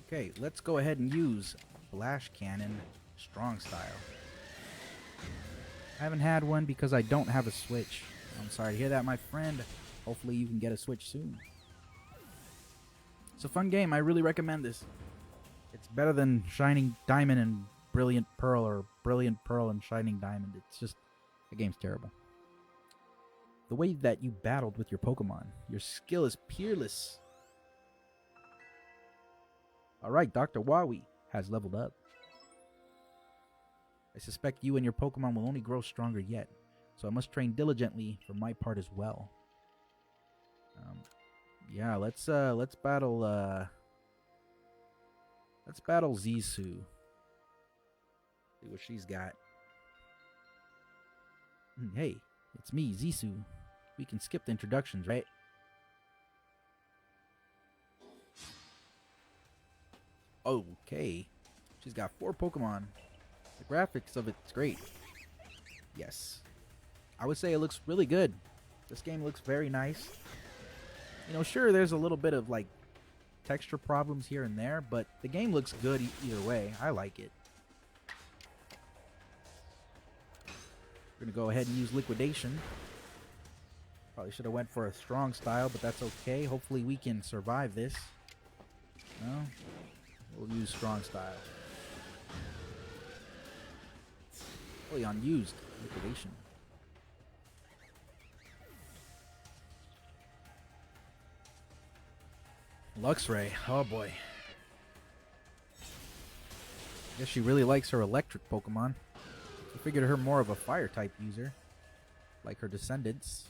Okay, let's go ahead and use Flash Cannon Strong Style. I haven't had one because I don't have a Switch. I'm sorry to hear that, my friend. Hopefully you can get a Switch soon. It's a fun game. I really recommend this. It's better than Shining Diamond and Brilliant Pearl, or Brilliant Pearl and Shining Diamond. It's just, the game's terrible. The way that you battled with your Pokemon. Your skill is peerless. Alright, Dr. Wawi has leveled up. I suspect you and your Pokemon will only grow stronger yet, so I must train diligently for my part as well. Yeah, let's battle Zisu. See what she's got. Hey, it's me, Zisu. We can skip the introductions, right? Okay. She's got 4 Pokemon. The graphics of it's great. Yes. I would say it looks really good. This game looks very nice. You know, sure, there's a little bit of, like, texture problems here and there, but the game looks good either way. I like it. We're going to go ahead and use Liquidation. Probably should have went for a strong style, but that's okay. Hopefully we can survive this. No? We'll use strong style. Fully unused Liquidation. Luxray. Oh boy. Guess she really likes her electric Pokemon. I figured her more of a fire type user. Like her descendants.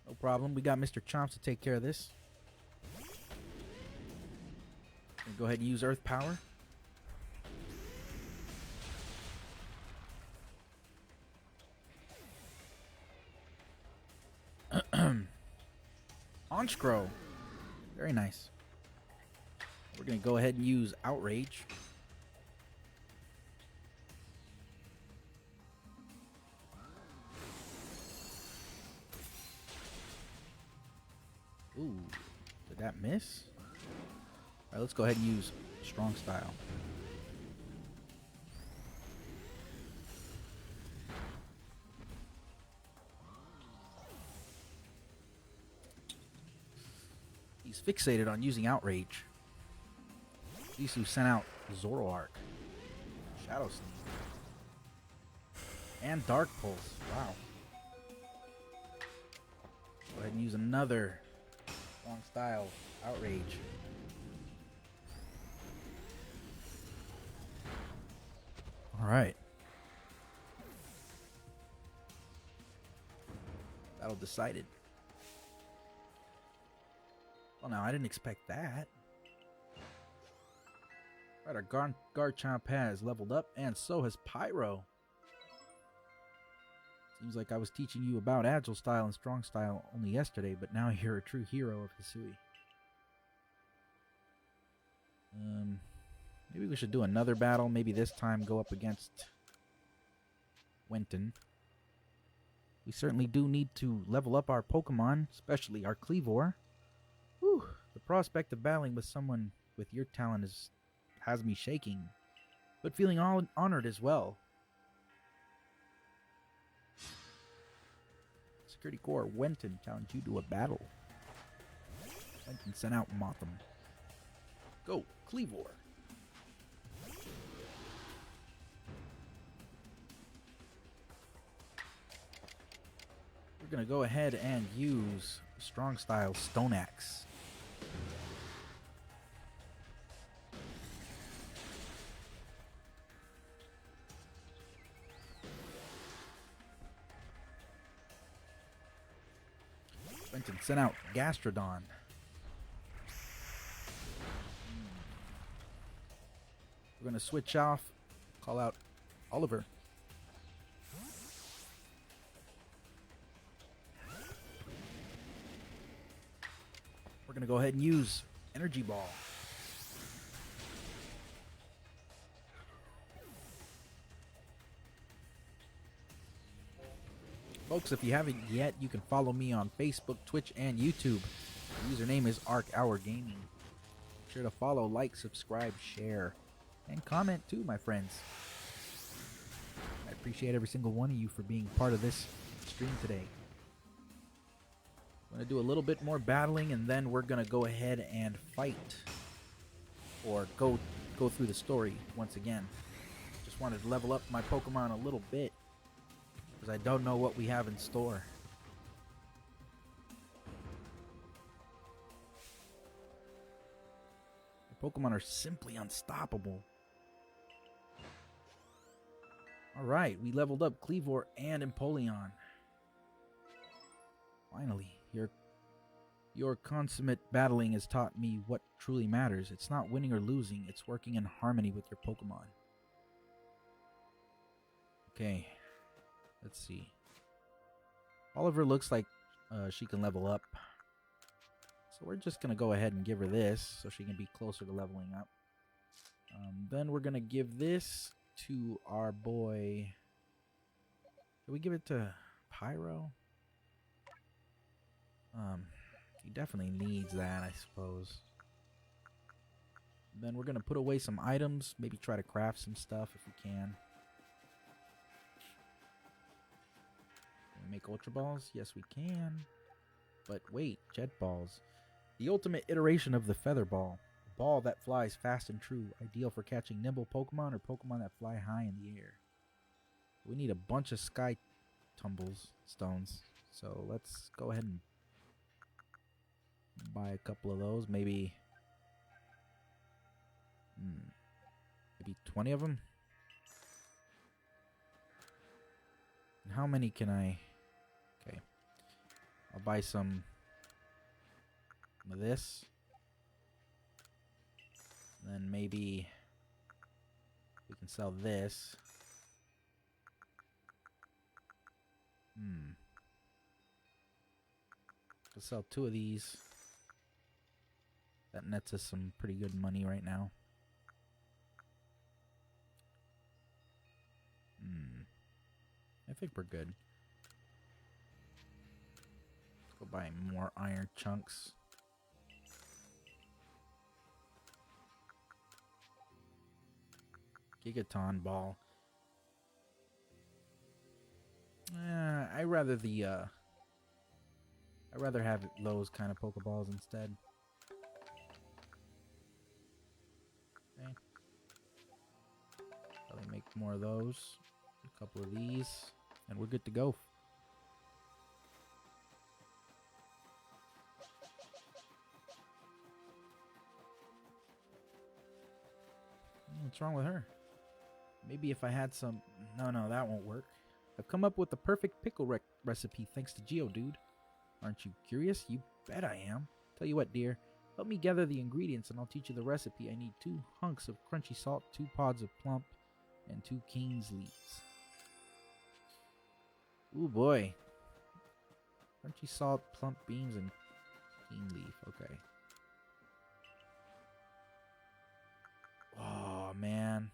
No problem. We got Mr. Chomps to take care of this. Go ahead and use Earth Power. Honchkrow. Very nice. We're going to go ahead and use Outrage. Ooh, did that miss? Alright, let's go ahead and use Strong Style. He's fixated on using Outrage. Zisu sent out Zoroark, Shadow Sneak, and Dark Pulse. Wow. Go ahead and use another Strong Style Outrage. Alright. Battle decided. Well, now, I didn't expect that. Right, our Garchomp has leveled up, and so has Pyro. Seems like I was teaching you about Agile Style and Strong Style only yesterday, but now you're a true hero of Hisui. Maybe we should do another battle. Maybe this time go up against Wenton. We certainly do need to level up our Pokemon, especially our Kleavor. Whew, the prospect of battling with someone with your talent has me shaking, but feeling honored as well. Security Corps Wenton challenged you to a battle. Wenton sent out Motham. Go, Kleavor. We're going to go ahead and use Strong Style Stone Axe. Wenton sent out Gastrodon. We're going to switch off, call out Oliver. We're going to go ahead and use Energy Ball. Folks, if you haven't yet, you can follow me on Facebook, Twitch, and YouTube. The username is ArcHour Gaming. Be sure to follow, like, subscribe, share, and comment too, my friends. I appreciate every single one of you for being part of this stream today. I'm going to do a little bit more battling, and then we're going to go ahead and fight. Or go through the story once again. Just wanted to level up my Pokemon a little bit, because I don't know what we have in store. The Pokemon are simply unstoppable. Alright, we leveled up Cleavor and Empoleon. Finally, your consummate battling has taught me what truly matters. It's not winning or losing, it's working in harmony with your Pokemon. Okay, let's see. Oliver looks like she can level up. So we're just going to go ahead and give her this so she can be closer to leveling up. Then we're going to give this to our boy. Can we give it to Pyro? He definitely needs that, I suppose. Then we're going to put away some items. Maybe try to craft some stuff if we can. Can we make Ultra Balls? Yes, we can. But wait, Jet Balls. The ultimate iteration of the Feather Ball. A ball that flies fast and true. Ideal for catching nimble Pokemon or Pokemon that fly high in the air. We need a bunch of Sky Tumbles stones. So let's go ahead and buy a couple of those. Maybe 20 of them. And how many can I? Okay, I'll buy some of this. Then maybe we can sell this. Let's sell 2 of these. That nets us some pretty good money right now. I think we're good. Let's go buy more iron chunks. Gigaton Ball. I'd rather have those kind of Pokeballs instead. Okay. Probably make more of those. A couple of these, and we're good to go. What's wrong with her? Maybe if I had some... No, that won't work. I've come up with the perfect pickle recipe thanks to Geodude. Aren't you curious? You bet I am. Tell you what, dear. Help me gather the ingredients and I'll teach you the recipe. I need 2 hunks of crunchy salt, 2 pods of plump, and 2 king's leaves. Ooh boy. Crunchy salt, plump beans, and king leaf. Okay. Oh man.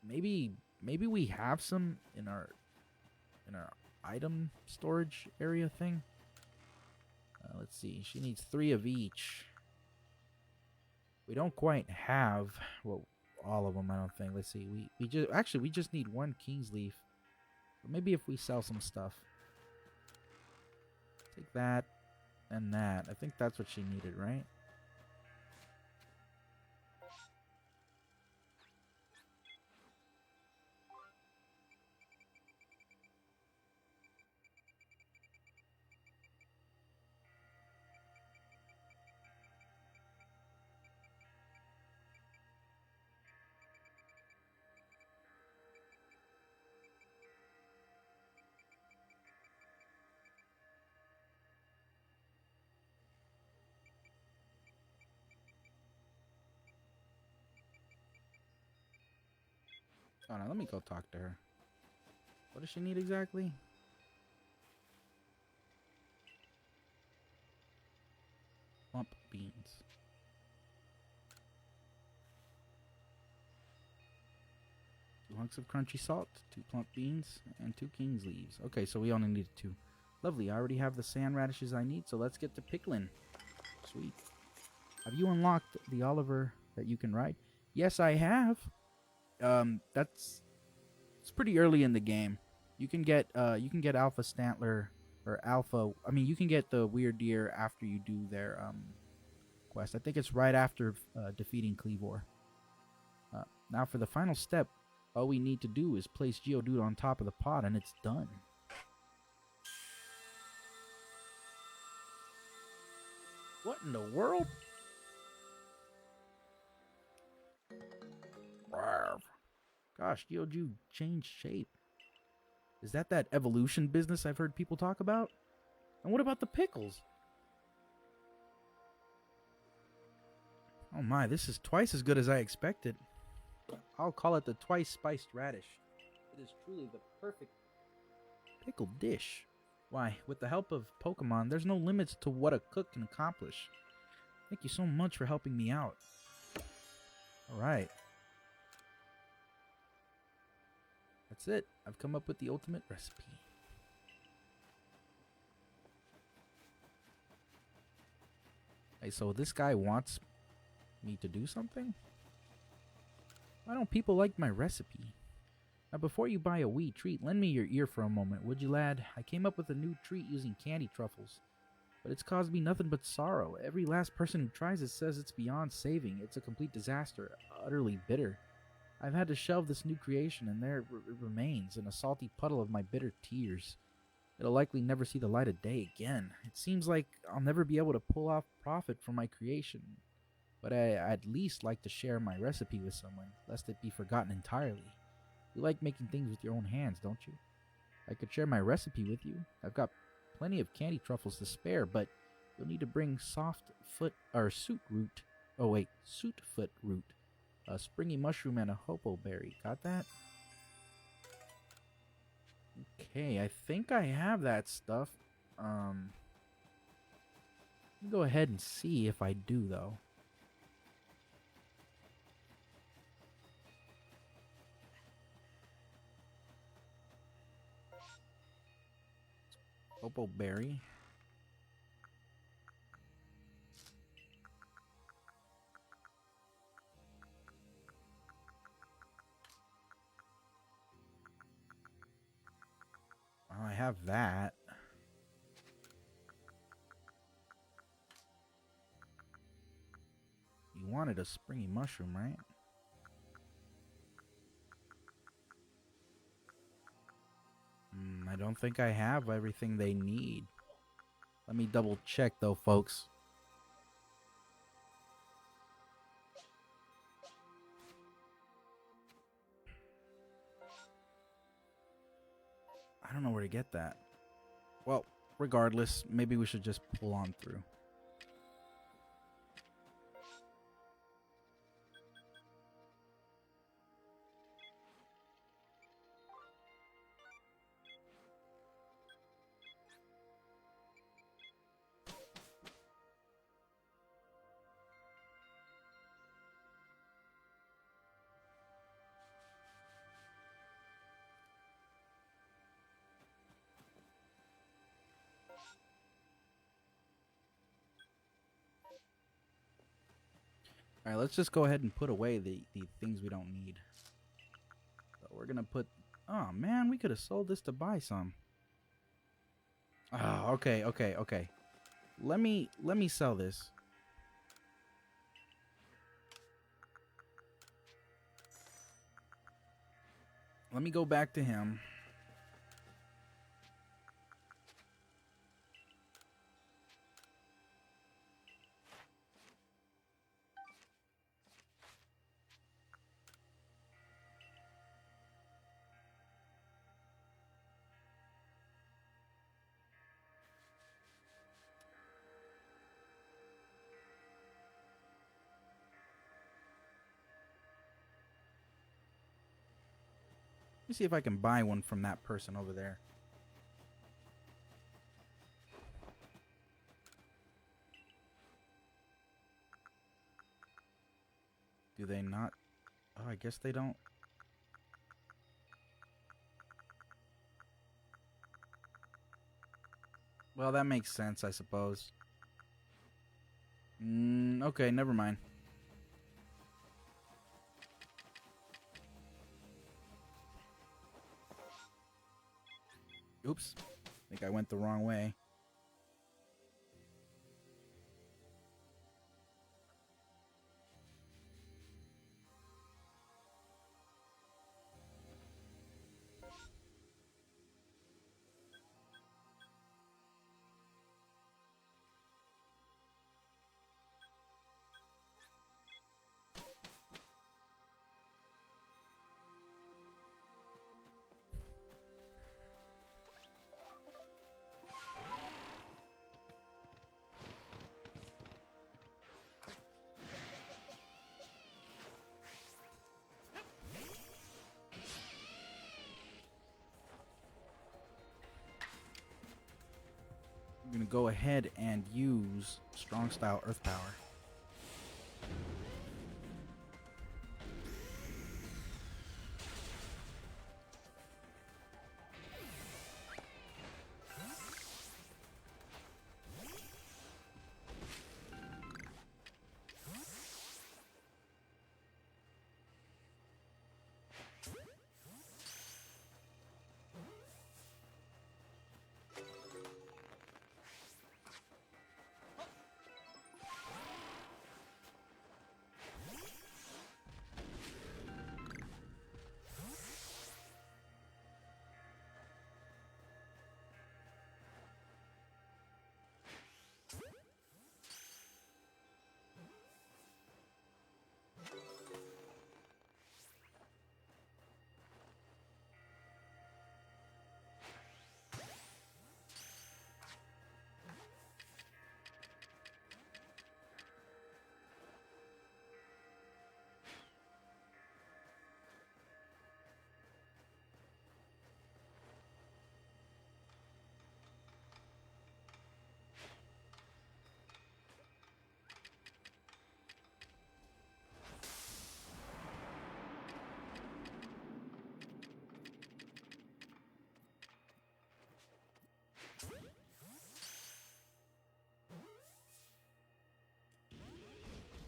Maybe we have some in our item storage area thing. Let's see. She needs 3 of each. We don't quite have all of them, I don't think. Let's see. We just need 1 king's leaf. But maybe if we sell some stuff. Take that and that. I think that's what she needed, right? Hold on, let me go talk to her. What does she need exactly? Plump beans. 2 hunks of crunchy salt, 2 plump beans, and 2 king's leaves. Okay, so we only needed 2. Lovely, I already have the sand radishes I need, so let's get to pickling. Sweet. Have you unlocked the Oliver that you can ride? Yes, I have. That's it's pretty early in the game. You can get Alpha Stantler or Alpha. I mean, you can get the Weird Deer after you do their quest. I think it's right after defeating Cleavor. Now for the final step, all we need to do is place Geodude on top of the pot, and it's done. What in the world? Gosh, Geodude changed shape. Is that evolution business I've heard people talk about? And what about the pickles? Oh my, this is twice as good as I expected. I'll call it the twice spiced radish. It is truly the perfect pickled dish. Why, with the help of Pokemon, there's no limits to what a cook can accomplish. Thank you so much for helping me out. Alright. That's it. I've come up with the ultimate recipe. Hey, so this guy wants me to do something? Why don't people like my recipe? Now, before you buy a wee treat, lend me your ear for a moment, would you, lad? I came up with a new treat using candy truffles, but it's caused me nothing but sorrow. Every last person who tries it says it's beyond saving. It's a complete disaster, utterly bitter. I've had to shelve this new creation, and there it remains, in a salty puddle of my bitter tears. It'll likely never see the light of day again. It seems like I'll never be able to pull off profit from my creation, but I'd at least like to share my recipe with someone, lest it be forgotten entirely. You like making things with your own hands, don't you? I could share my recipe with you. I've got plenty of candy truffles to spare, but you'll need to bring soot foot root, a springy mushroom, and a hopo berry. Got that? Okay, I think I have that stuff. Go ahead and see if I do, though. Hopo berry. I have that. You wanted a springy mushroom, right? I don't think I have everything they need. Let me double check though, folks. I don't know where to get that. Well, regardless, maybe we should just pull on through. Alright, let's just go ahead and put away the things we don't need. So we're gonna put... Oh, man, we could have sold this to buy some. Oh, okay. Let me sell this. Let me go back to him. Let me see if I can buy one from that person over there. Do they not? Oh, I guess they don't. Well, that makes sense, I suppose. Okay, never mind. Oops. I think I went the wrong way. I'm going to go ahead and use Strong Style Earth Power.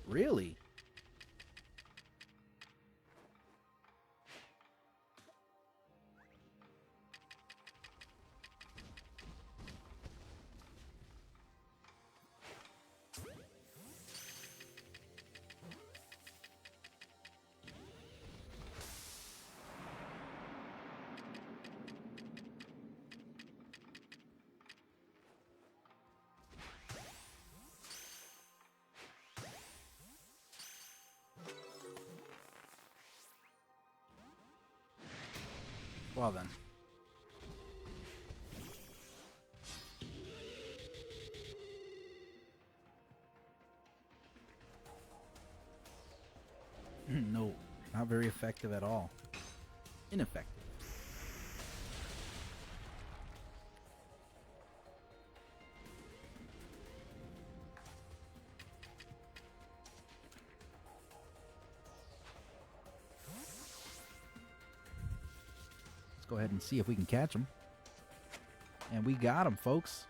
Really? Well then. No, not very effective at all. Ineffective. Let's go ahead and see if we can catch him. And we got him, folks.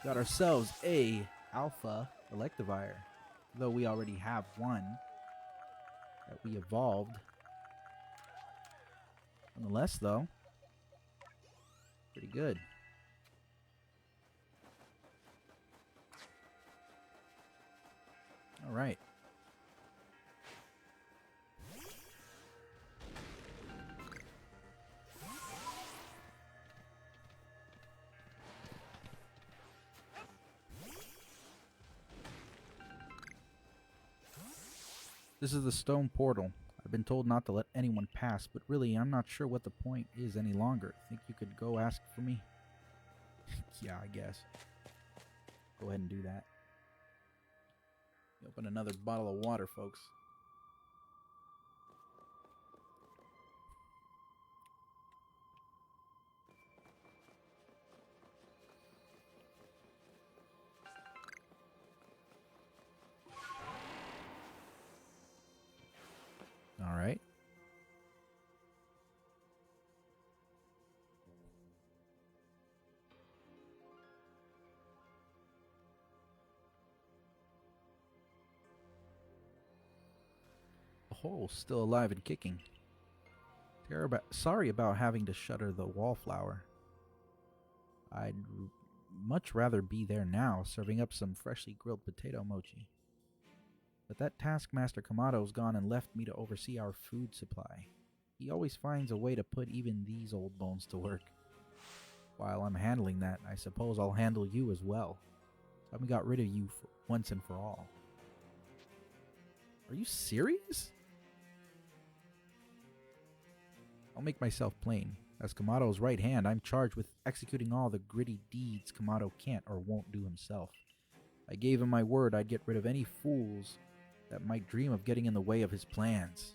Got ourselves a Alpha Electivire. Though we already have one that we evolved. Nonetheless, though, pretty good. All right. This is the stone portal. I've been told not to let anyone pass, but really, I'm not sure what the point is any longer. Think you could go ask for me? Yeah, I guess. Go ahead and do that. Open another bottle of water, folks. All right. The hole's still alive and kicking. Sorry about having to shutter the wallflower. I'd much rather be there now, serving up some freshly grilled potato mochi. But that Taskmaster Kamado's gone and left me to oversee our food supply. He always finds a way to put even these old bones to work. While I'm handling that, I suppose I'll handle you as well. So we got rid of you once and for all. Are you serious? I'll make myself plain. As Kamado's right hand, I'm charged with executing all the gritty deeds Kamado can't or won't do himself. I gave him my word I'd get rid of any fools that might dream of getting in the way of his plans.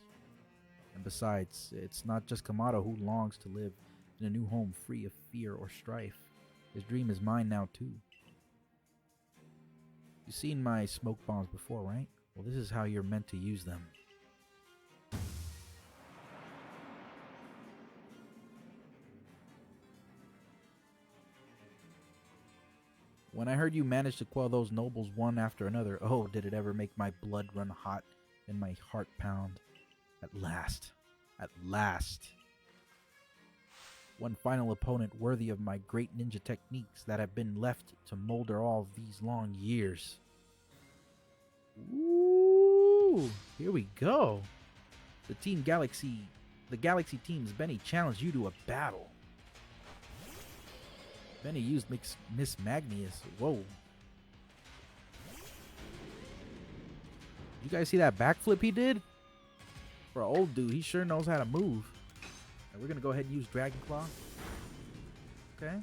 And besides, it's not just Kamado who longs to live in a new home free of fear or strife. His dream is mine now too. You've seen my smoke bombs before, right? Well, this is how you're meant to use them. When I heard you managed to quell those nobles one after another, oh, did it ever make my blood run hot and my heart pound. At last. At last. One final opponent worthy of my great ninja techniques that have been left to molder all these long years. Ooh, here we go. The Galaxy team's Benny challenged you to a battle. Benny used Miss Magnus. Whoa. You guys see that backflip he did? For an old dude, he sure knows how to move. And we're going to go ahead and use Dragon Claw. Okay.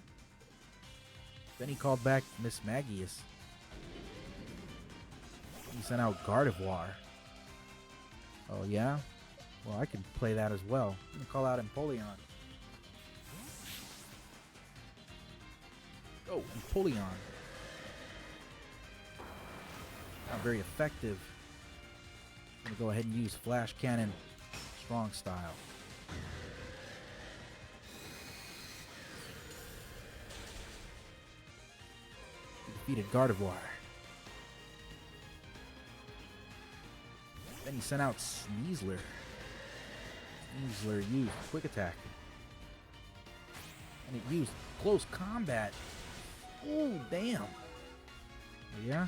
Benny called back Miss Magnus. He sent out Gardevoir. Oh, yeah? Well, I can play that as well. I'm going to call out Empoleon. Oh, Empoleon. Not very effective. I'm going to go ahead and use Flash Cannon Strong Style. He defeated Gardevoir. Then he sent out Sneasler. Sneasler used Quick Attack. And it used Close Combat. Oh, damn. Yeah?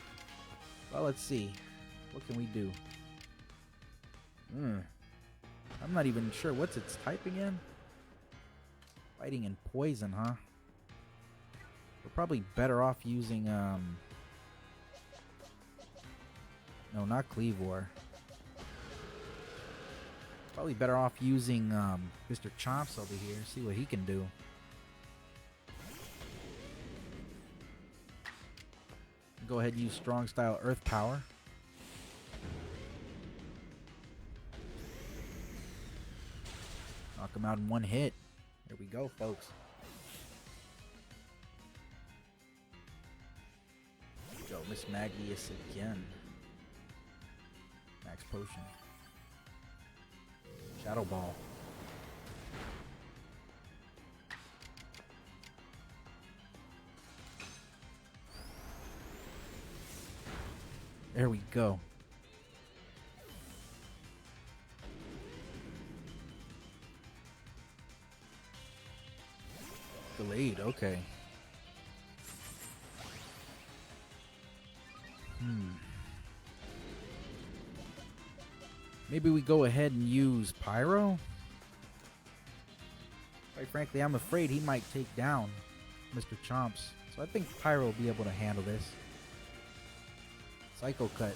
Well, let's see. What can we do? I'm not even sure. What's its type again? Fighting and poison, huh? We're probably better off using, no, not Cleavor. Probably better off using, Mr. Chomps over here. See what he can do. Go ahead and use Strong Style Earth Power. Knock him out in one hit. There we go, folks. Go, Miss Magnus again. Max Potion. Shadow Ball. There we go. Delayed, okay. Maybe we go ahead and use Pyro? Quite frankly, I'm afraid he might take down Mr. Chomps. So I think Pyro will be able to handle this. Psycho Cut.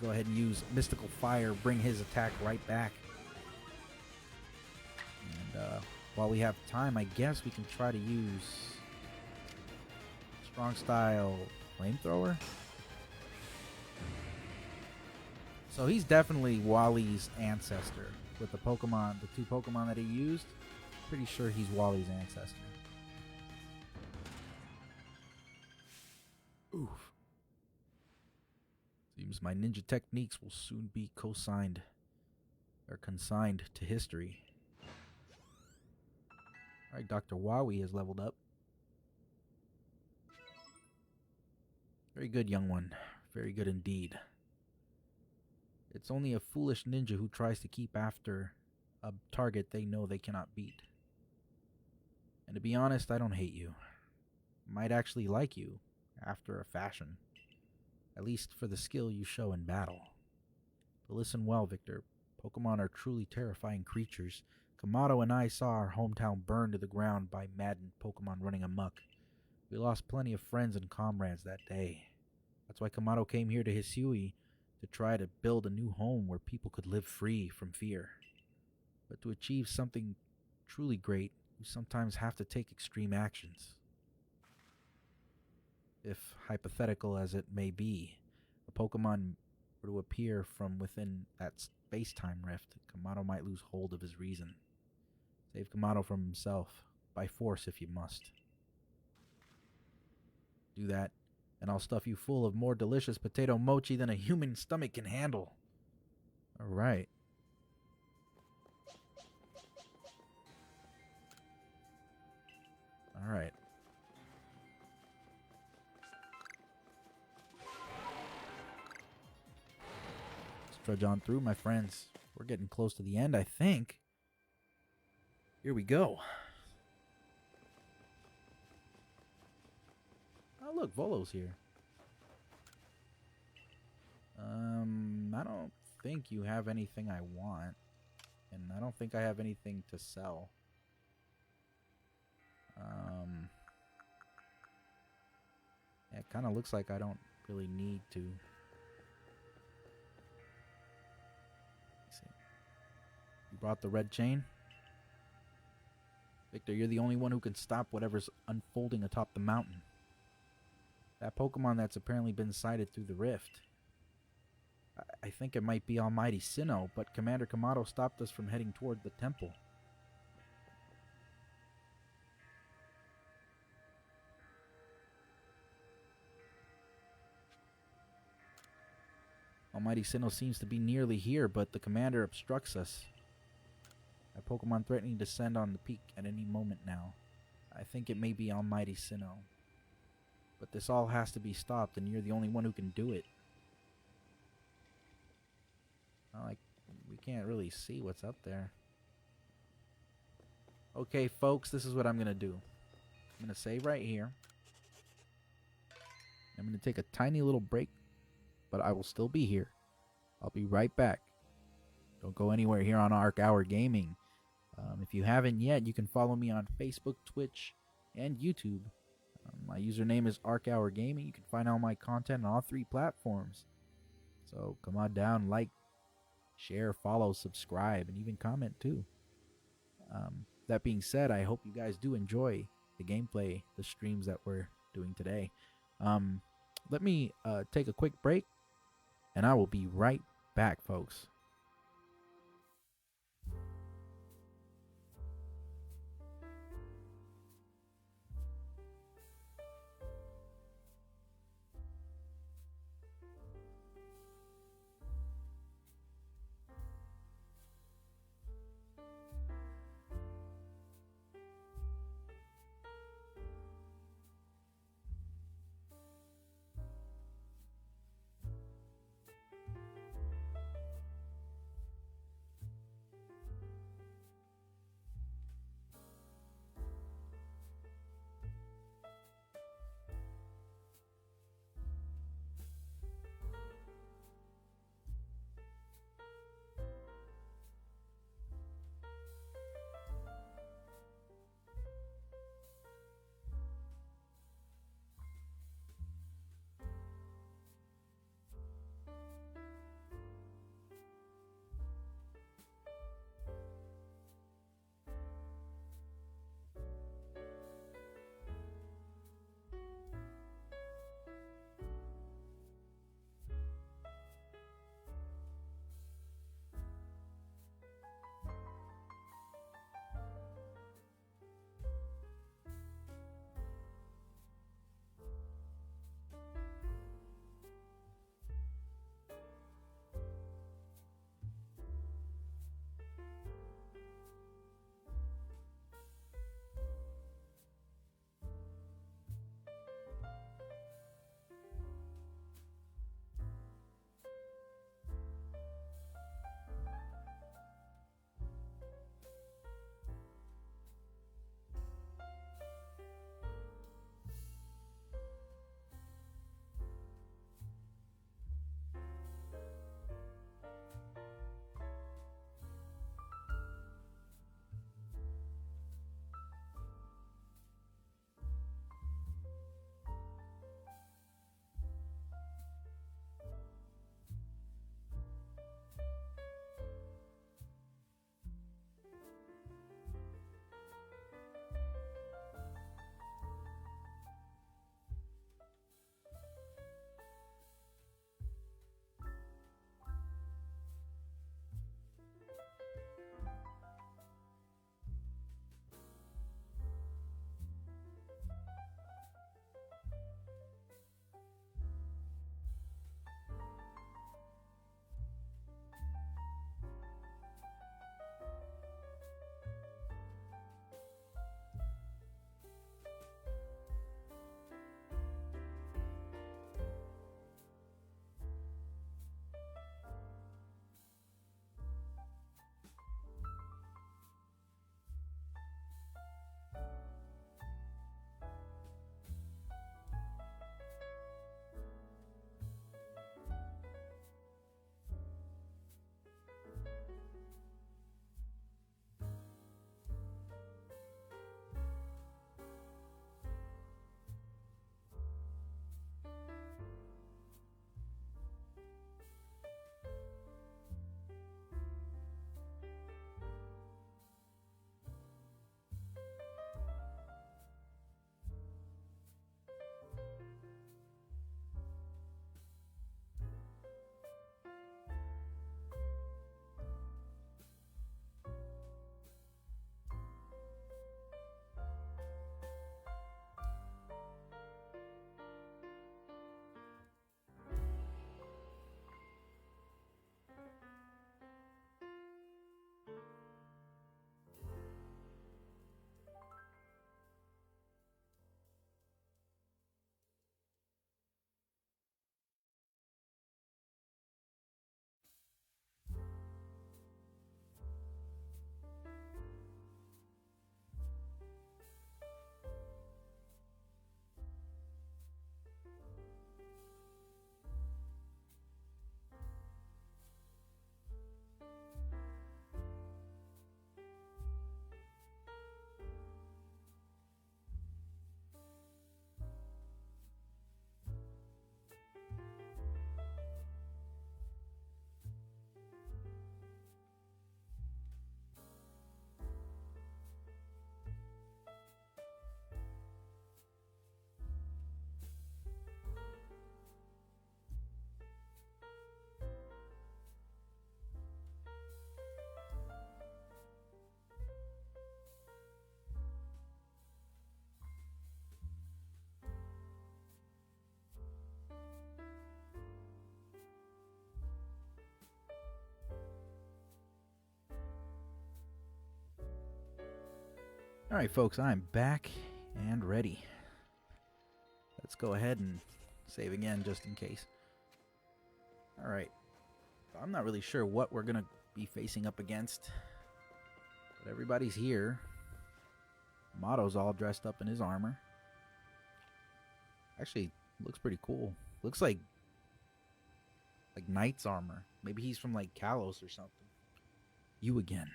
Go ahead and use Mystical Fire, bring his attack right back. And while we have time, I guess we can try to use Strong Style Flamethrower. So he's definitely Wally's ancestor with the Pokemon, the two Pokemon that he used. Pretty sure he's Wally's ancestor. Oof. Seems my ninja techniques will soon be consigned to history. Alright, Dr. Wowie has leveled up. Very good, young one. Very good indeed. It's only a foolish ninja who tries to keep after a target they know they cannot beat. And to be honest, I don't hate you. Might actually like you, after a fashion. At least for the skill you show in battle. But listen well, Victor. Pokemon are truly terrifying creatures. Kamado and I saw our hometown burned to the ground by maddened Pokemon running amok. We lost plenty of friends and comrades that day. That's why Kamado came here to Hisui, to try to build a new home where people could live free from fear. But to achieve something truly great, you sometimes have to take extreme actions. If hypothetical as it may be, a Pokemon were to appear from within that space-time rift, Kamado might lose hold of his reason. Save Kamado from himself, by force if you must. Do that, and I'll stuff you full of more delicious potato mochi than a human stomach can handle. Alright. Alright. Let's trudge on through, my friends. We're getting close to the end, I think. Here we go. Oh, look, Volo's here. I don't think you have anything I want. And I don't think I have anything to sell. It kind of looks like I don't really need to. Let's see. You brought the red chain? Victor, you're the only one who can stop whatever's unfolding atop the mountain. That Pokemon that's apparently been sighted through the rift. I think it might be Almighty Sinnoh, but Commander Kamado stopped us from heading toward the temple. Almighty Sinnoh seems to be nearly here, but the commander obstructs us. A Pokemon threatening to descend on the peak at any moment now. I think it may be Almighty Sinnoh. But this all has to be stopped, and you're the only one who can do it. We can't really see what's up there. Okay, folks, this is what I'm going to do. I'm going to save right here. I'm going to take a tiny little break, but I will still be here. I'll be right back. Don't go anywhere here on Arc Hour Gaming. If you haven't yet, you can follow me on Facebook, Twitch, and YouTube. My username is Arc Hour Gaming. You can find all my content on all 3 platforms. So come on down, like, share, follow, subscribe, and even comment too. That being said, I hope you guys do enjoy the gameplay, the streams that we're doing today. Let me take a quick break, and I will be right back, folks. Alright, folks, I'm back and ready. Let's go ahead and save again just in case. Alright. I'm not really sure what we're going to be facing up against. But everybody's here. Motto's all dressed up in his armor. Actually, looks pretty cool. Looks like knight's armor. Maybe he's from like Kalos or something. You again.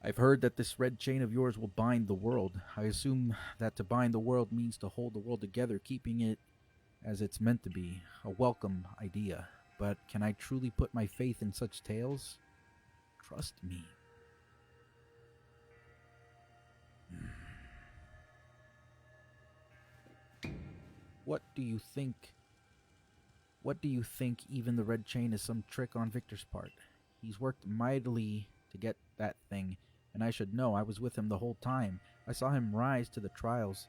I've heard that this red chain of yours will bind the world. I assume that to bind the world means to hold the world together, keeping it as it's meant to be. A welcome idea. But can I truly put my faith in such tales? Trust me. What do you think? What do you think even the red chain is some trick on Victor's part? He's worked mightily to get that thing, and I should know. I was with him the whole time. I saw him rise to the trials.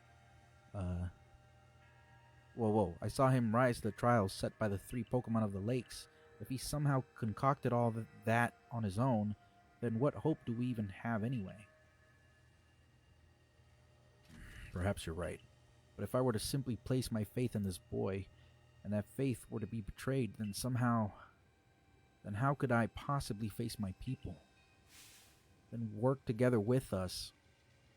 Whoa. I saw him rise to the trials set by the 3 Pokemon of the lakes. If he somehow concocted all that on his own, then what hope do we even have anyway? Perhaps you're right. But if I were to simply place my faith in this boy, and that faith were to be betrayed, then how could I possibly face my people? Then work together with us.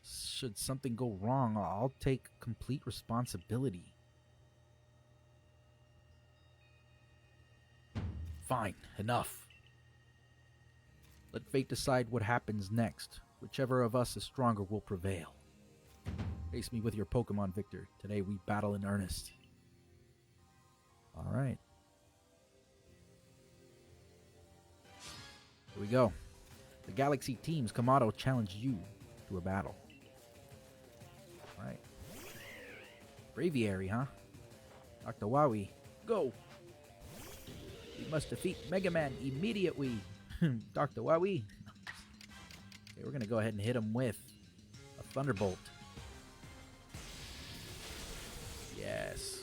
Should something go wrong, I'll take complete responsibility. Fine, enough. Let fate decide what happens next. Whichever of us is stronger will prevail. Face me with your Pokemon, Victor. Today we battle in earnest. Alright. Here we go. The Galaxy Team's Kamado challenge you to a battle. Alright. Braviary, huh? Dr. Wowie, go! We must defeat Mega Man immediately! Dr. Wowie. Okay, we're gonna go ahead and hit him with a Thunderbolt. Yes.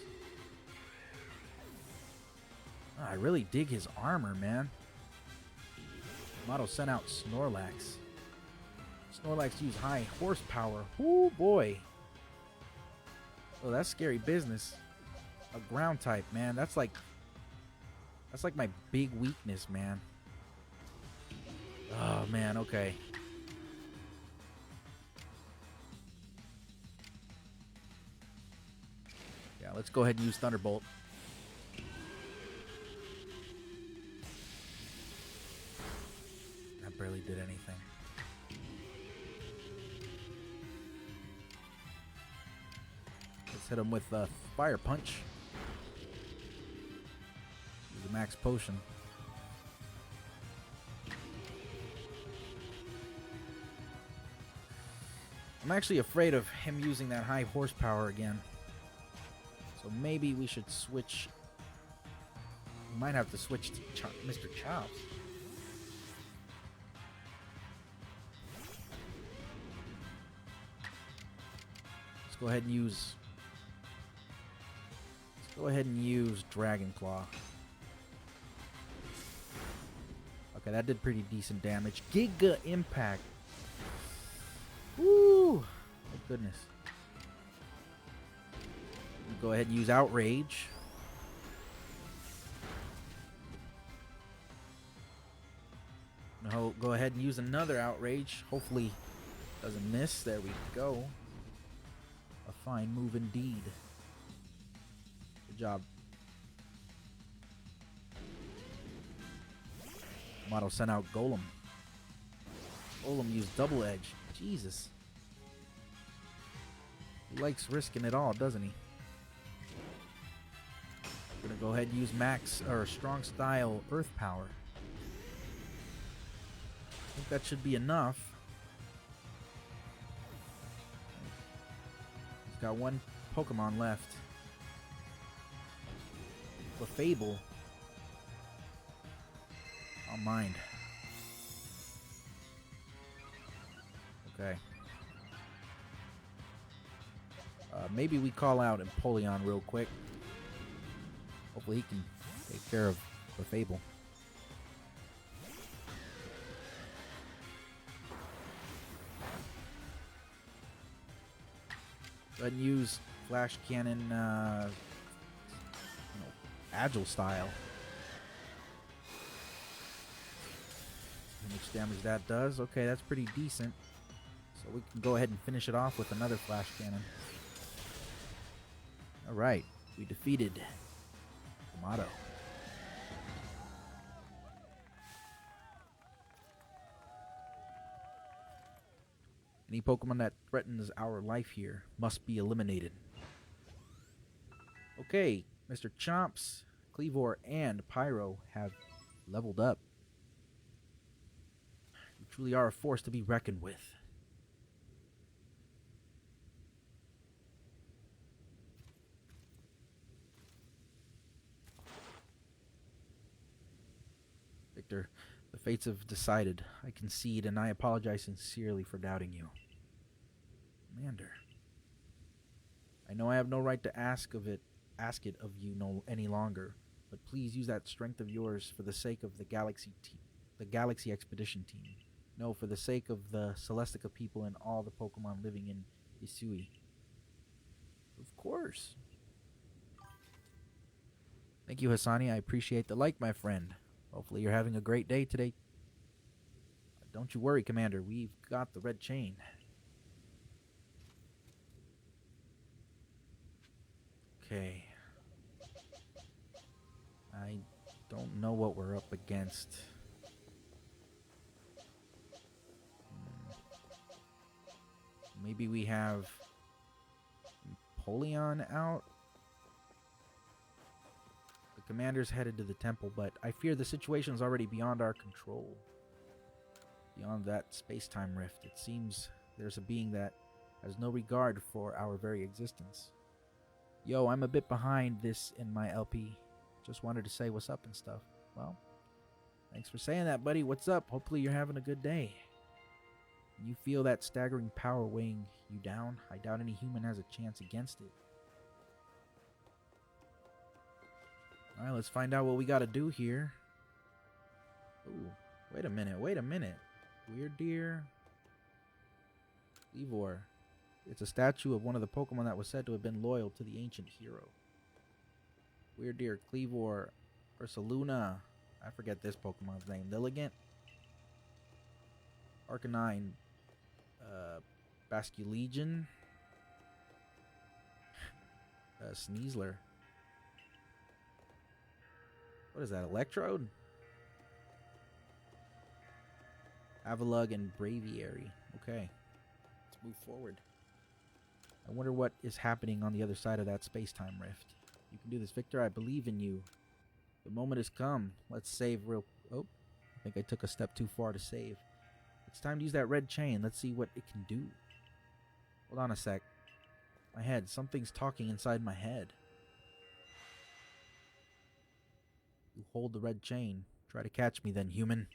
Oh, I really dig his armor, man. Motto sent out Snorlax. Snorlax used high horsepower. Ooh, boy. Oh, that's scary business. A ground type, man. That's like my big weakness, man. Oh, man, okay. Yeah, let's go ahead and use Thunderbolt. That barely did anything. Let's hit him with Fire Punch. Use a max potion. I'm actually afraid of him using that high horsepower again. So maybe we should switch. We might have to switch to Mr. Chops. Let's go ahead and use. Let's go ahead and use Dragon Claw. Okay, that did pretty decent damage. Giga Impact. Woo! Oh goodness. Go ahead and use Outrage. No, go ahead and use another Outrage. Hopefully doesn't miss. There we go. A fine move indeed. Good job. Motto sent out Golem. Golem used Double Edge. Jesus. He likes risking it all, doesn't he? We're gonna go ahead and use Max or Strong Style Earth Power. I think that should be enough. He's got one Pokemon left. Clefable. I'll mind. Okay. Maybe we call out Empoleon real quick. Hopefully he can take care of Clefable. Go ahead and use Flash Cannon, Agile style. How much damage that does? Okay, that's pretty decent. So we can go ahead and finish it off with another Flash Cannon. Alright, we defeated Tomato. Any Pokemon that threatens our life here must be eliminated. Okay, Mr. Chomps, Cleavor, and Pyro have leveled up. You truly are a force to be reckoned with. Victor, the fates have decided. I concede, and I apologize sincerely for doubting you. Commander, I know I have no right to ask it of you any longer, but please use that strength of yours for the sake of the Galaxy Expedition Team. No, for the sake of the Celestica people and all the Pokemon living in Hisui. Of course. Thank you, Hassani. I appreciate the like, my friend. Hopefully you're having a great day today. Don't you worry, Commander. We've got the red chain. Okay. I don't know what we're up against. Maybe we have Empoleon out. The commander's headed to the temple, but I fear the situation is already beyond our control. Beyond that space-time rift, it seems there's a being that has no regard for our very existence. Yo, I'm a bit behind this in my LP. Just wanted to say what's up and stuff. Well, thanks for saying that, buddy. What's up? Hopefully you're having a good day. You feel that staggering power weighing you down? I doubt any human has a chance against it. Alright, let's find out what we gotta do here. Ooh, wait a minute. Weird Deer. Cleavor. It's a statue of one of the Pokemon that was said to have been loyal to the ancient hero. Weird Deer, Cleavor, Ursaluna. I forget this Pokemon's name. Lilligant. Arcanine. Basculegion. Sneasler. What is that? Electrode? Avalugg and Braviary. Okay. Let's move forward. I wonder what is happening on the other side of that space-time rift. You can do this, Victor. I believe in you. The moment has come. Let's save real... Oh, I think I took a step too far to save. It's time to use that red chain. Let's see what it can do. Hold on a sec. My head. Something's talking inside my head. You hold the red chain. Try to catch me then, human.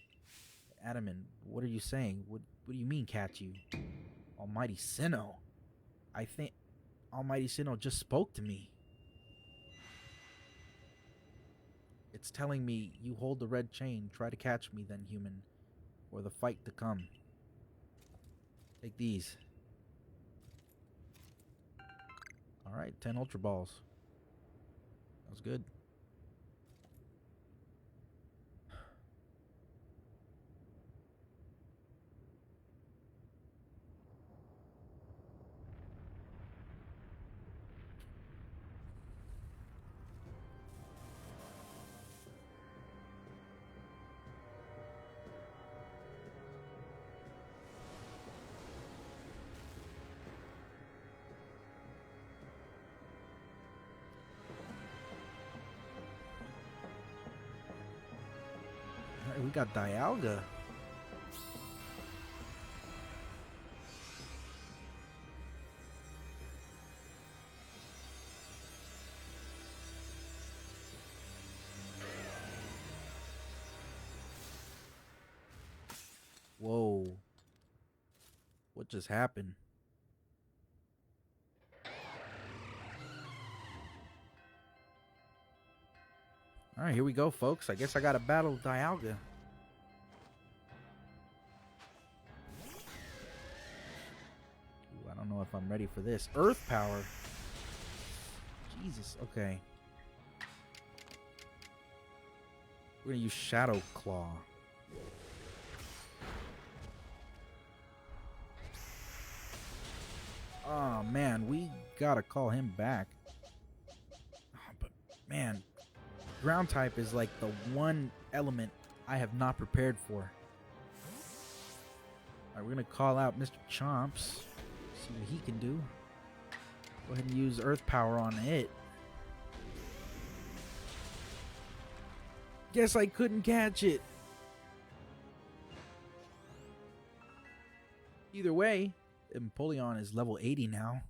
Adaman, what are you saying? What do you mean, catch you? Almighty Sinnoh. I think Almighty Sinnoh just spoke to me. It's telling me, you hold the red chain. Try to catch me then, human. Or the fight to come. Take these. Alright, 10 Ultra Balls. That was good. We got Dialga. Whoa. What just happened? Alright, here we go, folks. I guess I gotta battle Dialga. Ooh, I don't know if I'm ready for this. Earth power. Jesus. Okay. We're gonna use Shadow Claw. Oh man, we gotta call him back. Oh, but man, ground type is like the one element I have not prepared for. Alright, we're gonna call out Mr. Chomps. See what he can do. Go ahead and use Earth Power on it. Guess I couldn't catch it. Either way, Empoleon is level 80 now.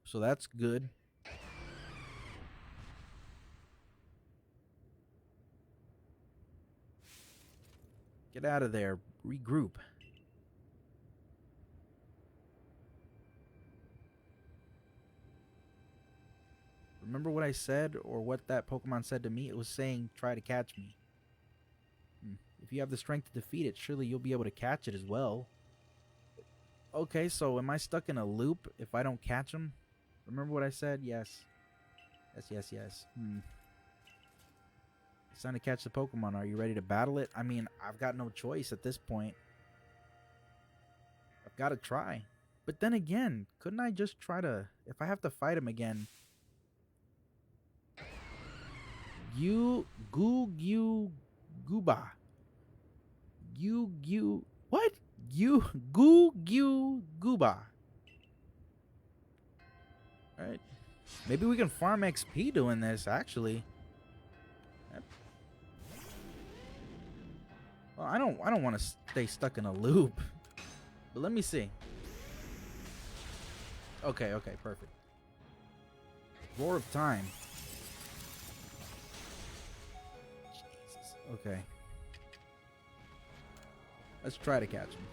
So that's good. Get out of there. Regroup. Remember what I said, or what that Pokemon said to me? It was saying, try to catch me. If you have the strength to defeat it, surely you'll be able to catch it as well. Okay, so am I stuck in a loop if I don't catch him? Remember what I said? Yes. Yes. It's time to catch the Pokemon. Are you ready to battle it? I mean, I've got no choice at this point. I've got to try. But then again, couldn't I just try to... If I have to fight him again... Gooba. What? Gooba. Alright. Maybe we can farm XP doing this, actually. Well, I don't want to stay stuck in a loop. But let me see. Okay, perfect. Roar of Time. Jesus. Okay. Let's try to catch him.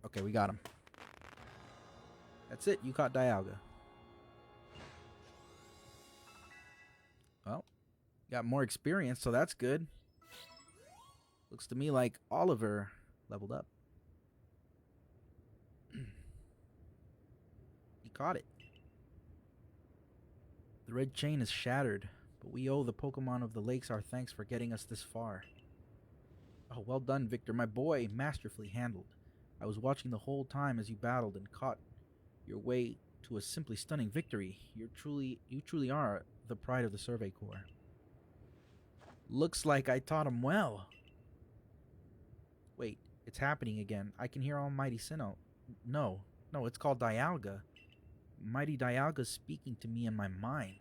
Okay, we got him. That's it. You caught Dialga. Well, got more experience, so that's good. Looks to me like Oliver leveled up. He caught it. The red chain is shattered, but we owe the Pokemon of the lakes our thanks for getting us this far. Oh, well done, Victor, my boy. Masterfully handled. I was watching the whole time as you battled and caught your way to a simply stunning victory. You truly are the pride of the Survey Corps. Looks like I taught him well. Wait, it's happening again. I can hear Almighty Sinnoh. No, it's called Dialga. Mighty Dialga's speaking to me in my mind.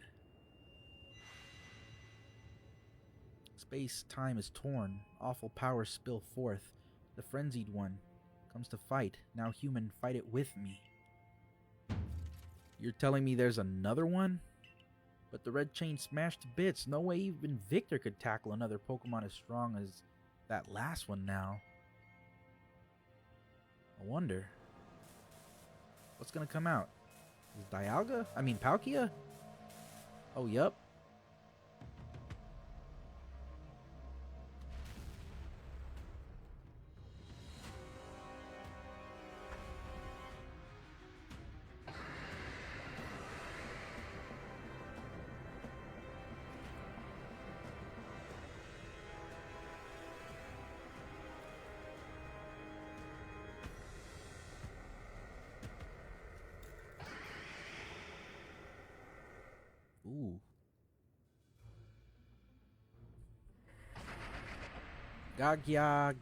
Space-time is torn. Awful powers spill forth. The frenzied one comes to fight. Now human, fight it with me. You're telling me there's another one? But the red chain smashed to bits. No way even Victor could tackle another Pokemon as strong as that last one now. I wonder. What's gonna come out? Is Dialga? I mean Palkia? Oh, yup. Ooh. Gagya.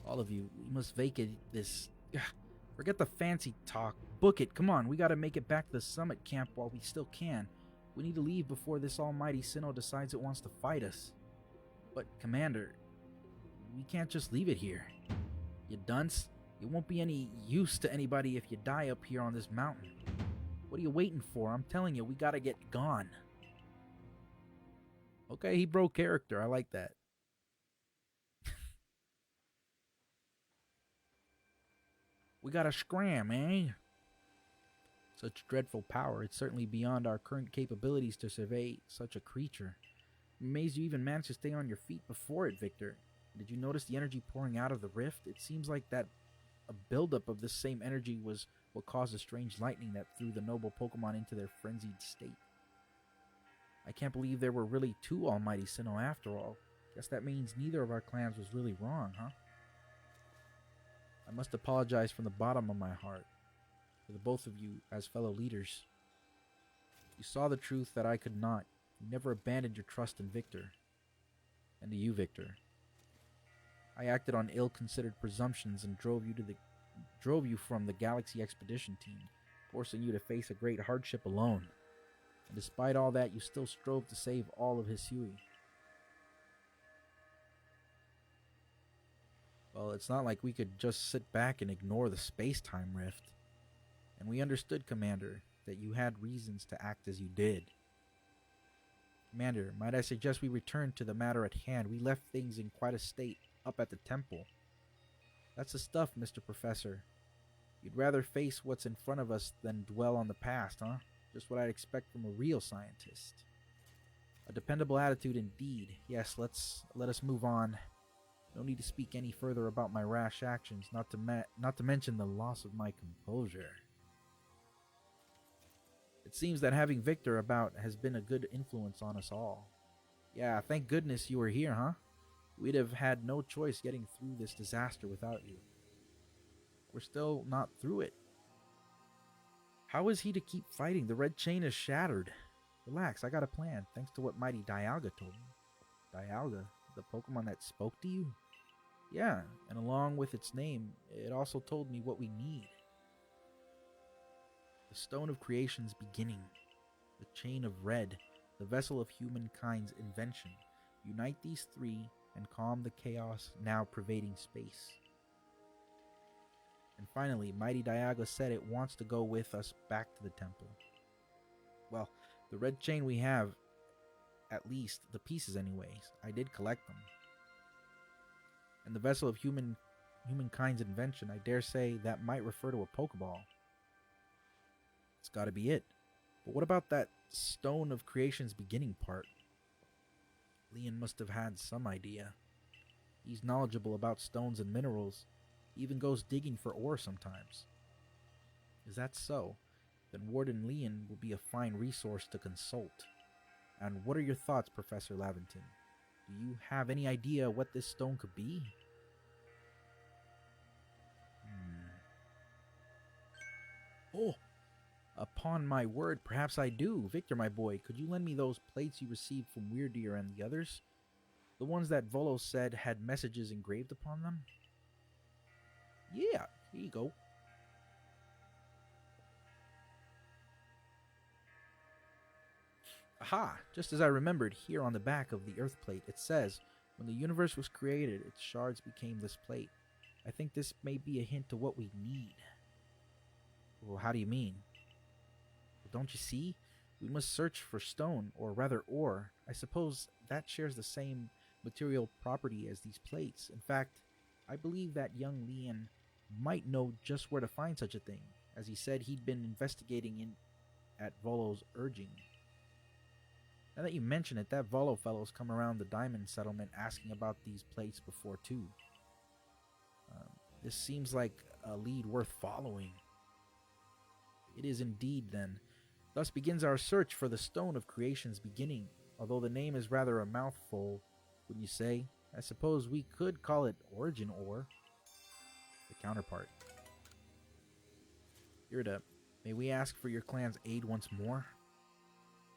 All of you, we must vacate this. Forget the fancy talk. Book it. Come on, we gotta make it back to the summit camp while we still can. We need to leave before this almighty Sinnoh decides it wants to fight us. But, Commander, we can't just leave it here. You dunce. It won't be any use to anybody if you die up here on this mountain. What are you waiting for? I'm telling you, we gotta get gone. Okay, he broke character. I like that. We gotta scram, eh? Such dreadful power. It's certainly beyond our current capabilities to survey such a creature. I'm amazed you even managed to stay on your feet before it, Victor. Did you notice the energy pouring out of the rift? It seems like that a buildup of this same energy was what caused the strange lightning that threw the noble Pokemon into their frenzied state. I can't believe there were really two Almighty Sinnoh after all. Guess that means neither of our clans was really wrong, huh? I must apologize from the bottom of my heart to the both of you as fellow leaders. You saw the truth that I could not. You never abandoned your trust in Victor. And to you, Victor. I acted on ill-considered presumptions and drove you from the Galaxy Expedition team, forcing you to face a great hardship alone. And despite all that, you still strove to save all of Hisui. Well, it's not like we could just sit back and ignore the space-time rift. And we understood, Commander, that you had reasons to act as you did. Commander, might I suggest we return to the matter at hand? We left things in quite a state up at the temple. That's the stuff, Mr. Professor. You'd rather face what's in front of us than dwell on the past, huh? Just what I'd expect from a real scientist. A dependable attitude indeed. Yes, let us move on. No need to speak any further about my rash actions, not to mention the loss of my composure. It seems that having Victor about has been a good influence on us all. Yeah, thank goodness you were here, huh? We'd have had no choice getting through this disaster without you. We're still not through it. How is he to keep fighting? The red chain is shattered. Relax, I got a plan, thanks to what mighty Dialga told me. Dialga? The Pokemon that spoke to you? Yeah, and along with its name, it also told me what we need. The Stone of Creation's beginning. The Chain of Red. The Vessel of Humankind's invention. Unite these three and calm the chaos now pervading space. And finally, mighty Dialga said it wants to go with us back to the temple. Well, the red chain we have, at least the pieces anyways. I did collect them. And the Vessel of Humankind's invention, I dare say that might refer to a Pokeball. It's gotta be it. But what about that Stone of Creation's beginning part? Leon must have had some idea. He's knowledgeable about stones and minerals. He even goes digging for ore sometimes. Is that so? Then Warden Leon will be a fine resource to consult. And what are your thoughts, Professor Laventon? Do you have any idea what this stone could be? Oh! Upon my word, perhaps I do. Victor, my boy, could you lend me those plates you received from Weirdeer and the others? The ones that Volo said had messages engraved upon them? Yeah, here you go. Aha! Just as I remembered, here on the back of the Earth plate, it says, when the universe was created, its shards became this plate. I think this may be a hint to what we need. Well, how do you mean? Don't you see? We must search for stone, or rather ore. I suppose that shares the same material property as these plates. In fact, I believe that young Leon might know just where to find such a thing, as he said he'd been investigating at Volo's urging. Now that you mention it, that Volo fellow's come around the diamond settlement asking about these plates before too. This seems like a lead worth following. It is indeed, then. Thus begins our search for the Stone of Creation's beginning. Although the name is rather a mouthful, wouldn't you say? I suppose we could call it Origin Ore. The counterpart. Irida, may we ask for your clan's aid once more?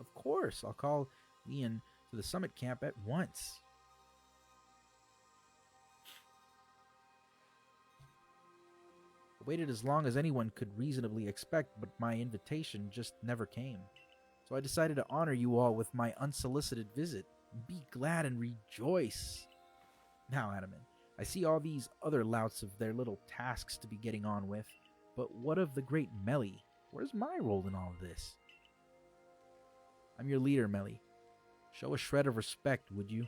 Of course, I'll call Leon to the summit camp at once. I waited as long as anyone could reasonably expect, but my invitation just never came. So I decided to honor you all with my unsolicited visit. Be glad and rejoice. Now, Adaman, I see all these other louts of their little tasks to be getting on with, but what of the great Melly? Where's my role in all of this? I'm your leader, Melly. Show a shred of respect, would you?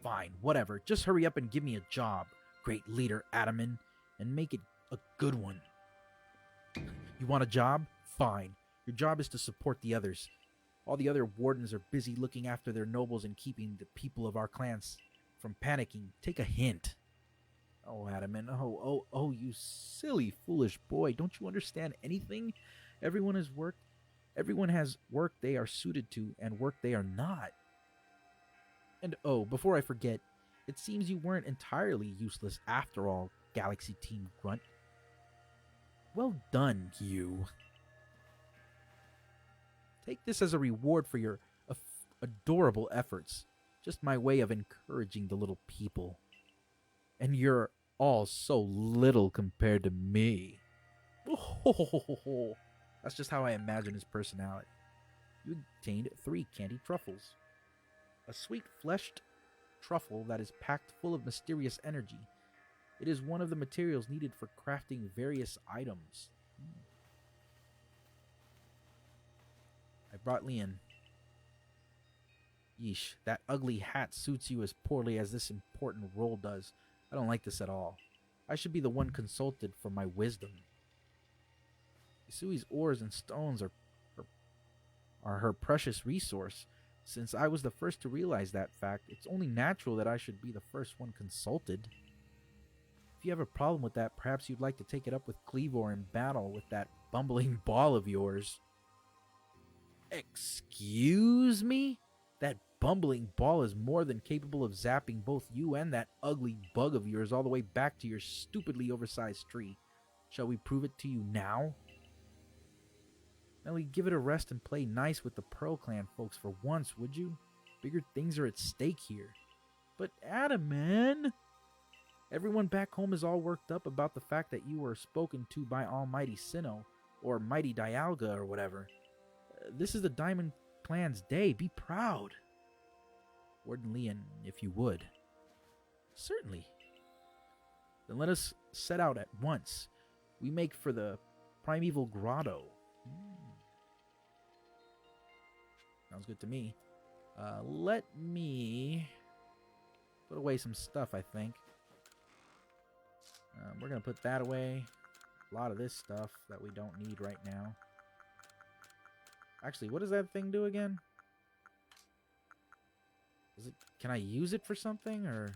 Fine, whatever. Just hurry up and give me a job, great leader Adaman, and make it a good one. You want a job? Fine. Your job is to support the others. All the other wardens are busy looking after their nobles and keeping the people of our clans from panicking. Take a hint. Oh, Adaman. Oh, you silly, foolish boy. Don't you understand anything? Everyone has work. Everyone has work they are suited to and work they are not. And oh, before I forget, it seems you weren't entirely useless after all, Galaxy Team Grunt. Well done, you. Take this as a reward for your adorable efforts. Just my way of encouraging the little people. And you're all so little compared to me. Oh, that's just how I imagine his personality. You obtained 3 candy truffles. A sweet fleshed truffle that is packed full of mysterious energy. It is one of the materials needed for crafting various items. I brought Leon. Yeesh, that ugly hat suits you as poorly as this important role does. I don't like this at all. I should be the one consulted for my wisdom. Isui's ores and stones are her precious resource. Since I was the first to realize that fact, it's only natural that I should be the first one consulted. If you have a problem with that, perhaps you'd like to take it up with Cleavor in battle with that bumbling ball of yours. Excuse me? That bumbling ball is more than capable of zapping both you and that ugly bug of yours all the way back to your stupidly oversized tree. Shall we prove it to you now? Nelly, give it a rest and play nice with the Pearl Clan folks for once, would you? Bigger things are at stake here. But Adam, man! Everyone back home is all worked up about the fact that you were spoken to by Almighty Sinnoh, or Mighty Dialga, or whatever. This is the Diamond Clan's day. Be proud. Warden Leon, if you would. Certainly. Then let us set out at once. We make for the Primeval Grotto. Sounds good to me. Let me put away some stuff, I think. We're going to put that away. A lot of this stuff that we don't need right now. Actually, what does that thing do again? Can I use it for something, or?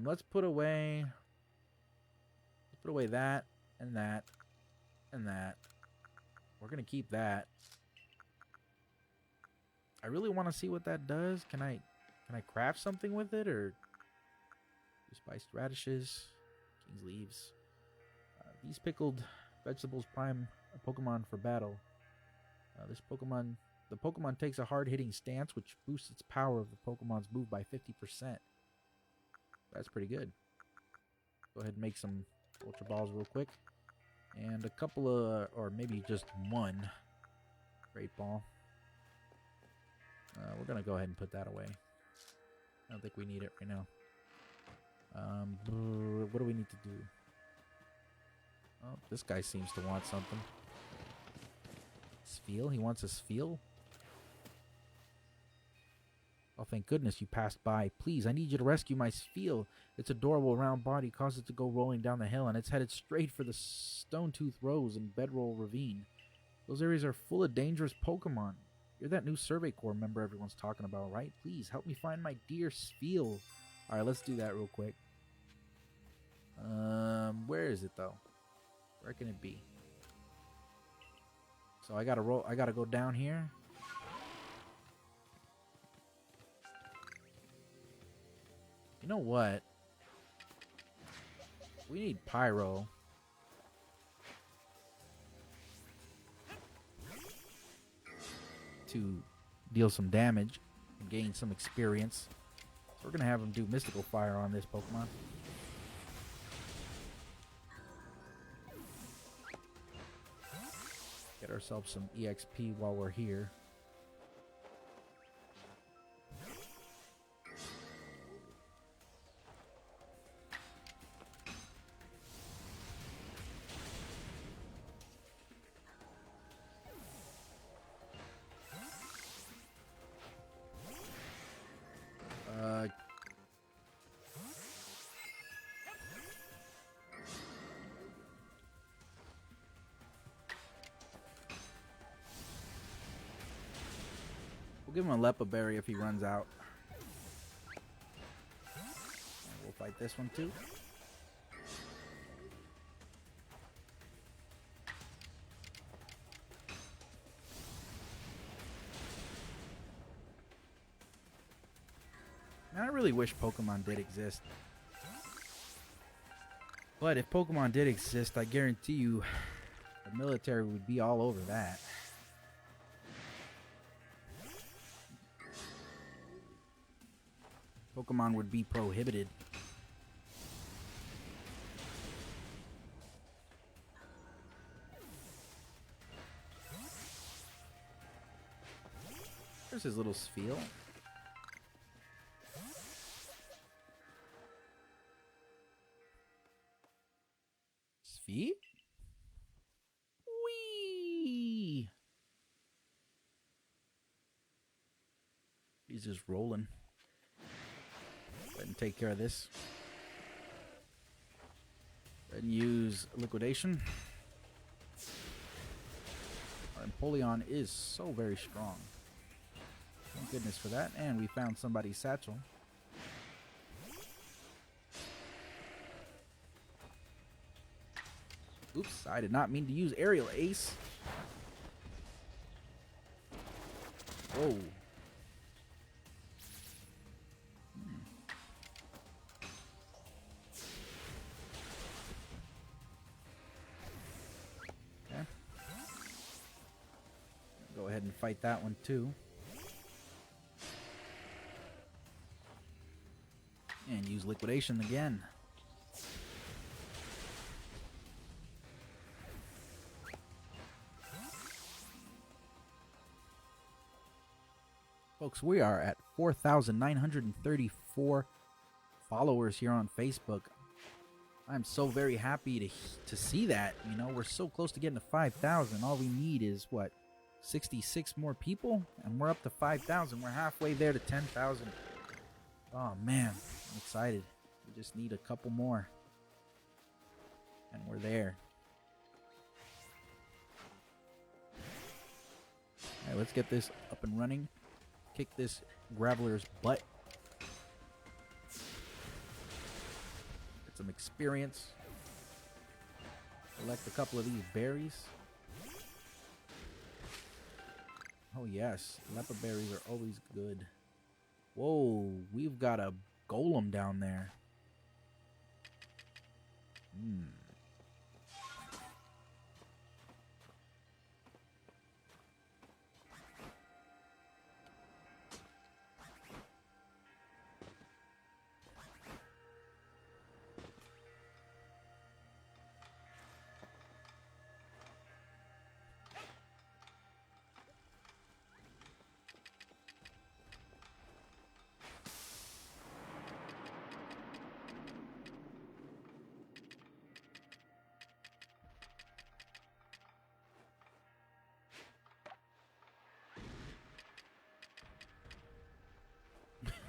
Let's put away that, and that, and that. We're going to keep that. I really want to see what that does. Can I craft something with it, or spiced radishes, king's leaves. These pickled vegetables prime a Pokemon for battle. The Pokemon takes a hard-hitting stance, which boosts its power of the Pokemon's move by 50%. That's pretty good. Go ahead and make some Ultra Balls real quick. And a couple of, or maybe just one Great Ball. We're going to go ahead and put that away. I don't think we need it right now. What do we need to do? Oh, this guy seems to want something. Spheal? He wants a Spheal? Oh, thank goodness you passed by. Please, I need you to rescue my Spheal. Its adorable round body caused it to go rolling down the hill, and it's headed straight for the Stone-Tooth Rose and Bedroll Ravine. Those areas are full of dangerous Pokemon. You're that new Survey Corps member everyone's talking about, right? Please, help me find my dear Spheal. Alright, let's do that real quick. Where is it, though? Where can it be? So I gotta go down here. You know what? We need Pyro. To deal some damage and gain some experience. So we're gonna have him do Mystical Fire on this Pokemon. Get ourselves some EXP while we're here. We'll give him a Lepa Berry if he runs out. And we'll fight this one too. Man, I really wish Pokemon did exist. But if Pokemon did exist, I guarantee you the military would be all over that. Pokemon would be prohibited. There's his little spiel. Feet? Whee! He's just rolling. Go ahead and take care of this. Go ahead and use liquidation. Our Empoleon is so very strong. Thank goodness for that. And we found somebody's satchel. Oops, I did not mean to use Aerial Ace. Whoa. Okay. Go ahead and fight that one too. And use liquidation again. Folks, we are at 4,934 followers here on Facebook. I'm so very happy to see that. You know, we're so close to getting to 5,000. All we need is, what, 66 more people? And we're up to 5,000. We're halfway there to 10,000. Oh, man. I'm excited. We just need a couple more. And we're there. All right, let's get this up and running. Kick this Graveler's butt. Get some experience. Collect a couple of these berries. Oh yes, Lepa berries are always good. Whoa, we've got a golem down there.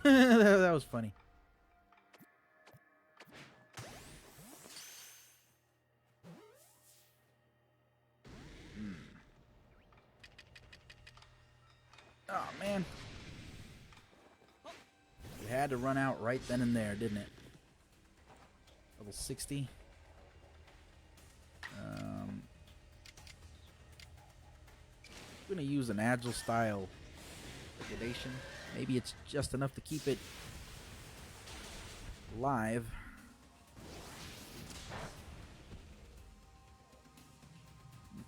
That was funny. Oh, man. It had to run out right then and there, didn't it? Level 60. I'm going to use an agile style liquidation. Maybe it's just enough to keep it alive.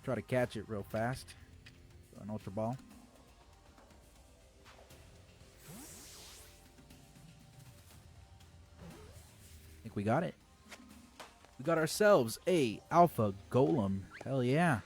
Try to catch it real fast. So an Ultra Ball. I think we got it. We got ourselves a Alpha Golem. Hell yeah.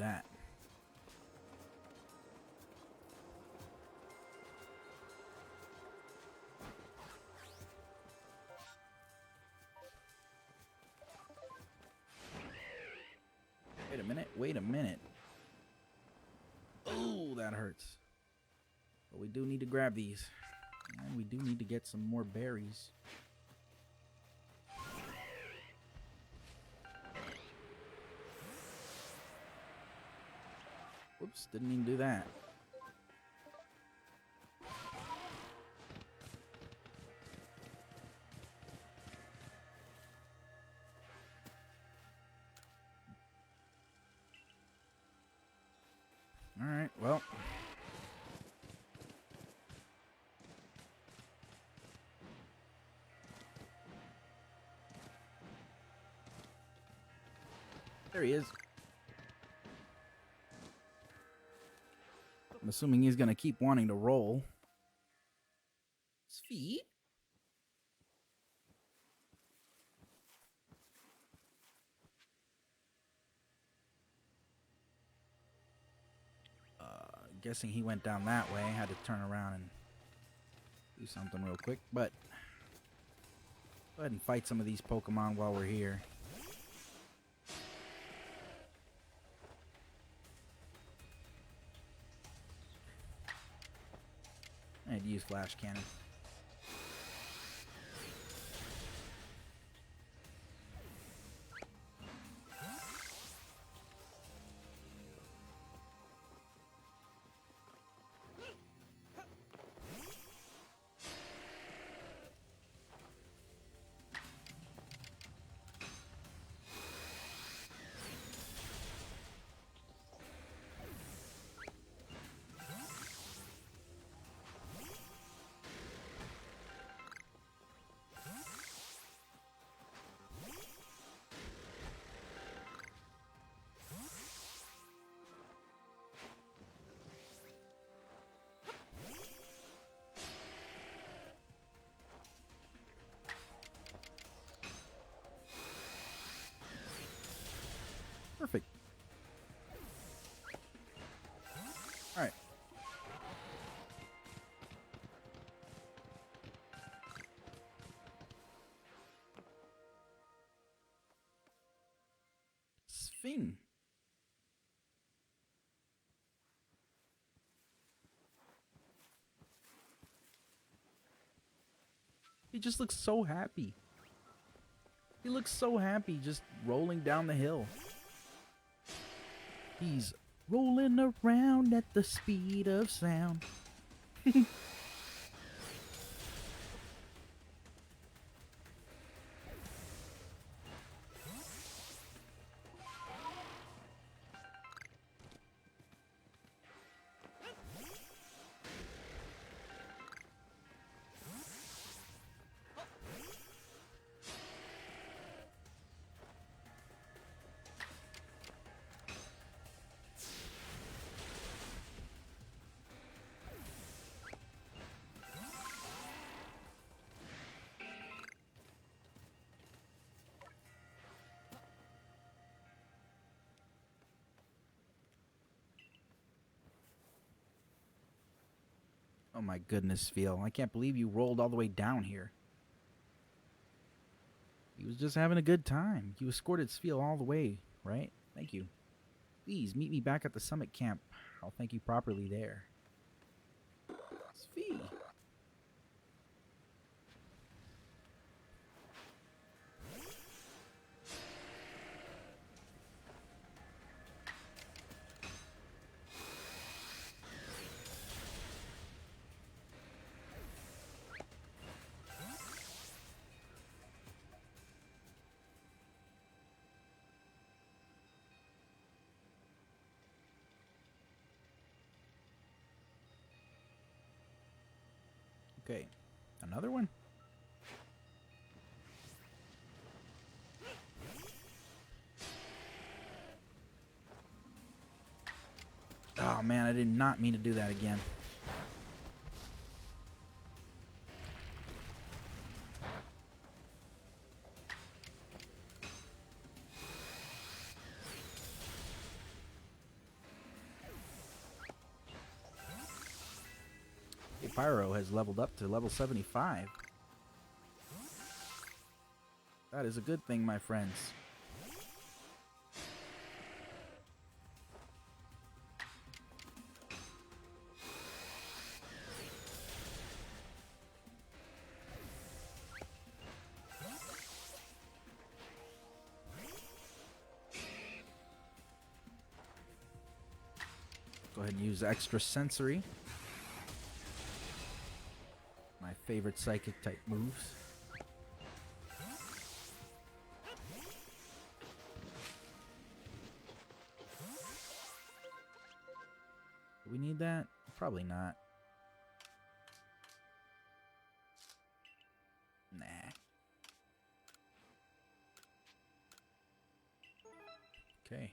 that. Wait a minute. Oh, that hurts. But we do need to grab these. And we do need to get some more berries. Whoops, didn't even do that. Alright, well. There he is. I'm assuming he's going to keep wanting to roll. His feet? Guessing he went down that way. Had to turn around and do something real quick. But go ahead and fight some of these Pokemon while we're here. I'd use Flash Cannon. Perfect. All right. Sphin. He just looks so happy. He looks so happy just rolling down the hill. He's rolling around at the speed of sound. Oh my goodness, Phil. I can't believe you rolled all the way down here. He was just having a good time. You escorted Spheel all the way, right? Thank you. Please, meet me back at the summit camp. I'll thank you properly there. Sphee. Okay, another one? Oh man, I did not mean to do that again. Pyro has leveled up to level 75. That is a good thing, my friends. Go ahead and use extra sensory. My favorite psychic type moves. Do we need that? Probably not. Nah. Okay.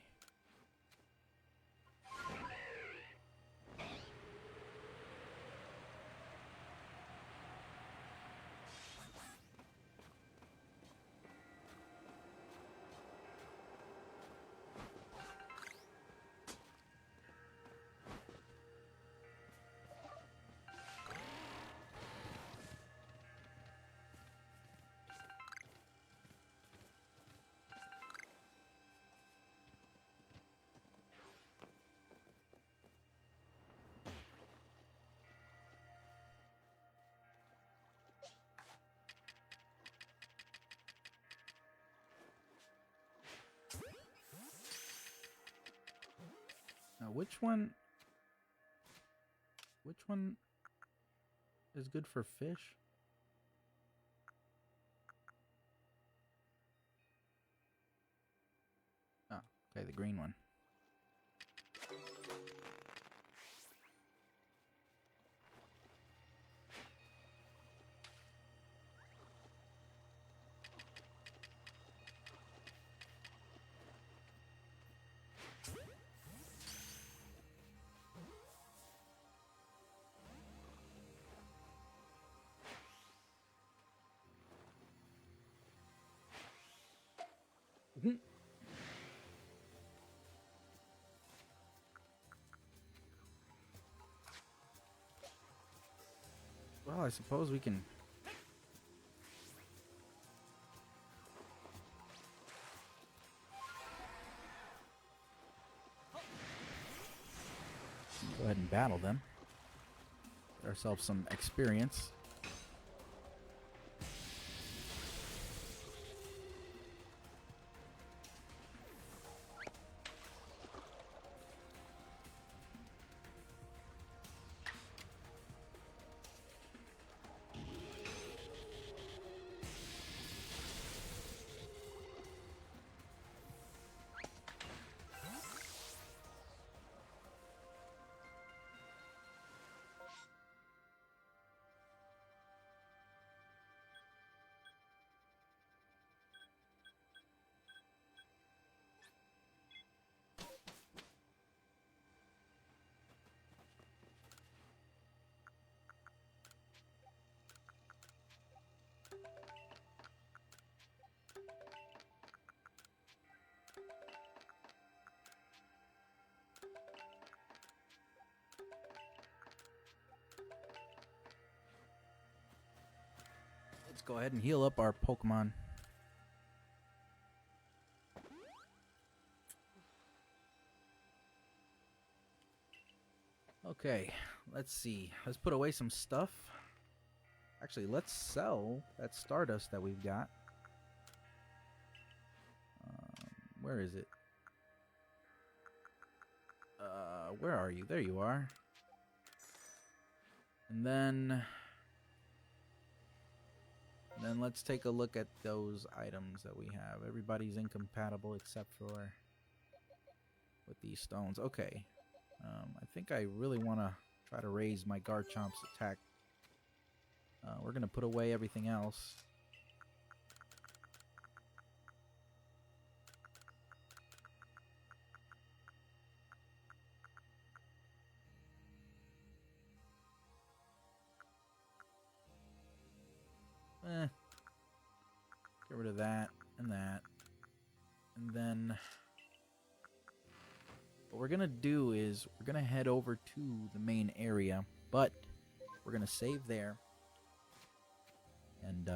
Now, which one is good for fish? Oh, okay, the green one. Well, I suppose we can... go ahead and battle them. Get ourselves some experience. Let's go ahead and heal up our Pokemon. Okay, let's see. Let's put away some stuff. Actually, let's sell that Stardust that we've got. Where is it? Where are you? There you are. And then let's take a look at those items that we have. Everybody's incompatible except for with these stones. Okay. I think I really want to try to raise my Garchomp's attack. We're going to put away everything else. Get rid of that and that. And then what we're going to do is we're going to head over to the main area. But we're going to save there. And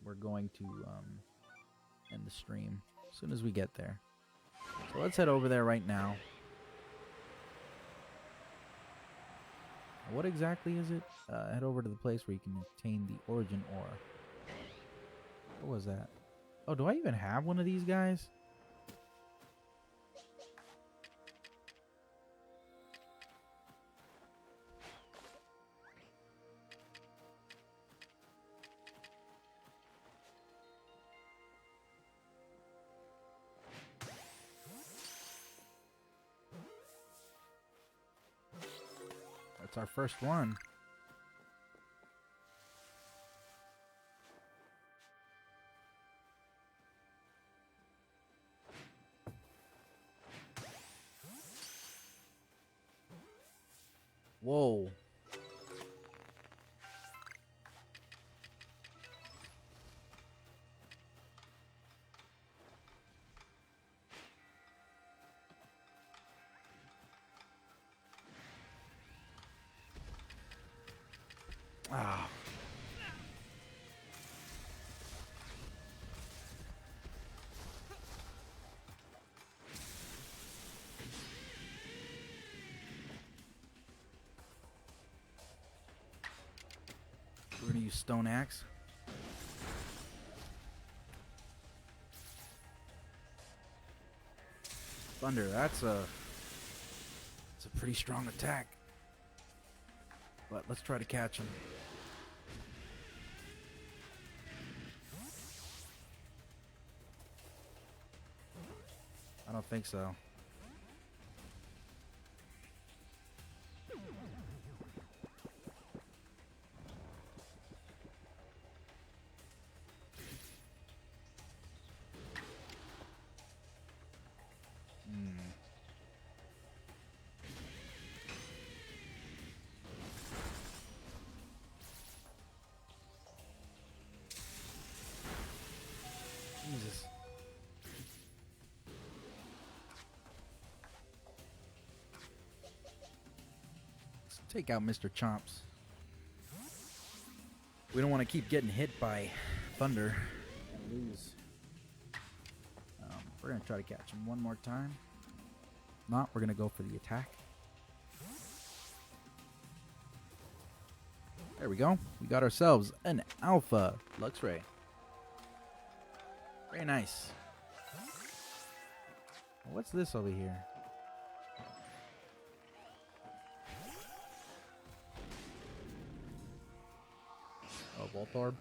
we're going to end the stream as soon as we get there. So let's head over there right now. What exactly is it? Head over to the place where you can obtain the origin ore. What was that? Oh, do I even have one of these guys? That's our first one. Whoa. Ah. We're gonna use stone axe. Thunder, that's a pretty strong attack. But let's try to catch him. I don't think so. Jesus. Let's take out Mr. Chomps. We don't want to keep getting hit by thunder and lose. We're going to try to catch him one more time. If not, we're going to go for the attack. There we go. We got ourselves an Alpha Luxray. Very nice. What's this over here? Oh, Voltorb.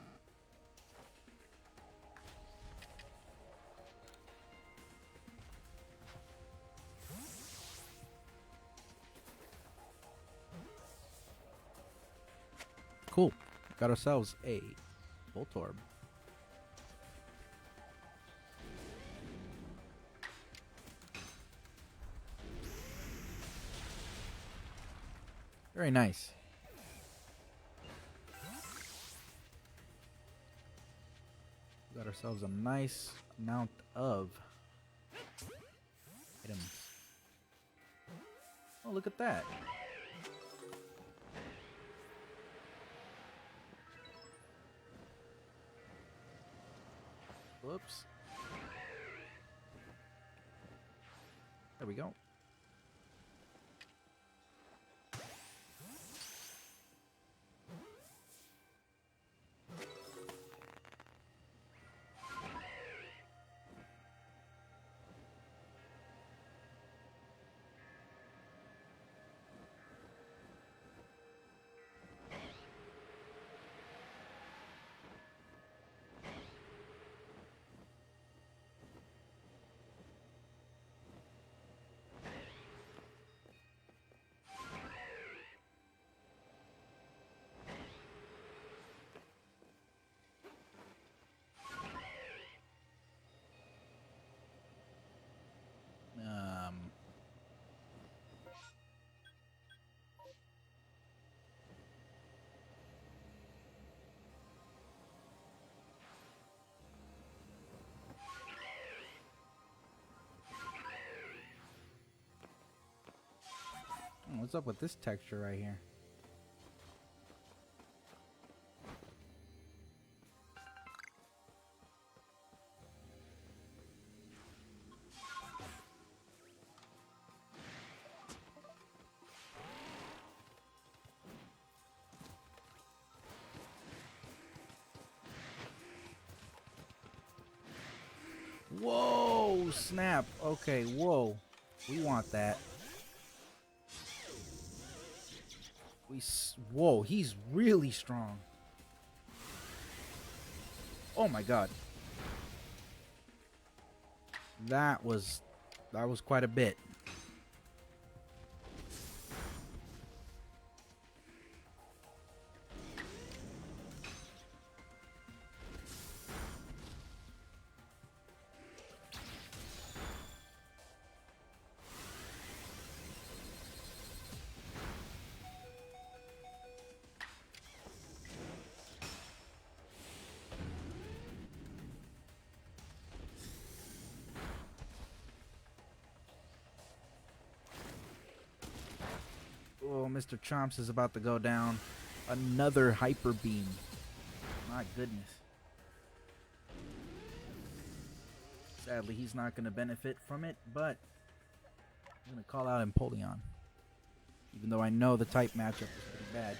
Cool. Got ourselves a Voltorb. Very nice. Got ourselves a nice amount of items. Oh, look at that. Whoops. There we go. What's up with this texture right here? Oh, snap. Okay, whoa. We want that. Whoa, he's really strong. Oh my god. That was quite a bit. Oh, Mr. Chomps is about to go down. Another hyper beam. My goodness. Sadly, he's not going to benefit from it, but I'm going to call out Empoleon. Even though I know the type matchup is pretty bad,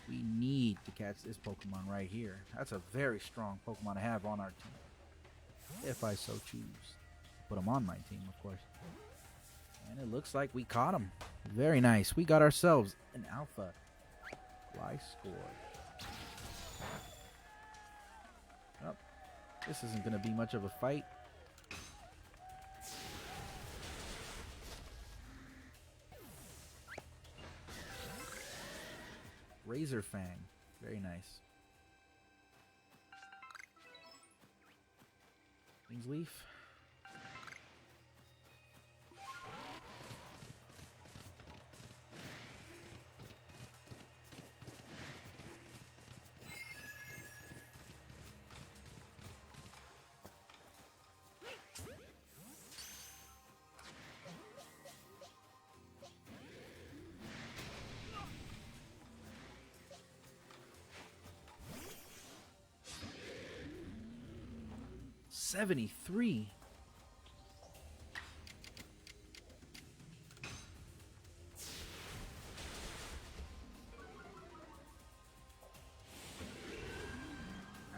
we need to catch this Pokemon right here. That's a very strong Pokemon to have on our team. If I so choose. Put him on my team, of course. And it looks like we caught him. Very nice. We got ourselves an alpha. Fly score. Oh, this isn't going to be much of a fight. Razor Fang. Very nice. Wings Leaf. $73.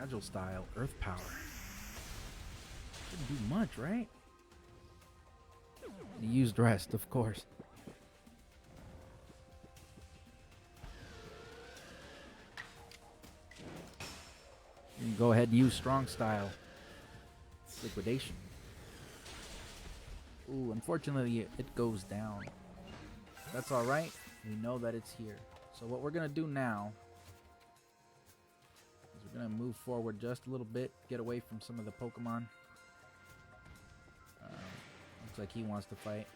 Agile style, earth power. Didn't do much, right? He used rest, of course. You can go ahead and use strong style. Liquidation. Ooh, unfortunately it goes down. That's alright. We know that it's here. So what we're going to do now is we're going to move forward just a little bit, get away from some of the Pokemon. Looks like he wants to fight.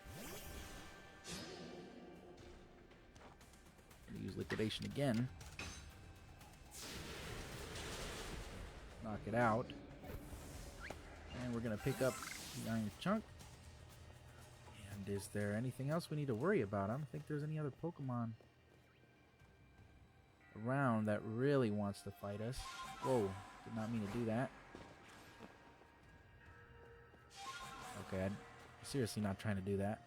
Use liquidation again. Knock it out. And we're going to pick up the Iron Chunk. And is there anything else we need to worry about? I don't think there's any other Pokemon around that really wants to fight us. Whoa, did not mean to do that. Okay, I'm seriously not trying to do that.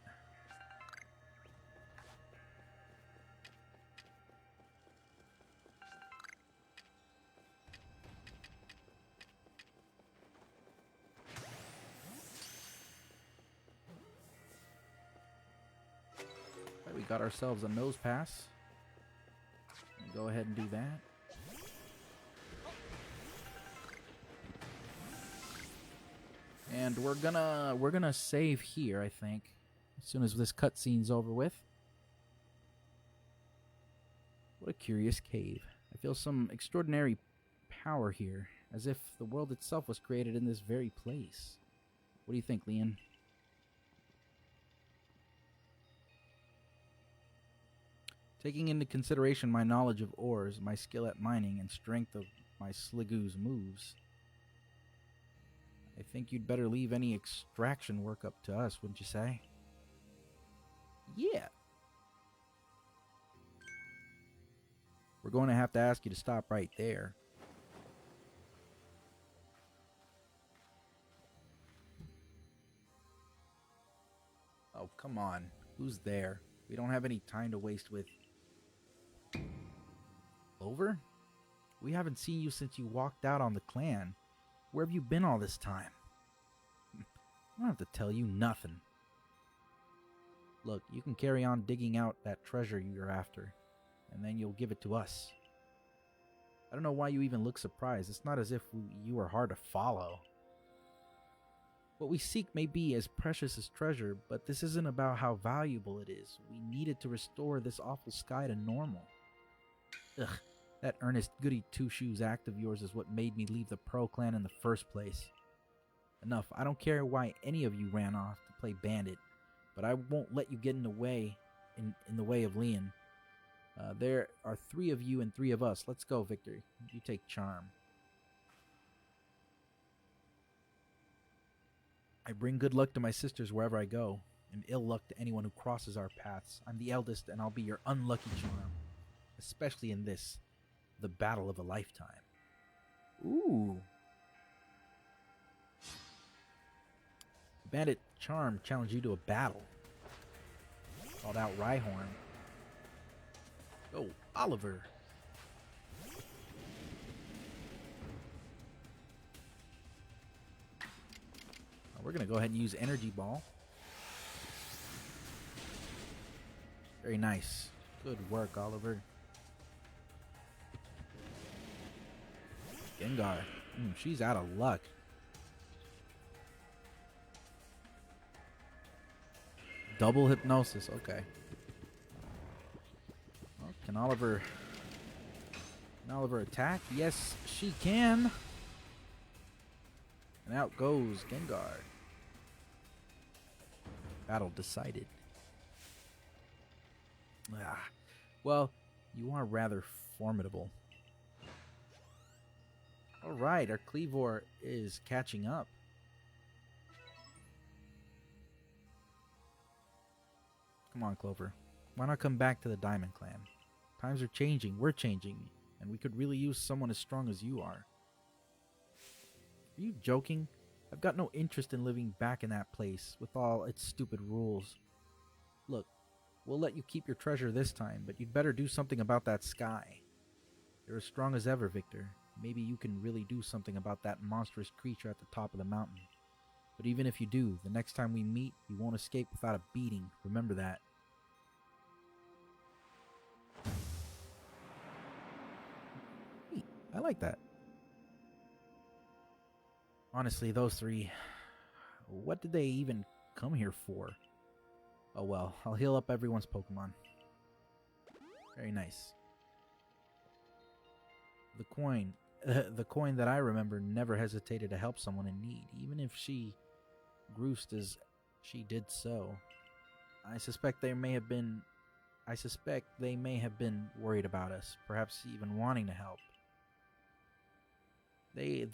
We got ourselves a nose pass. Go ahead and do that. And we're gonna save here, I think, as soon as this cutscene's over with. What a curious cave. I feel some extraordinary power here, as if the world itself was created in this very place. What do you think, Leon? Taking into consideration my knowledge of ores, my skill at mining, and strength of my Sligoo's moves, I think you'd better leave any extraction work up to us, wouldn't you say? Yeah. We're going to have to ask you to stop right there. Oh, come on. Who's there? We don't have any time to waste with... Over? We haven't seen you since you walked out on the clan. Where have you been all this time? I don't have to tell you nothing. Look, you can carry on digging out that treasure you're after, and then you'll give it to us. I don't know why you even look surprised. It's not as if you are hard to follow. What we seek may be as precious as treasure, but this isn't about how valuable it is. We needed to restore this awful sky to normal. Ugh, that earnest goody two-shoes act of yours is what made me leave the Pro Clan in the first place. Enough, I don't care why any of you ran off to play bandit, but I won't let you get in the way of Leon. There are 3 of you and 3 of us. Let's go, Victor. You take charm. I bring good luck to my sisters wherever I go, and ill luck to anyone who crosses our paths. I'm the eldest, and I'll be your unlucky charm, especially in this, the battle of a lifetime. Ooh. Bandit Charm challenged you to a battle. Called out Rhyhorn. Go, Oliver. We're going to go ahead and use Energy Ball. Very nice. Good work, Oliver. Gengar. She's out of luck. Double Hypnosis. Okay. Well, can Oliver attack? Yes, she can. And out goes Gengar. Battle decided. Well, you are rather formidable. Alright, our Kleavor is catching up. Come on, Clover. Why not come back to the Diamond Clan? Times are changing, we're changing, and we could really use someone as strong as you are. Are you joking? I've got no interest in living back in that place with all its stupid rules. Look, we'll let you keep your treasure this time, but you'd better do something about that sky. You're as strong as ever, Victor. Maybe you can really do something about that monstrous creature at the top of the mountain. But even if you do, the next time we meet, you won't escape without a beating. Remember that. Hey, I like that. Honestly, those 3, what did they even come here for? Oh well, I'll heal up everyone's Pokemon. Very nice. The coin that I remember never hesitated to help someone in need, even if she groused as she did so. I suspect they may have been worried about us, perhaps even wanting to help. They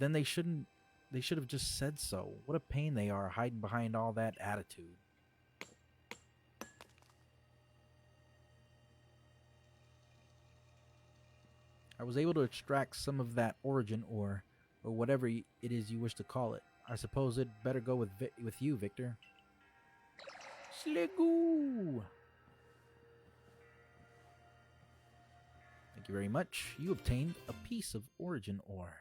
should have just said so. What a pain they are, hiding behind all that attitude. I was able to extract some of that origin ore, or whatever it is you wish to call it. I suppose it'd better go with you, Victor. Sliggoo! Thank you very much. You obtained a piece of origin ore.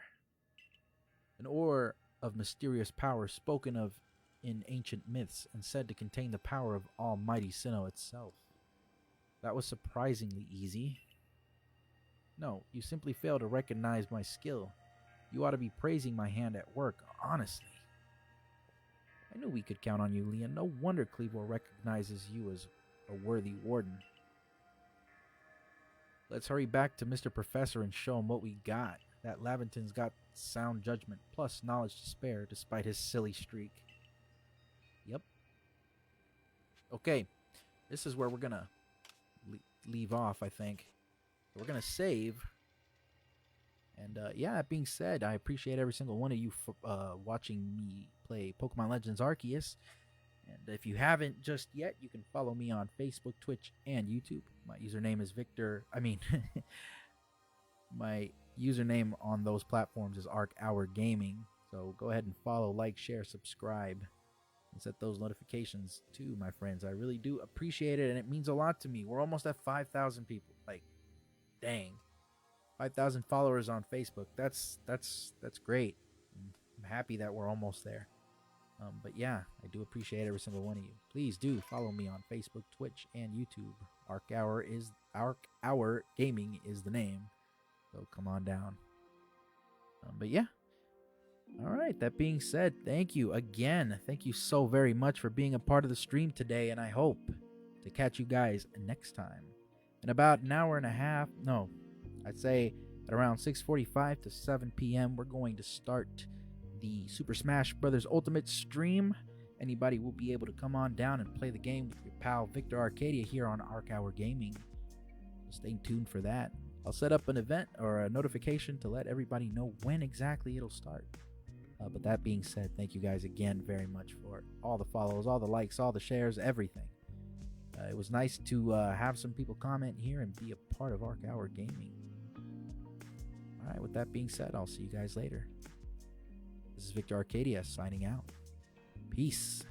An ore of mysterious power spoken of in ancient myths and said to contain the power of almighty Sinnoh itself. That was surprisingly easy. No, you simply fail to recognize my skill. You ought to be praising my hand at work, honestly. I knew we could count on you, Leon. No wonder Kleavor recognizes you as a worthy warden. Let's hurry back to Mr. Professor and show him what we got. That Laventon's got sound judgment, plus knowledge to spare, despite his silly streak. Yep. Okay, this is where we're gonna leave off, I think. So we're gonna save. And yeah, that being said, I appreciate every single one of you for watching me play Pokemon Legends Arceus. And if you haven't just yet, you can follow me on Facebook, Twitch, and YouTube. My username is my username on those platforms is ArcHour Gaming. So go ahead and follow, like, share, subscribe, and set those notifications too, my friends. I really do appreciate it, and it means a lot to me. We're almost at 5,000 people. Like, dang. 5,000 followers on Facebook. That's great. I'm happy that we're almost there. But yeah, I do appreciate every single one of you. Please do follow me on Facebook, Twitch, and YouTube. Arc Hour Gaming is the name. So come on down. But yeah. All right. That being said, thank you again. Thank you so very much for being a part of the stream today, and I hope to catch you guys next time. In about an hour and a half, no, I'd say at around 6:45 to 7 p.m., we're going to start the Super Smash Bros. Ultimate stream. Anybody will be able to come on down and play the game with your pal Victor Arcadia here on Arc Hour Gaming. So stay tuned for that. I'll set up an event or a notification to let everybody know when exactly it'll start. But that being said, thank you guys again very much for all the follows, all the likes, all the shares, everything. It was nice to have some people comment here and be a part of Arc Hour Gaming. All right, with that being said, I'll see you guys later. This is Victor Arcadia signing out. Peace.